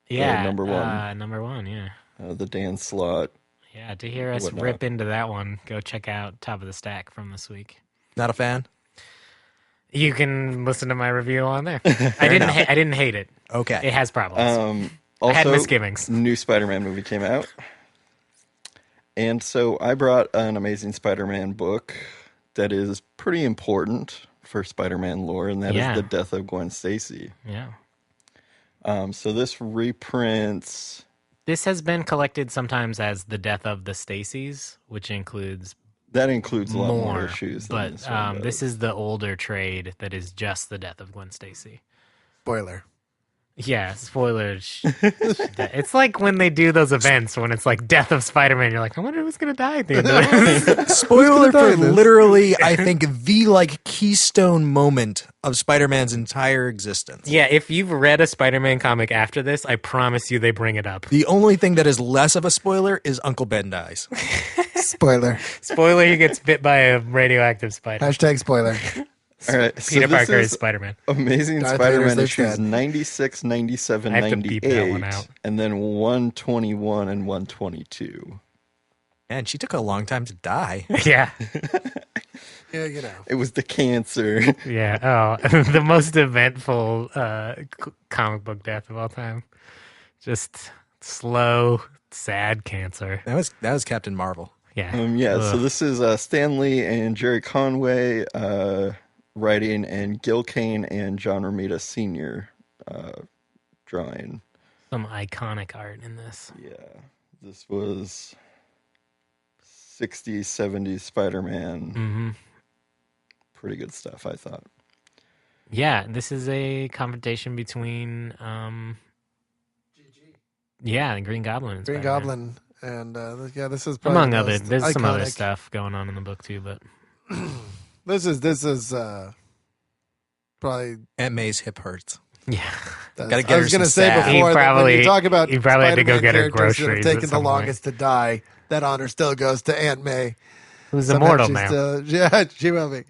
Yeah. number one. Number one, yeah. The Dan Slott. Yeah, to hear us Whatnot. rip into that one, go check out Top of the Stack from this week. Not a fan? You can listen to my review on there. I didn't hate it. Okay. It has problems. Also, I had misgivings. New Spider-Man movie came out. And so I brought an Amazing Spider-Man book that is pretty important for Spider-Man lore, and that is The Death of Gwen Stacy. Yeah. So this reprints... This has been collected sometimes as The Death of the Stacys, which includes That includes a lot more more, issues than but this one this does. is the older trade that is just The Death of Gwen Stacy. Spoiler. Yeah, spoilers. It's like when they do those events when it's like Death of Spider-Man. You're like, I wonder who's going to die at the end of this. Spoiler die for in this? literally, I think, the keystone moment of Spider-Man's entire existence. Yeah, if you've read a Spider-Man comic after this, I promise you they bring it up. The only thing that is less of a spoiler is Uncle Ben dies. Spoiler. Spoiler, he gets bit by a radioactive spider. Hashtag spoiler. All right, so Peter this Parker is is Spider-Man. Amazing Darth Spider-Man Vader's issues dead. 96, 97, I have to beep that one 98, out. and then 121 and 122. Man, she took a long time to die. Yeah. Yeah, you know. It was the cancer. Yeah. Oh, the most eventful comic book death of all time. Just slow, sad cancer. That was Captain Marvel. Yeah. Yeah, so Ugh. this is Stan Lee and Jerry Conway writing, and Gil Kane and John Romita Sr. Drawing. Some iconic art in this. Yeah, this was 60s, 70s Spider-Man. Mm-hmm. Pretty good stuff, I thought. Yeah, this is a confrontation between, the Green Goblin and Green Spider-Man. Goblin. And this is probably Among the other, most there's some other iconic- stuff going on in the book too, but This is probably. Aunt May's hip hurts. yeah. Gotta get I her was going to some say salve. before He that when you probably- talk about he probably had to go Spider-Man get her characters that groceries have at taken the some point. longest to die, that honor still goes to Aunt May. Who's Somehow immortal she's now. yeah, she will be.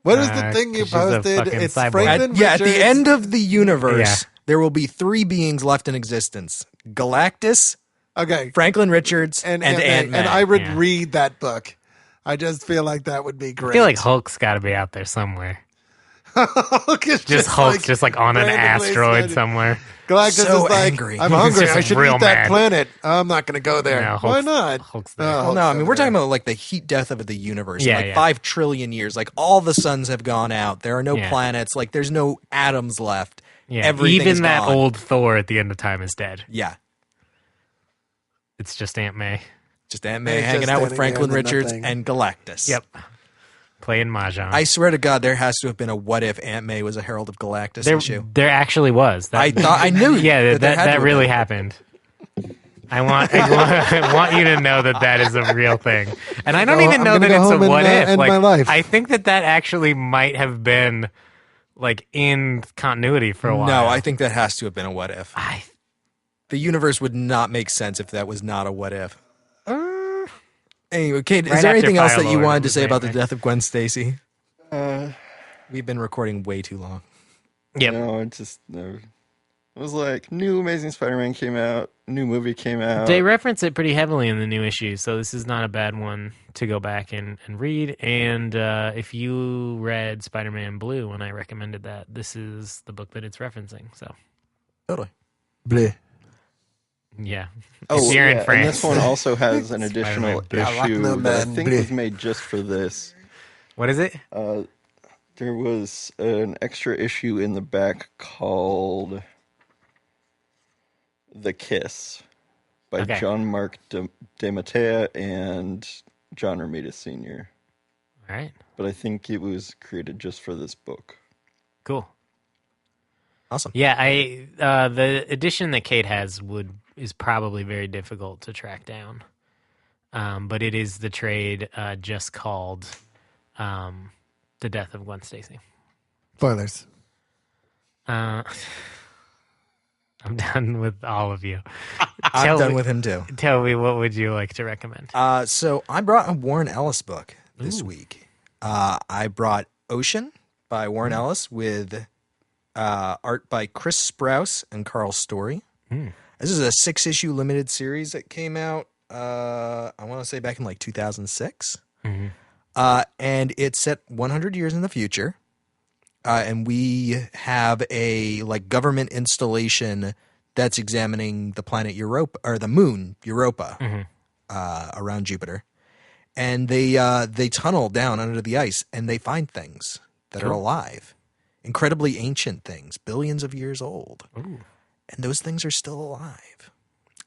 What is the thing you 'cause she's a posted? fucking It's cyborg. Franklin At the Richards. end of the universe, Yeah. there will be 3 beings left in existence: Galactus, Okay, Franklin Richards, and Aunt May. And I would yeah. read that book. I just feel like that would be great. I feel like Hulk's got to be out there somewhere. Hulk is Just Hulk's just like on an randomly asteroid said- somewhere. Galactus So is like, angry. I'm He's hungry. just I should real eat that mad. planet. I'm not going to go there. No, Why Hulk's- not? Hulk's Oh, there. Well, no, I mean, we're Hulk's talking about the heat death of the universe. Yeah, yeah. 5 trillion years. All the suns have gone out. There are no Yeah. planets. There's no atoms left. Yeah, Everything is even that gone. old Thor at the end of time is dead. Yeah. It's just Aunt May. Just Aunt May It's hanging just out with standing there Franklin and Richards nothing. and Galactus. Yep. Playing Mahjong. I swear to God, there has to have been a what if Aunt May was a Herald of Galactus issue. There actually was. I thought I knew. Yeah, there had to that have really been. happened. I want you to know that is a real thing. And I don't even know I'm that gonna it's go a home what and, if. end Like, my life. I think that actually might have been like in continuity for a while. No, I think that has to have been a what if. I The universe would not make sense if that was not a what if. Anyway, Kate, Right is there after anything else Fire that you Lord, wanted it to was say about the Nightmare. death of Gwen Stacy? Uh, We've been recording way too long. Yep. No, it just no. It was like new Amazing Spider-Man came out, new movie came out. They reference it pretty heavily in the new issue, so this is not a bad one to go back and read. And if you read Spider-Man Blue when I recommended that, this is the book that it's referencing. So, Totally. Bleh. yeah. Oh, if you're yeah, in France. and this one also has an additional Spider-Man. I like issue them, that I man. think Bleh. was made just for this. What is it? There was an extra issue in the back called The Kiss by Okay. John Mark de Matea and John Romita Sr. All right. But I think it was created just for this book. Cool. Awesome. Yeah, the edition that Kate has is probably very difficult to track down. But it is the trade just called The Death of Gwen Stacy. Spoilers. I'm done with all of you. I'm done with him too. Tell me, what would you like to recommend? So I brought a Warren Ellis book this week. I brought Ocean by Warren Ellis with art by Chris Sprouse and Carl Story. This is a 6-issue limited series that came out, I want to say back in like 2006. And it's set 100 years in the future. And we have a like government installation that's examining the planet Europa, or the moon Europa, around Jupiter. And they tunnel down under the ice and they find things that are alive, incredibly ancient things, billions of years old. And those things are still alive.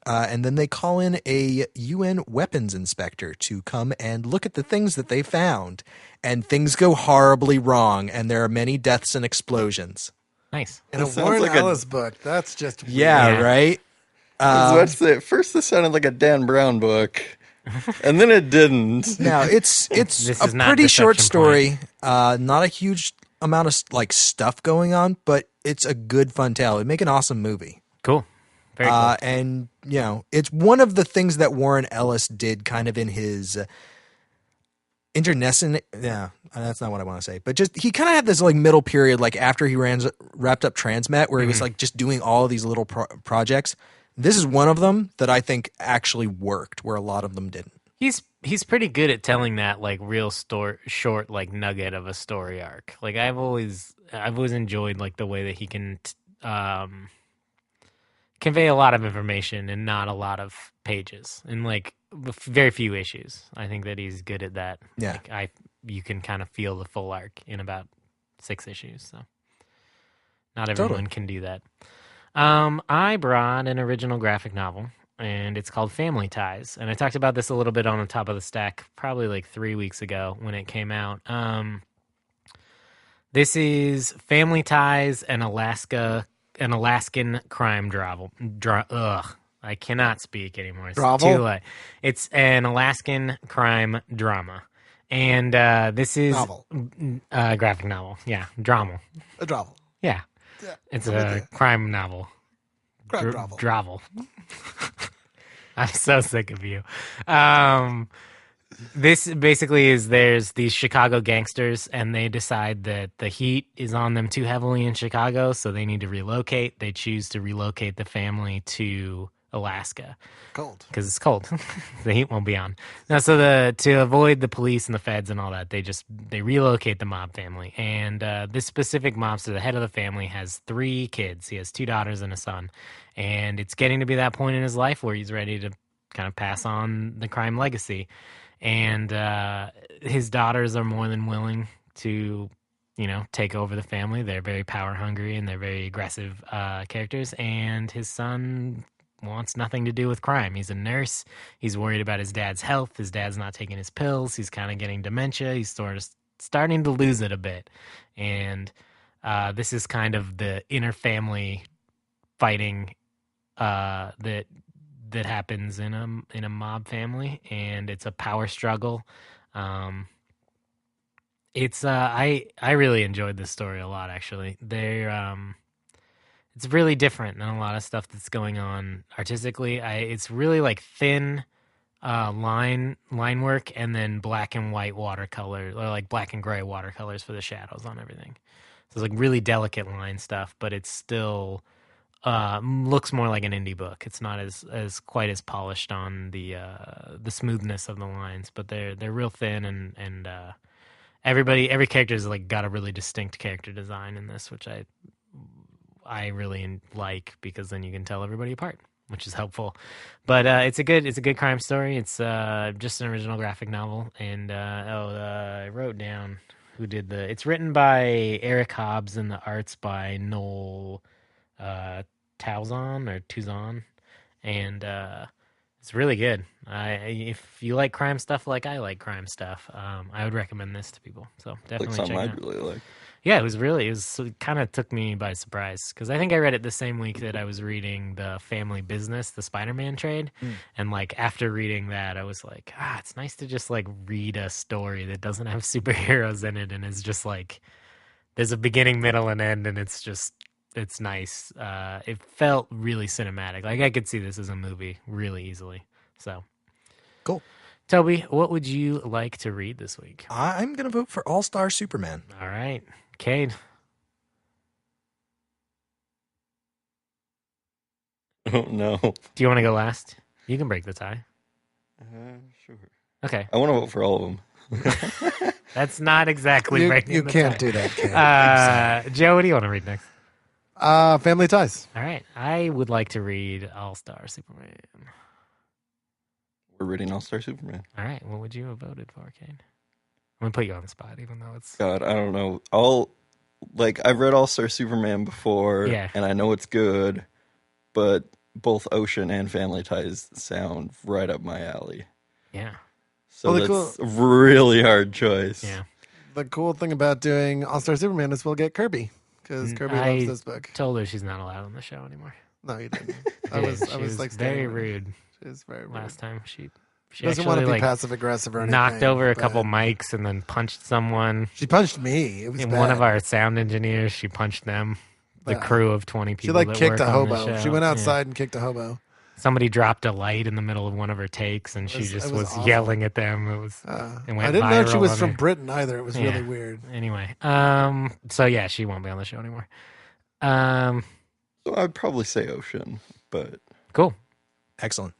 And then they call in a UN weapons inspector to come and look at the things that they found. And things go horribly wrong, and there are many deaths and explosions. Nice. In a That sounds Warren like a- Ellis book. That's just weird. Yeah, Yeah. right? I was about to say, at first this sounded like a Dan Brown book, and then it didn't. Now, it's This a is not pretty short Deception story. Not a huge amount of like stuff going on, but it's a good fun tale. It'd make an awesome movie. Cool. Very cool. And, you know, it's one of the things that Warren Ellis did kind of in his internecine. Yeah, that's not what I want to say. But just he kind of had this like middle period, like after he wrapped up Transmet, where he was like just doing all of these little projects. This is one of them that I think actually worked, where a lot of them didn't. He's pretty good at telling that like real short like nugget of a story arc. Like I've always enjoyed like the way that he can convey a lot of information and not a lot of pages and like very few issues. I think that he's good at that. Yeah. Like you can kind of feel the full arc in about 6 issues. So not everyone can do that. I brought an original graphic novel, and it's called Family Ties. And I talked about this a little bit on the top of the stack probably like 3 weeks ago when it came out. This is Family Ties, an Alaskan crime drama. I cannot speak anymore. It's Dravel? too late. It's an Alaskan crime drama. And this is Novel. a graphic novel. Yeah, drama. A Dravel. Yeah. Yeah, It's I'm with a you. crime novel. Crime Dravel. Dravel. I'm so sick of you. This basically is there's these Chicago gangsters, and they decide that the heat is on them too heavily in Chicago, so they need to relocate. They choose to relocate the family to Alaska Cold. because it's cold. The heat won't be on. Now, so to avoid the police and the feds and all that, they relocate the mob family. And this specific mobster, the head of the family, has 3 kids. He has 2 daughters and a son. And it's getting to be that point in his life where he's ready to kind of pass on the crime legacy. And his daughters are more than willing to, take over the family. They're very power hungry and they're very aggressive characters. And his son wants nothing to do with crime. He's a nurse. He's worried about his dad's health. His dad's not taking his pills. He's kind of getting dementia. He's sort of starting to lose it a bit. And this is kind of the inner family fighting that that happens in a mob family, and it's a power struggle. It's I really enjoyed this story a lot, actually. It's really different than a lot of stuff that's going on artistically. It's really like thin line work, and then black and white watercolor, or like black and gray watercolors for the shadows on everything. So it's like really delicate line stuff, but it's still looks more like an indie book. It's not as quite as polished on the smoothness of the lines, but they're real thin, and every character's like got a really distinct character design in this, which I really like, because then you can tell everybody apart, which is helpful. But it's a good crime story. It's just an original graphic novel, and I wrote down who did it's written by Eric Hobbs, and the art's by Noel Tuzon, and it's really good. If you like crime stuff like I like crime stuff, I would recommend this to people. So definitely like something check it I'd out. really like. Yeah, it kind of took me by surprise, because I think I read it the same week that I was reading the Family Business, the Spider-Man trade. And like after reading that, I was like, it's nice to just like read a story that doesn't have superheroes in it, and is just like, there's a beginning, middle, and end, and it's nice. It felt really cinematic. Like I could see this as a movie really easily. So Cool. Toby, what would you like to read this week? I'm going to vote for All-Star Superman. All right. Cade. Oh, no. Do you want to go last? You can break the tie. Sure. Okay. I want to vote for all of them. That's not exactly breaking You the can't tie. do that, Kid. Joe, what do you want to read next? Family Ties. All right. I would like to read All-Star Superman. We're reading All-Star Superman. All right. What would you have voted for, Cade? I'm going to put you on the spot, even though it's... God, I don't know. I've read All-Star Superman before, Yeah. and I know it's good, but both Ocean and Family Ties sound right up my alley. Yeah. So Well, that's a really hard choice. Yeah. The cool thing about doing All-Star Superman is we'll get Kirby, because Kirby I loves this book. told her she's not allowed on the show anymore. No, you didn't. Yeah, I was she was like very standing there. rude She was very rude. last time. She Doesn't want to actually, be passive aggressive or anything. knocked over a but couple mics and then punched someone. She punched me. It was And bad. one of our sound engineers, she punched them. The Yeah. crew of 20 She people. like that kicked work a on the hobo. show. She went Yeah. outside and kicked a hobo. Somebody dropped a light in the middle of one of her takes, and she was- just it was was awful. yelling at them. It was. It went I didn't know she viral was on from her. Britain either. It was Yeah. really weird. Anyway, so yeah, she won't be on the show anymore. So I'd probably say Ocean, but Cool. Excellent.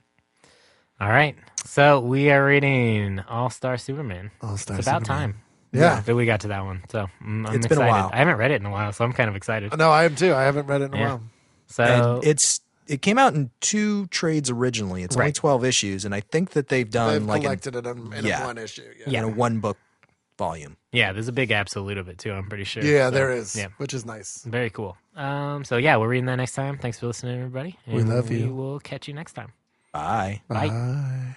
All right, so we are reading All-Star Superman. All-Star It's about Superman. time. Yeah. that we got to that one. So I'm It's excited. been a while. I haven't read it in a while, so I'm kind of excited. No, I am too. I haven't read it in a Yeah. while. So And it came out in 2 trades originally. It's only Right. 12 issues, and I think that they've done They've like collected it in yeah. a one issue. in a 1-book volume. yeah, there's a big absolute of it too. I'm pretty sure. Yeah, So, there is, Yeah, which is nice. very cool. So yeah, we're reading that next time. Thanks for listening, everybody. We And love you. We will catch you next time. Bye. Bye. Bye.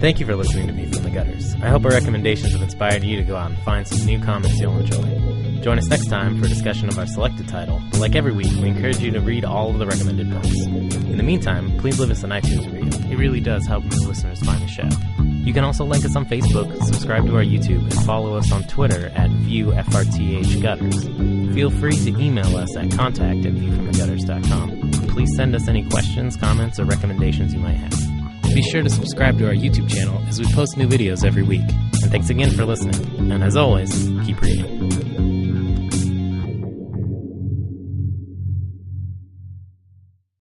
Thank you for listening to Me from the Gutters. I hope our recommendations have inspired you to go out and find some new comics you'll enjoy. Join us next time for a discussion of our selected title. But like every week, we encourage you to read all of the recommended books. In the meantime, please leave us an iTunes review. It really does help new listeners find the show. You can also like us on Facebook, subscribe to our YouTube, and follow us on Twitter at ViewFRTHGutters. Feel free to email us at contact@viewfromthegutters.com. Please send us any questions, comments, or recommendations you might have. Be sure to subscribe to our YouTube channel as we post new videos every week. And thanks again for listening. And as always, keep reading.